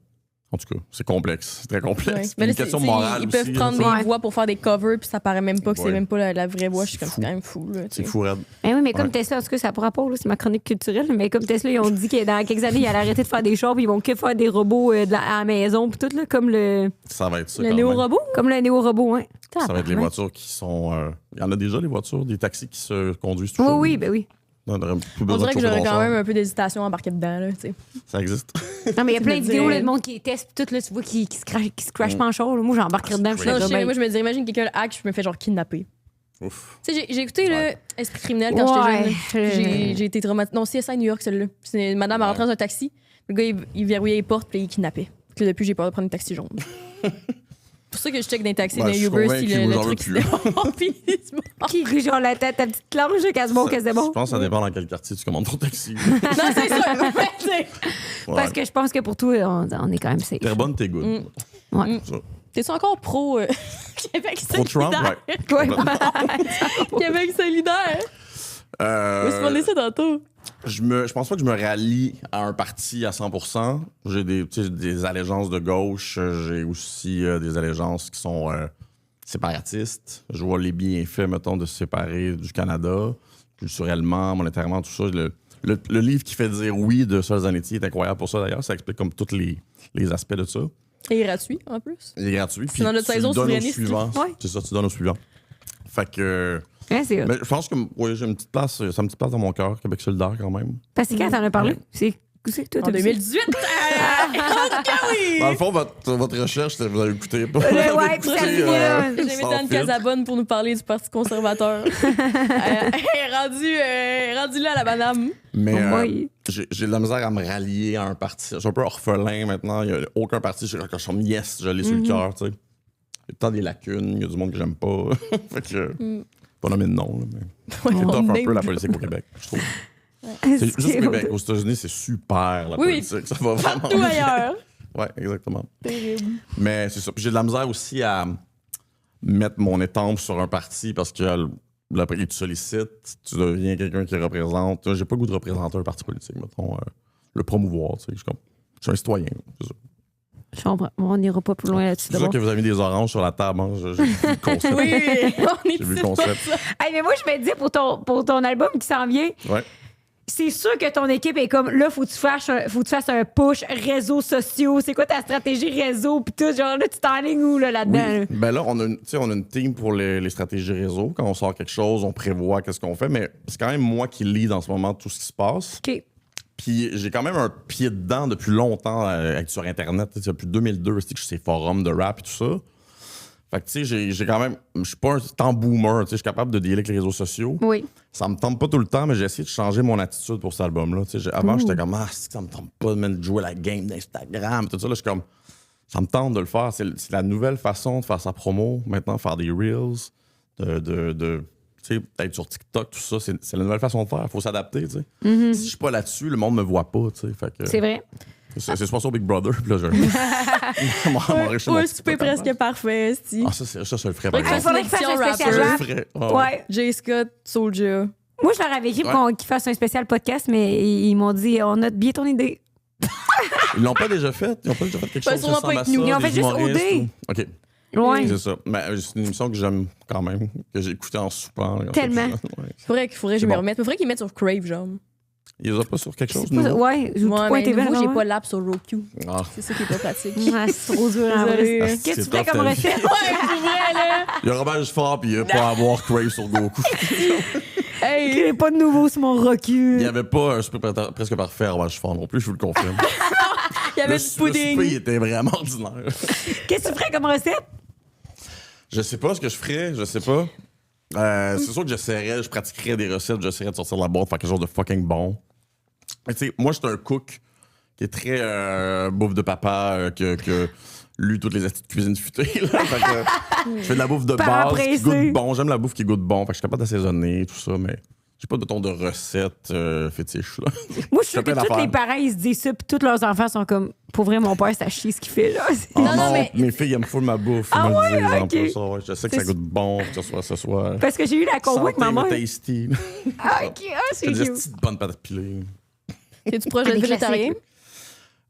Speaker 2: En tout cas, c'est complexe. C'est très complexe.
Speaker 3: Ouais.
Speaker 2: Une question morale
Speaker 3: ils
Speaker 2: aussi.
Speaker 3: Ils peuvent prendre des voix pour faire des covers, puis ça paraît même pas que c'est même pas la vraie voix. Je suis comme, c'est quand même fou.
Speaker 2: C'est fou, Red.
Speaker 1: Oui, mais comme Tesla, en tout cas, ça n'a pas rapport, c'est ma chronique culturelle, mais comme Tesla, ils ont dit que dans quelques années, ils allaient arrêter de faire des chars, puis ils vont que faire des robots à la maison, puis tout, là, comme le.
Speaker 2: Ça va être ça.
Speaker 3: Le néo-robot?
Speaker 1: Comme le néo-robot, oui.
Speaker 2: Ça va être les voitures qui sont. Il y en a déjà, les voitures, des taxis qui se conduisent tout seul.
Speaker 1: Oui, ben oui.
Speaker 3: On dirait que j'aurais quand même un peu d'hésitation à embarquer dedans. Là,
Speaker 2: ça existe.
Speaker 1: Non, mais il y a plein de vidéos là, de monde qui teste tout, là, tu vois, qui se crash pas en char. Moi, j'embarquerais dedans.
Speaker 3: Moi, je me dis, imagine quelqu'un le hack, je me fais genre kidnapper. Ouf. Tu sais, j'ai écouté Esprit criminel quand j'étais jeune. J'ai été traumatisée. Non, CSI New York, celle-là. C'est une madame rentrée dans un taxi. Le gars, il verrouillait les portes, puis il kidnappait. Puis depuis, j'ai peur de prendre un taxi jaune. C'est pour ça que je check dans les taxis, dans Uber, si le truc qui genre ta petite planche, qu'elle bon, qu'elle c'est bon.
Speaker 2: Je pense que ça dépend dans quel quartier tu commandes ton taxi.
Speaker 3: Non, c'est ça.
Speaker 1: Parce que je pense que pour toi, on est quand même safe.
Speaker 2: T'es bonne, t'es good.
Speaker 1: Ouais.
Speaker 3: T'es-tu encore pro Québec solidaire?
Speaker 2: Pro Trump,
Speaker 3: ouais. Québec solidaire. Je me suis demandé ça tantôt.
Speaker 2: Je pense pas que je me rallie à un parti à 100%. J'ai des allégeances de gauche. J'ai aussi des allégeances qui sont séparatistes. Je vois les bienfaits, mettons, de se séparer du Canada, culturellement, monétairement, tout ça. Le livre qui fait dire oui de Sol Zanetti est incroyable pour ça, d'ailleurs. Ça explique comme tous les aspects de ça.
Speaker 3: Et il est gratuit, en plus.
Speaker 2: Il est gratuit.
Speaker 3: C'est dans notre saison souverainiste.
Speaker 2: C'est ça, tu donnes au suivant. Fait que...
Speaker 1: Ouais, c'est
Speaker 2: mais je pense que j'ai une petite place, ça a une petite place dans mon cœur, Québec solidaire quand même.
Speaker 1: Parce que quand t'en as parlé, c'est toi,
Speaker 3: en 2018.
Speaker 2: Dans le fond, votre recherche, vous avez écouté pas.
Speaker 1: Ouais, puis ça
Speaker 3: j'ai mis Anne Casabonne pour nous parler du Parti conservateur. rendu là, la madame.
Speaker 2: Mais j'ai de la misère à me rallier à un parti. Je suis un peu orphelin maintenant. Il n'y a aucun parti. Quand je suis yes, je l'ai sur le cœur. Il y a tant des lacunes. Il y a du monde que j'aime pas. Fait que... Pas nommer de nom, là, mais c'est tough un peu la politique au Québec, je trouve. C'est juste au Québec. Aux États-Unis, c'est super la politique. Ça va vraiment.
Speaker 3: Partout ailleurs.
Speaker 2: Ouais, exactement.
Speaker 3: Terrible.
Speaker 2: Mais c'est ça. Puis j'ai de la misère aussi à mettre mon étampe sur un parti parce que Après, ils te sollicitent, tu deviens quelqu'un qui représente. J'ai pas le goût de représenter un parti politique, mettons, le promouvoir. Je suis un citoyen, c'est ça.
Speaker 1: Je comprends. On n'ira pas plus loin là-dessus.
Speaker 2: C'est ça que vous avez mis des oranges sur la table. Hein. J'ai vu le concept.
Speaker 3: Oui, on est
Speaker 2: J'ai vu le concept.
Speaker 1: Hey, mais moi, je me dis, pour ton album qui s'en vient,
Speaker 2: Ouais.
Speaker 1: c'est sûr que ton équipe est comme, là, faut que tu fasses un push réseaux sociaux. C'est quoi ta stratégie réseau? Puis tout, genre, là, tu t'enlignes où là-dedans?
Speaker 2: Oui.
Speaker 1: Là?
Speaker 2: Ben là, on a une team pour les stratégies réseau. Quand on sort quelque chose, on prévoit qu'est-ce qu'on fait. Mais c'est quand même moi qui lead en ce moment tout ce qui se passe.
Speaker 1: OK.
Speaker 2: Puis j'ai quand même un pied dedans depuis longtemps sur Internet. Depuis 2002, je suis ces forums de rap et tout ça. Fait que tu sais, j'ai quand même... Je suis pas un temps boomer. Je suis capable de dealer avec les réseaux sociaux.
Speaker 1: Oui.
Speaker 2: Ça me tente pas tout le temps, mais j'ai essayé de changer mon attitude pour cet album-là. Avant, j'étais comme, ça me tente pas de jouer la game d'Instagram. Tout ça, là, je suis comme, ça me tente de le faire. C'est la nouvelle façon de faire sa promo. Maintenant, faire des reels, d'être sur TikTok, tout ça, c'est la nouvelle façon de faire. Il faut s'adapter. Si je suis pas là-dessus, le monde me voit pas.
Speaker 1: C'est vrai.
Speaker 2: C'est soit sur Big Brother, puis là, je
Speaker 3: Ouais, super presque parfait. Si.
Speaker 2: Ah, ça, je le ferais.
Speaker 3: Ouais,
Speaker 2: par
Speaker 1: Il faudrait qu'il fasse un
Speaker 3: Rapper.
Speaker 1: spécial
Speaker 2: Je le
Speaker 1: rap.
Speaker 2: ferais.
Speaker 1: Ouais.
Speaker 3: J. Scott, Soulja.
Speaker 1: Moi, je leur avais écrit qu'ils fassent un spécial podcast, mais ils m'ont dit, on a bien ton idée.
Speaker 2: Ils l'ont pas déjà fait? Ils ont pas déjà fait quelque
Speaker 3: Ben,
Speaker 2: chose
Speaker 3: sûrement
Speaker 2: qui ressemble
Speaker 3: pas
Speaker 2: à
Speaker 3: avec nous.
Speaker 2: ça,
Speaker 1: Ils ont
Speaker 2: des
Speaker 1: fait juste
Speaker 2: humoristes
Speaker 1: OD.
Speaker 2: OK.
Speaker 1: Ouais.
Speaker 2: C'est ça. Ben, c'est une émission que j'aime quand même, que j'ai écoutée en soupant. là,
Speaker 1: Tellement.
Speaker 3: Faudrait que je
Speaker 2: C'est
Speaker 3: me
Speaker 2: bon.
Speaker 3: remette. Faudrait qu'ils mettent sur Crave, genre.
Speaker 2: Ils les ont pas sur quelque chose,
Speaker 1: C'est pas-
Speaker 2: nouveau?
Speaker 1: Ouais, je
Speaker 3: Moi, mais nouveau, j'ai pas l'app sur Roku.
Speaker 2: Ah.
Speaker 3: C'est ça qui est pas pratique.
Speaker 1: Ah, c'est trop dur en vrai.
Speaker 3: Désolée.
Speaker 1: Qu'est-ce que tu
Speaker 2: C'est
Speaker 1: ferais
Speaker 2: tough,
Speaker 1: comme
Speaker 2: ta vie.
Speaker 1: recette?
Speaker 3: Ouais, c'est vrai, là.
Speaker 2: Il y a Robert Fort, puis il a pas à avoir Crave sur Goku.
Speaker 1: Il n'y a pas de nouveau sur mon
Speaker 2: Il
Speaker 1: recul.
Speaker 2: n'y avait pas un souper presque parfait à Robert Fort non plus, je vous le confirme.
Speaker 3: Il y avait
Speaker 2: Le
Speaker 3: du
Speaker 2: souper, il
Speaker 3: pudding.
Speaker 2: était vraiment ordinaire.
Speaker 1: Qu'est-ce que tu ferais comme recette?
Speaker 2: Je sais pas ce que je ferais, je sais pas. C'est sûr que je pratiquerais des recettes, j'essaierais de sortir de la boîte, faire quelque chose de fucking bon. Mais tu sais, moi, je suis un cook qui est très bouffe de papa, que lu toutes les astuces de cuisine futée. Là. Fait que, je fais de la bouffe de
Speaker 1: Parent
Speaker 2: base qui
Speaker 1: pressé.
Speaker 2: goûte bon. J'aime la bouffe qui goûte bon. Fait que je suis capable d'assaisonner, tout ça, mais j'ai pas de recette fétiche. Là.
Speaker 1: Moi, je suis
Speaker 2: fais
Speaker 1: sûre que
Speaker 2: plein
Speaker 1: tous les
Speaker 2: d'affaires.
Speaker 1: parents, ils se disent ça, puis tous leurs enfants sont comme, pour vrai, mon père, ça chie ce qu'il fait là.
Speaker 2: Oh
Speaker 3: non, mais-
Speaker 2: Mes filles aiment full ma bouffe.
Speaker 1: Ah
Speaker 2: ils me le
Speaker 1: ouais,
Speaker 2: disent en
Speaker 1: ok.
Speaker 2: plus. Ouais, je sais que ça goûte bon, que ce soit
Speaker 1: Parce que j'ai eu la combo avec ma
Speaker 2: santé,
Speaker 1: mère.
Speaker 2: mais tasty.
Speaker 1: Ah, ok, c'est
Speaker 2: C'est des
Speaker 1: cute.
Speaker 2: petites bonnes pâtes pilées.
Speaker 3: T'es-tu proche d'être
Speaker 1: Des
Speaker 3: végétarien?
Speaker 1: classiques.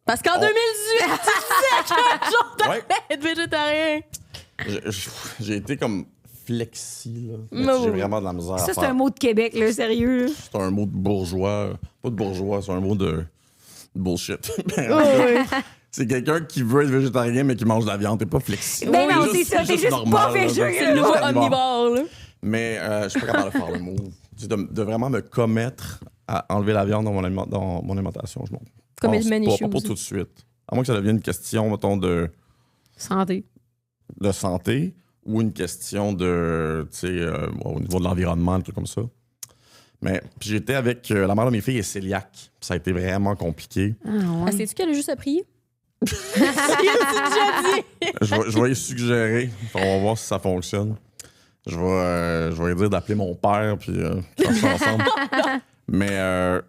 Speaker 3: Parce qu'en 2018, tu sais qu'un jour
Speaker 2: Ouais.
Speaker 3: t'allais être végétarien.
Speaker 2: J'ai été comme flexi, là. Mais
Speaker 3: Non.
Speaker 2: j'ai vraiment de la misère à
Speaker 1: Ça, c'est
Speaker 2: faire.
Speaker 1: un mot de Québec, là, sérieux. Là.
Speaker 2: C'est un mot de bourgeois. Pas de bourgeois, c'est un mot de bullshit. C'est quelqu'un qui veut être végétarien, mais qui mange de la viande. T'es pas flexible.
Speaker 1: Ben non, c'est ça, t'es juste
Speaker 2: normal,
Speaker 1: pas
Speaker 2: là.
Speaker 1: végé,
Speaker 3: C'est le nouveau
Speaker 2: Carnivore.
Speaker 3: omnivore, là.
Speaker 2: Mais je suis pas capable de faire le mot. Tu sais, de vraiment me commettre à enlever la viande dans mon alimentation. Je m'en pense
Speaker 3: Commitment
Speaker 2: pas,
Speaker 3: issues.
Speaker 2: pas tout de suite. À moins que ça devienne une question, mettons, de
Speaker 1: Santé.
Speaker 2: santé ou une question de, tu sais, au niveau de l'environnement, un truc comme ça. Mais puis j'étais avec la mère de mes filles et cœliaque. Ça a été vraiment compliqué.
Speaker 1: Ah, ouais.
Speaker 3: Ah, sais-tu qu'elle a juste à prier? Il a déjà dit.
Speaker 2: Je vais y suggérer. On va voir si ça fonctionne. Je vais lui dire d'appeler mon père puis faire ça ensemble. Mais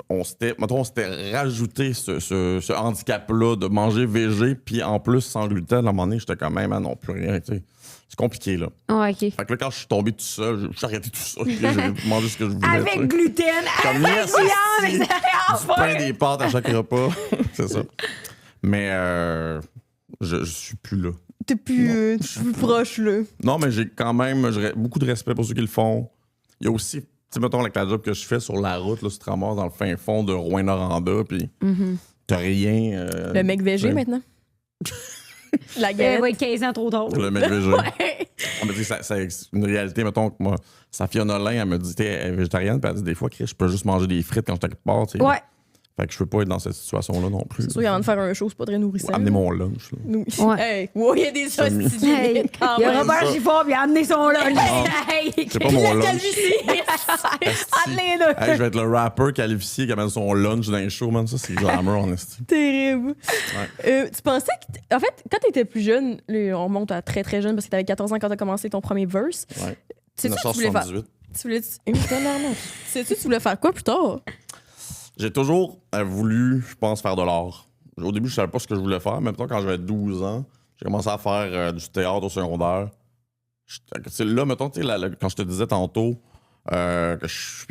Speaker 2: on s'était rajouté ce handicap-là de manger végé puis en plus sans gluten. À un moment donné, j'étais quand même, non, plus rien. Tu sais. C'est compliqué, là.
Speaker 1: Ouais, ok.
Speaker 2: Fait que là, quand je suis tombé tout seul, j'ai arrêté tout ça. Puis là, j'ai mangé ce que je voulais. tu sais.
Speaker 1: Avec gluten,
Speaker 2: Comme
Speaker 1: avec
Speaker 2: yes,
Speaker 1: viande,
Speaker 2: si.
Speaker 1: avec
Speaker 2: Du pain, des pâtes à chaque repas. C'est ça. Mais je suis plus là.
Speaker 3: T'es plus, proche, là.
Speaker 2: Non, mais j'ai quand même beaucoup de respect pour ceux qui le font. Il y a aussi, tu sais, mettons, avec la job que je fais sur la route, là, tu te ramasses dans le fin fond de Rouyn-Noranda, puis t'as rien.
Speaker 3: Le mec végé,
Speaker 2: t'sais,
Speaker 3: maintenant. La galette.
Speaker 1: ouais, 15 ans trop tard.
Speaker 2: Le mec végé.
Speaker 3: Ouais.
Speaker 2: Ah, mais tu sais, c'est une réalité, mettons, que moi, Safia Nolin, elle me dit, t'es végétarienne, puis elle dit, des fois, Chris, je peux juste manger des frites quand je suis quelque part, tu sais.
Speaker 1: Ouais.
Speaker 2: Fait que je peux pas être dans cette situation-là non plus.
Speaker 3: C'est sûr, avant de faire un show, c'est pas très nourrissant.
Speaker 2: Amener mon lunch, là.
Speaker 3: Nous.
Speaker 1: Ouais.
Speaker 3: Hey, wow, il y a des
Speaker 2: Ça me-
Speaker 3: hosties de
Speaker 1: Hey,
Speaker 3: limites quand
Speaker 1: il y a
Speaker 3: même.
Speaker 1: Robert
Speaker 2: ça.
Speaker 1: Gifford, puis il a amené son lunch. Hey,
Speaker 2: C'est pas mon
Speaker 3: La
Speaker 2: lunch.
Speaker 3: calvitie.
Speaker 1: entre les deux.
Speaker 2: Hey, je vais être le rapper qualifié qui amène son lunch dans les shows, man. Ça, c'est glamour, en esti.
Speaker 3: Terrible. Tu pensais que. En fait, quand t'étais plus jeune, là, on remonte à très très jeune parce que t'avais 14 ans quand t'as commencé ton premier verse.
Speaker 2: Ouais.
Speaker 3: Sais-tu ce que tu voulais faire?
Speaker 2: 1978.
Speaker 3: Tu voulais. Sais-tu que tu voulais faire quoi plus tard?
Speaker 2: J'ai toujours voulu, je pense, faire de l'art. Au début, je savais pas ce que je voulais faire. Mais mettons, quand j'avais 12 ans, j'ai commencé à faire du théâtre au secondaire. Là, mettons, quand je te disais tantôt que je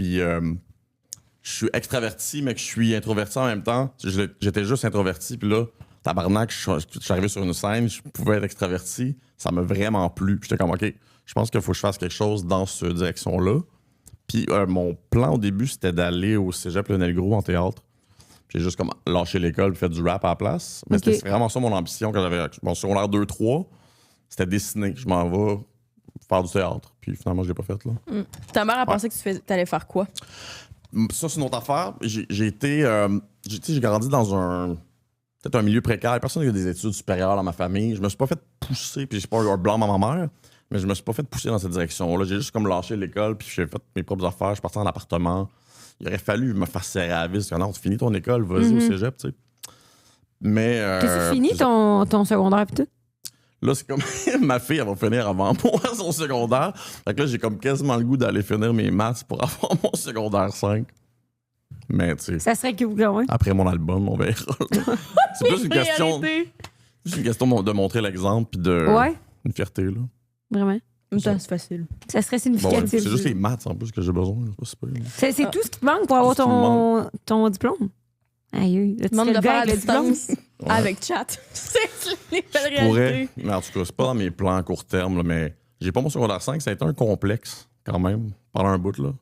Speaker 2: suis extraverti, mais que je suis introverti en même temps. J'étais juste introverti, puis là, tabarnak, je suis arrivé sur une scène, je pouvais être extraverti. Ça m'a vraiment plu. Puis j'étais comme, OK, je pense qu'il faut que je fasse quelque chose dans cette direction-là. Puis mon plan au début, c'était d'aller au cégep Lionel-Groulx en théâtre. J'ai juste comme lâché l'école et fait du rap à la place. Mais c'était vraiment ça mon ambition quand j'avais mon secondaire 2-3. C'était dessiner. Je m'en vais faire du théâtre. Puis finalement, je l'ai pas fait, là.
Speaker 3: Ta mère a pensé que tu allais faire quoi?
Speaker 2: Ça, c'est une autre affaire. J'ai grandi dans peut-être un milieu précaire. Personne n'a eu des études supérieures dans ma famille. Je me suis pas fait pousser, puis j'ai pas eu un blanc à ma mère, mais je me suis pas fait pousser dans cette direction-là. J'ai juste comme lâché l'école, puis j'ai fait mes propres affaires. Je suis parti en appartement. Il aurait fallu me faire serrer à la vis. Non, tu finis ton école, vas-y au cégep, tu sais. Mais.
Speaker 1: T'as-tu fini ton secondaire, puis tout?
Speaker 2: Là, c'est comme ma fille, elle va finir avant moi son secondaire. Fait que là, j'ai comme quasiment le goût d'aller finir mes maths pour avoir mon secondaire 5. Mais tu sais.
Speaker 1: Ça serait que vous, quand même.
Speaker 2: Après mon album, on verra. C'est plus une question. Juste une question de montrer l'exemple puis de.
Speaker 1: Ouais.
Speaker 2: Une fierté, là.
Speaker 1: Vraiment.
Speaker 3: C'est facile.
Speaker 1: Ça serait significatif.
Speaker 2: C'est juste les maths en plus que j'ai besoin.
Speaker 1: C'est tout ce qui te manque pour avoir ton diplôme. Aïe,
Speaker 3: tu demandes de faire à distance avec chat. C'est les belles réalités.
Speaker 2: Mais en tout cas, c'est pas dans mes plans à court terme, là, mais j'ai pas mon secondaire 5, ça a été un complexe quand même, pendant un bout, là.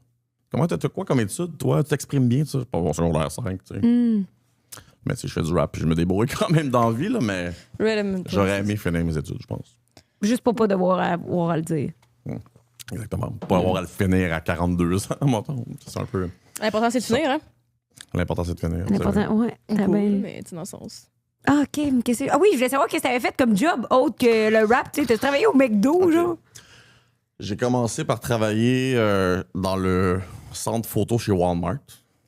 Speaker 2: Comment t'as quoi comme étude, toi? Tu t'exprimes bien, ça? Pas mon secondaire 5, tu sais. Mais tu sais, je fais du rap, puis je me débrouille quand même dans la vie, là, mais j'aurais aimé finir mes études, je pense.
Speaker 1: Juste pour pas devoir avoir à le dire.
Speaker 2: Exactement. Pas avoir à le finir à 42 ans, mettons. C'est un peu...
Speaker 3: L'important, c'est de finir, hein?
Speaker 2: L'important, c'est de finir.
Speaker 1: L'important, ouais.
Speaker 3: Cool, mais tu dans le sens.
Speaker 1: Ah, OK. Ah oui, je voulais savoir qu'est-ce que t'avais fait comme job autre que le rap. Tu sais, t'as travaillé au McDo, genre?
Speaker 2: J'ai commencé par travailler dans le centre photo chez Walmart.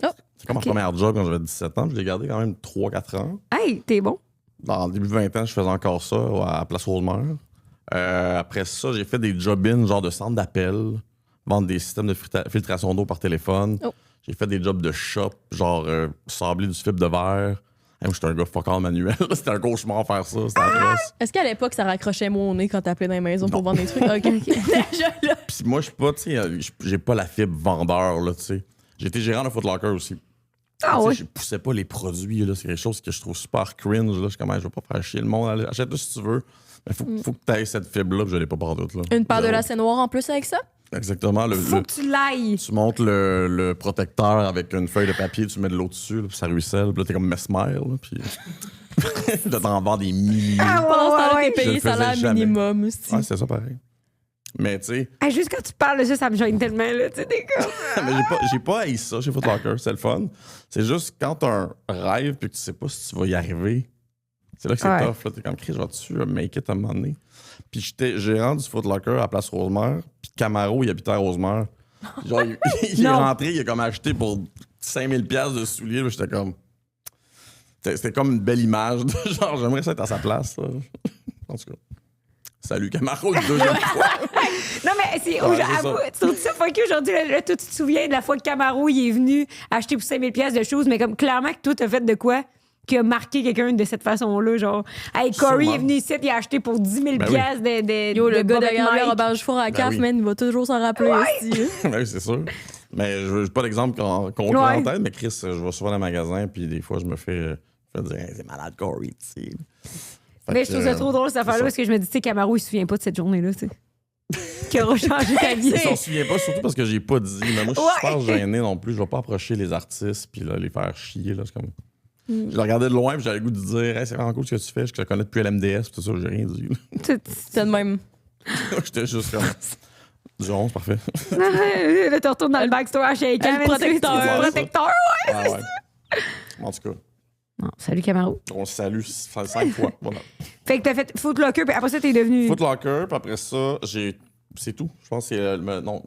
Speaker 3: Oh,
Speaker 2: c'est comme ma première job quand j'avais 17 ans. Je l'ai gardé quand même 3-4 ans.
Speaker 1: Hey, t'es bon.
Speaker 2: Dans le début de 20 ans, je faisais encore ça à Place Rosemère. Après ça, j'ai fait des job-ins, genre de centre d'appel, vendre des systèmes de filtration d'eau par téléphone.
Speaker 3: Oh.
Speaker 2: J'ai fait des jobs de shop, genre sabler du fibre de verre. Moi, j'étais un gars fuck all manuel. C'était un cauchemar faire ça. C'était atroce.
Speaker 3: Est-ce qu'à l'époque, ça raccrochait moins au nez quand t'appelais dans les maisons pour vendre des trucs? OK. Déjà là.
Speaker 2: Puis moi, je suis pas, tu sais, j'ai pas la fibre vendeur, là, tu sais. J'ai été gérant de Foot Locker aussi.
Speaker 1: Ah oui?
Speaker 2: Je poussais pas les produits, là. C'est quelque chose que je trouve super cringe, là. Je suis comme, je vais pas faire chier le monde. Achète-le si tu veux. Mais faut que tu aies cette fibre-là, puis je l'ai pas par doute, là.
Speaker 3: Une paire de lacets noirs en plus avec ça?
Speaker 2: Exactement.
Speaker 1: Faut que tu l'ailles.
Speaker 2: Tu montes le protecteur avec une feuille de papier, tu mets de l'eau dessus, là, puis ça ruisselle. Puis là, t'es comme Mesmer, là, puis... là, t'en vends des milliers.
Speaker 3: Pendant ce temps-là, t'es payé salaire minimum aussi.
Speaker 2: Ouais, c'est ça pareil. Mais tu sais...
Speaker 1: Juste quand tu parles de ça me gêne tellement, là. Tu sais, t'es comme...
Speaker 2: Mais j'ai pas haï ça chez Foot Locker, c'est le fun. C'est juste quand t'as un rêve puis que tu sais pas si tu vas y arriver, c'est là que c'est tough. Là. T'es comme, Chris, vas-tu make it à un moment donné? Puis j'étais gérant du Foot Locker à Place Rosemère, puis Camaro, il habitait à Rosemère. Genre, il est rentré, il a comme acheté pour 5000$ de souliers. Là, j'étais comme... C'était comme une belle image. De, genre, j'aimerais ça être à sa place. Là. En tout cas. Salut Camaro, le deuxième fois.
Speaker 1: Non, mais c'est tu trouves ça fucké aujourd'hui? Là, toi, tu te souviens de la fois que Camaro il est venu acheter pour 5000$ de choses, mais comme clairement que toi, t'as fait de quoi qui a marqué quelqu'un de cette façon-là? Genre, hey, Corey est venu ici, il a acheté pour 10 000$ de
Speaker 3: Yo, le gars
Speaker 1: de
Speaker 3: derrière le Robert Four à la CAF, man, il va toujours s'en rappeler aussi.
Speaker 2: Oui, c'est sûr. Mais je veux pas d'exemple concret en tête, mais Chris, je vais souvent dans le magasin, puis des fois, je me fais dire, hey, c'est malade, Corey, tu sais.
Speaker 1: Mais je trouve ça trop drôle, cette affaire-là, parce que je me dis, tu sais, Camaro, il se souvient pas de cette journée-là, tu sais. Qui aura changé ta vie.
Speaker 2: Il s'en souvient pas, surtout parce que j'ai pas dit. Mais moi, je suis super gêné non plus. Je vais pas approcher les artistes puis là, les faire chier. Là, c'est comme... Je le regardais de loin puis j'avais le goût de dire, hey, c'est vraiment cool ce que tu fais. Je te connais depuis LMDS tout ça, j'ai rien dit.
Speaker 3: C'était de même.
Speaker 2: J'étais juste comme. Disons, c'est parfait.
Speaker 1: Là, tu retournes dans le backstore à shaker.
Speaker 3: Le protecteur.
Speaker 1: Le protecteur, ouais, c'est ça.
Speaker 2: En tout cas.
Speaker 1: Non, salut Camaro.
Speaker 2: On se salue 5 fois. Voilà.
Speaker 1: Fait que t'as fait Foot Locker, puis après ça, t'es devenu.
Speaker 2: Foot Locker, puis après ça, c'est tout. Je pense que c'est. Non,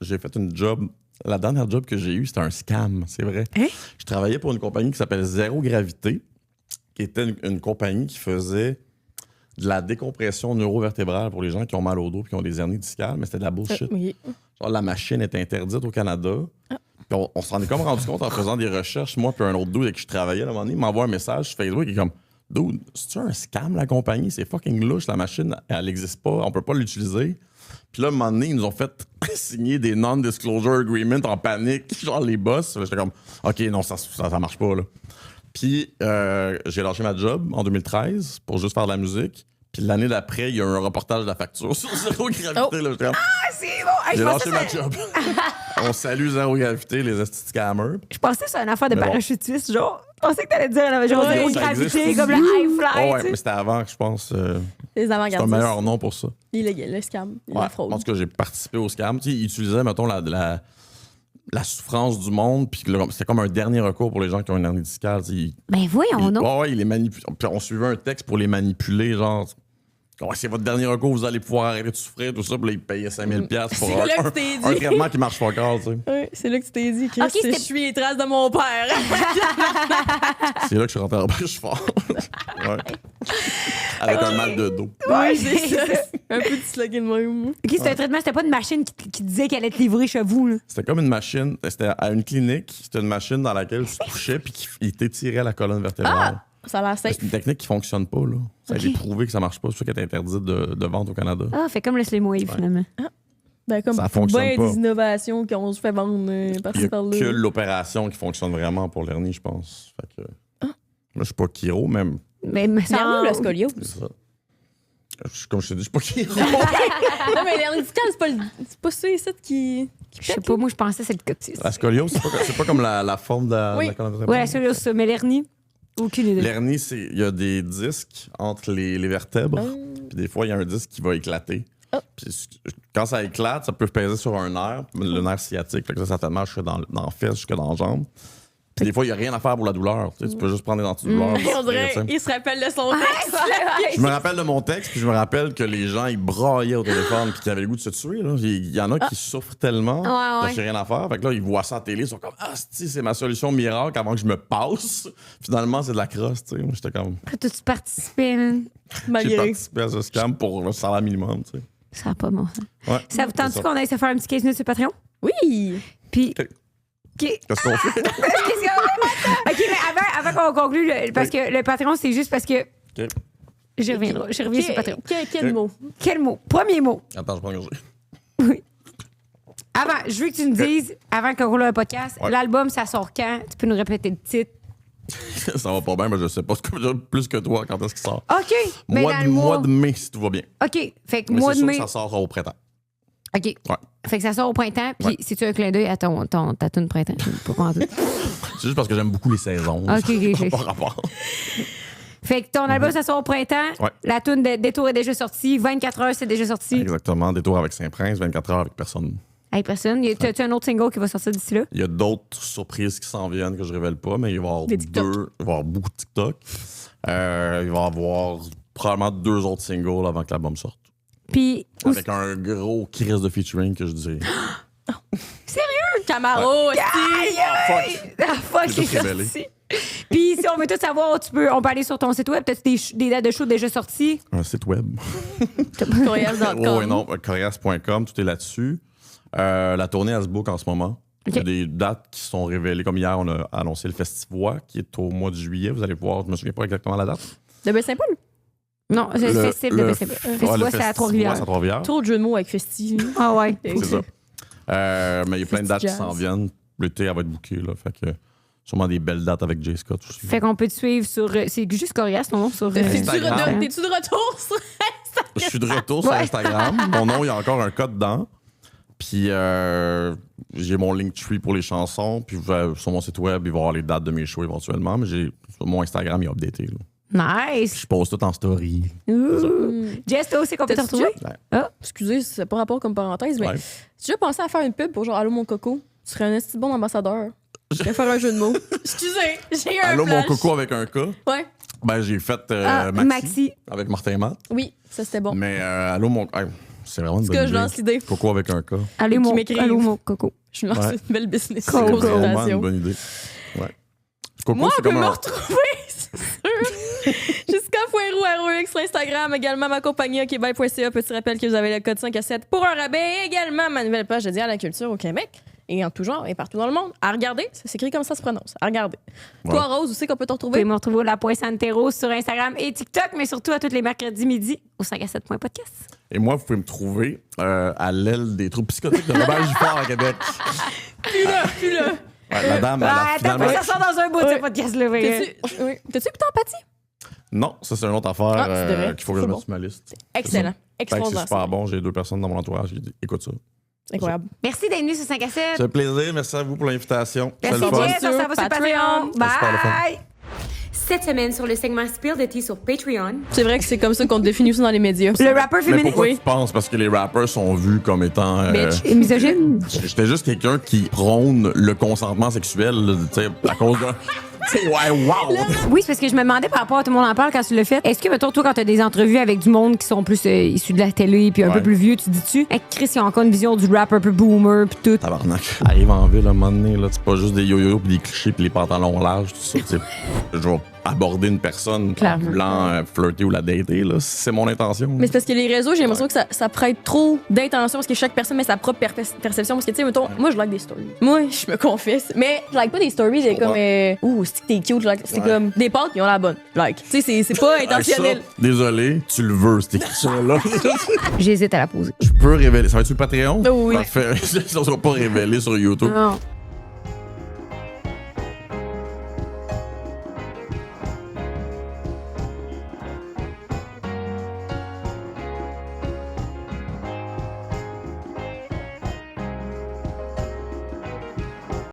Speaker 2: j'ai fait une job. La dernière job que j'ai eue, c'était un scam, c'est vrai.
Speaker 1: Hein?
Speaker 2: Je travaillais pour une compagnie qui s'appelle Zéro Gravité, qui était une compagnie qui faisait de la décompression neurovertébrale pour les gens qui ont mal au dos et qui ont des hernies discales, mais c'était de la bullshit.
Speaker 3: Oui.
Speaker 2: Genre, la machine était interdite au Canada. Puis on s'en est comme rendu compte en faisant des recherches. Moi, puis un autre dude avec qui je travaillais, à un moment donné, il m'envoie un message sur Facebook qui est comme Dude, c'est-tu un scam, la compagnie? C'est fucking louche, la machine, elle n'existe pas, on peut pas l'utiliser. Puis là, à un moment donné, ils nous ont fait signer des non-disclosure agreements en panique, genre les boss. J'étais comme, OK, non, ça marche pas, là. Puis j'ai lâché ma job en 2013 pour juste faire de la musique. Puis l'année d'après, il y a eu un reportage de la facture sur Zéro Gravité. Là,
Speaker 1: Ah, c'est bon!
Speaker 2: j'ai lâché ma job. On salue Zéro Gravité, les esti scammers.
Speaker 1: Je pensais que c'était une affaire de
Speaker 2: Mais bon.
Speaker 1: parachutiste, genre. Je pensais que t'allais dire genre Zéro
Speaker 2: ça
Speaker 1: Gravité,
Speaker 2: existe
Speaker 1: comme le high fly.
Speaker 2: Oh, ouais,
Speaker 1: tu sais.
Speaker 2: mais c'était avant, je pense.
Speaker 3: Les
Speaker 2: C'est un
Speaker 3: avant-gardistes.
Speaker 2: meilleur nom pour ça.
Speaker 3: Illégal, le scam,
Speaker 2: Ouais.
Speaker 3: la fraude.
Speaker 2: En tout cas, j'ai participé au scam. Tu sais, ils utilisaient, mettons, la souffrance du monde, puis c'était comme un dernier recours pour les gens qui ont une hernie discale.
Speaker 1: Ben voyons donc.
Speaker 2: Ouais, ils les manipulent. Puis on suivait un texte pour les manipuler, genre. Ouais, c'est votre dernier recours, vous allez pouvoir arrêter de souffrir, tout ça, puis là, ils payaient 5000$ pour
Speaker 3: C'est là que tu t'es dit.
Speaker 2: un traitement qui marche pas encore, tu sais.
Speaker 3: Ouais, c'est là que tu t'es dit, Chris,
Speaker 1: Ok,
Speaker 3: je suis les traces de mon père.
Speaker 2: C'est là que je suis rentré en bâche fort. Ouais. Avec un mal de dos.
Speaker 3: Ouais, c'est ça. Un petit slogan de même.
Speaker 1: OK, c'était un traitement, c'était pas une machine qui disait qu'elle allait te livrer chez vous, là.
Speaker 2: C'était comme une machine, c'était à une clinique, c'était une machine dans laquelle tu te couchais, puis il t'étirait la colonne vertébrale.
Speaker 3: Ça a l'air safe.
Speaker 2: C'est une technique qui fonctionne pas, là. Ça a été prouvé que ça marche pas. C'est pour ça qu'elle est interdite de vente au Canada.
Speaker 1: Ah, fait comme le Slim Wave, finalement.
Speaker 3: Ben, comme
Speaker 2: Ça fonctionne
Speaker 3: ben
Speaker 2: pas.
Speaker 3: des innovations qu'on se fait vendre
Speaker 2: Il
Speaker 3: par-ci
Speaker 2: n'y a
Speaker 3: par-là.
Speaker 2: que l'opération qui fonctionne vraiment pour l'hernie, je pense. Fait que... Là, je suis pas chiro, même.
Speaker 1: Mais
Speaker 3: C'est
Speaker 1: ça
Speaker 3: où le scoliose?
Speaker 2: C'est ça. Comme je te dis, je suis pas chiro.
Speaker 3: Non, mais l'hernie discale, c'est pas ça, ça qui
Speaker 1: Je sais pas, moi, je pensais que c'est le coccyx.
Speaker 2: La scoliose, c'est pas comme la forme de la
Speaker 3: Oui.
Speaker 2: colonne vertébrale.
Speaker 1: Ouais, la scoliose, ça. Mais l'hernie, aucune idée.
Speaker 2: L'hernie, il y a des disques entre les vertèbres. Puis des fois, il y a un disque qui va éclater. Puis quand ça éclate, ça peut peser sur un nerf, le nerf sciatique. Fait que ça te marche jusque dans la fesse, jusque dans la jambe. Puis des fois, il n'y a rien à faire pour la douleur. Tu peux juste prendre des antidouleurs.
Speaker 3: On dirait, il se rappelle de son texte.
Speaker 2: Je me rappelle de mon texte, puis je me rappelle que les gens, ils braillaient au téléphone, puis qu'ils avaient le goût de se tuer. Là. Il y en a qui souffrent tellement
Speaker 1: Ouais.
Speaker 2: qu'il n'y a rien à faire. Fait que là, ils voient ça à la télé, ils sont comme « Ah, c'est ma solution miracle avant que je me passe. » Finalement, c'est de la crosse. Tu sais. Moi, j'étais comme...
Speaker 1: T'as-tu participé, man?
Speaker 2: J'ai
Speaker 3: Malgré.
Speaker 2: participé à ce scam pour le salaire minimum. Tu sais.
Speaker 1: Ça va pas bon sens.
Speaker 2: Ouais,
Speaker 1: Ça vous tente
Speaker 2: c'est
Speaker 1: qu'on aille se faire un petit 15 minutes sur Patreon?
Speaker 3: Oui.
Speaker 1: Puis.
Speaker 2: OK.
Speaker 1: OK.
Speaker 2: Qu'est-ce qu'on fait?
Speaker 1: OK, mais avant qu'on conclue, parce que le Patreon, c'est juste parce que.
Speaker 2: OK.
Speaker 1: Je reviens sur le Patreon.
Speaker 3: Quel mot?
Speaker 1: Quel mot? Premier mot.
Speaker 2: Attends, je prends une gorgée.
Speaker 1: Oui. Avant, je veux que tu nous dises, avant qu'on roule un podcast,
Speaker 2: Ouais.
Speaker 1: l'album, ça sort quand? Tu peux nous répéter le titre?
Speaker 2: Ça va pas bien, mais je sais pas plus que toi quand est-ce qu'il sort.
Speaker 1: OK. Mais dans le
Speaker 2: mois de mai, si tout va bien.
Speaker 1: OK. Fait que
Speaker 2: Mais
Speaker 1: mois
Speaker 2: c'est
Speaker 1: de
Speaker 2: sûr
Speaker 1: mai.
Speaker 2: que ça sort au printemps.
Speaker 1: OK.
Speaker 2: Ouais.
Speaker 1: Fait que ça sort au printemps, puis
Speaker 2: Ouais.
Speaker 1: c'est-tu un clin d'œil à ta tune printemps? Pas en tout.
Speaker 2: C'est juste parce que j'aime beaucoup les saisons.
Speaker 1: OK, OK, OK.
Speaker 2: Pas rapport.
Speaker 1: Fait que ton album, ça sort au printemps.
Speaker 2: Ouais.
Speaker 1: La tune de Détour est déjà sortie. 24 heures, c'est déjà sorti.
Speaker 2: Exactement. Détour avec Saint-Prince, 24 heures avec personne.
Speaker 1: Hey, personne. T'as-tu un autre single qui va sortir d'ici là?
Speaker 2: Il y a d'autres surprises qui s'en viennent que je révèle pas, mais il va y avoir
Speaker 3: Des TikTok.
Speaker 2: il va y avoir beaucoup de TikTok. Il va y avoir probablement 2 autres singles avant que l'album sorte.
Speaker 1: Puis.
Speaker 2: Avec un gros crise de featuring que je dis.
Speaker 1: Sérieux?
Speaker 3: Camaro aussi.
Speaker 2: Fuck!
Speaker 1: Ah, fuck,
Speaker 2: J'ai tout
Speaker 1: c'est
Speaker 2: révélé.
Speaker 1: sorti. Puis si on veut tout savoir, on peut aller sur ton site web. T'as-tu des dates de show déjà sorties?
Speaker 2: Un site web.
Speaker 3: Corias.com.
Speaker 2: Oui, non, corias.com, tout est là-dessus. La tournée à se book en ce moment. Il y a des dates qui sont révélées. Comme hier, on a annoncé le Festivois qui est au mois de juillet. Vous allez voir, je me souviens pas exactement la date.
Speaker 3: De Baie-Saint-Paul?
Speaker 1: Non, c'est le festival de Baie-Saint-Paul.
Speaker 2: le
Speaker 1: Festival, c'est à
Speaker 2: Festivois,
Speaker 1: Trois-Rivières.
Speaker 2: c'est à Trois-Rivières.
Speaker 3: Trop de jeux de mots avec Festi.
Speaker 1: Ah ouais.
Speaker 2: C'est ça. Mais il y a plein de dates qui s'en viennent. L'été, elle va être bookée. Là, fait que sûrement des belles dates avec Jay Scott aussi.
Speaker 1: Fait qu'on peut te suivre sur. C'est juste Corias, ton nom, sur.
Speaker 2: Instagram.
Speaker 3: T'es-tu de retour sur Instagram?
Speaker 2: Je suis de retour sur Instagram. Mon nom, il y a encore un code dedans. Puis j'ai mon Linktree pour les chansons. Puis sur mon site web, il va y avoir les dates de mes shows éventuellement. Mais sur mon Instagram, il est updaté. Là.
Speaker 1: Nice.
Speaker 2: Je pose tout en story.
Speaker 1: Jess, toi aussi, qu'on peut te
Speaker 3: T'as-tu
Speaker 1: retrouver?
Speaker 3: déjà-
Speaker 1: Ah.
Speaker 3: Excusez, c'est pas rapport comme parenthèse, mais
Speaker 2: Ouais.
Speaker 3: j'ai déjà pensé à faire une pub pour genre Allô mon coco. Tu serais un esti bon ambassadeur. Je vais faire un jeu de mots. Excusez, j'ai eu un
Speaker 2: Allô, mon
Speaker 3: flash.
Speaker 2: coco avec un K.
Speaker 3: Ouais.
Speaker 2: Ben, j'ai fait
Speaker 1: Maxi.
Speaker 2: Maxi avec Martin et Matt.
Speaker 3: Oui, ça c'était bon.
Speaker 2: Mais allô, mon. Hey, c'est vraiment une
Speaker 3: En tout
Speaker 2: bonne
Speaker 3: cas, je
Speaker 2: idée.
Speaker 3: lance l'idée.
Speaker 2: Coco avec un K.
Speaker 1: Allô,
Speaker 3: Qui m'écrivent.
Speaker 1: mon coco.
Speaker 3: Je me lance
Speaker 2: Ouais.
Speaker 3: une belle business.
Speaker 1: Coco.
Speaker 2: C'est vraiment une
Speaker 3: consultation.
Speaker 2: bonne idée. Ouais. Coco,
Speaker 3: Moi,
Speaker 2: c'est
Speaker 3: on peut
Speaker 2: comme
Speaker 3: me
Speaker 2: un-
Speaker 3: retrouver sur Jusqu'à Fouero ROX sur Instagram, également ma compagnie okbye.ca. Petit rappel que vous avez le code 5 à 7 pour un rabais. Et également ma nouvelle page dédiée à la culture au Québec. et en tout genre et partout dans le monde. À regarder, ça s'écrit comme ça se prononce. À regarder. Toi, Rose, où c'est qu'on peut te retrouver?
Speaker 1: Vous pouvez me retrouver au La Pointe sur Instagram et TikTok, mais surtout à tous les mercredis midi au 5à7.podcast.
Speaker 2: Et moi, vous pouvez me trouver à l'aile des troubles psychotiques de Robert Giffard à Québec.
Speaker 3: Plus là.
Speaker 2: Ouais, la dame, finalement...
Speaker 1: ça sort dans un bout de ce podcast-là.
Speaker 3: T'as-tu écouté Empathie?
Speaker 2: Non, ça, c'est une autre affaire qu'il faut que je mette sur ma liste.
Speaker 3: Excellent.
Speaker 2: C'est super bon. J'ai 2 personnes dans mon entourage qui disent écoute ça.
Speaker 3: Incroyable.
Speaker 1: Merci d'être venu sur 5 à 7.
Speaker 2: C'est un plaisir. Merci à vous pour l'invitation.
Speaker 1: Merci, Jess. Ça va sur Patreon. Bye.
Speaker 4: Cette semaine, sur le segment Spill the Tea sur Patreon.
Speaker 3: C'est vrai que c'est comme ça qu'on te définit aussi dans les médias.
Speaker 1: Le rappeur féministe.
Speaker 2: Mais pourquoi tu penses? Parce que les rappers sont vus comme étant...
Speaker 1: Et misogyne.
Speaker 2: J'étais juste quelqu'un qui prône le consentement sexuel, tu sais, à cause de... Ouais, wow!
Speaker 1: Oui, c'est parce que je me demandais par rapport à tout le monde en parle quand tu l'as fait. Est-ce que, mettons, toi, quand tu as des entrevues avec du monde qui sont plus issus de la télé puis un peu plus vieux, tu dis-tu, hey, Chris, ils ont encore une vision du rap un peu boomer puis tout.
Speaker 2: Tabarnak. Arrive en ville, à un moment donné, là, c'est pas juste des yo-yo puis des clichés puis les pantalons larges, tout ça. Je vais aborder une personne en voulant flirter ou la dater, là. C'est mon intention.
Speaker 3: Mais c'est parce que les réseaux, j'ai l'impression que ça prête trop d'intention parce que chaque personne met sa propre perception. Parce que, tu sais, mettons, moi, je like des stories. Moi, je me confesse. Mais je like pas des stories, j'ai comme, c'est que t'es cute, like, c'est comme des pâtes qui ont la bonne. Like, tu sais, c'est pas intentionnel.
Speaker 2: Ça, désolé, tu le veux, cette écriture-là.
Speaker 1: J'hésite à la poser.
Speaker 2: Je peux révéler. Ça va être sur le Patreon?
Speaker 3: Oui.
Speaker 2: Parfait. Ça sera pas révélé sur YouTube.
Speaker 1: Non.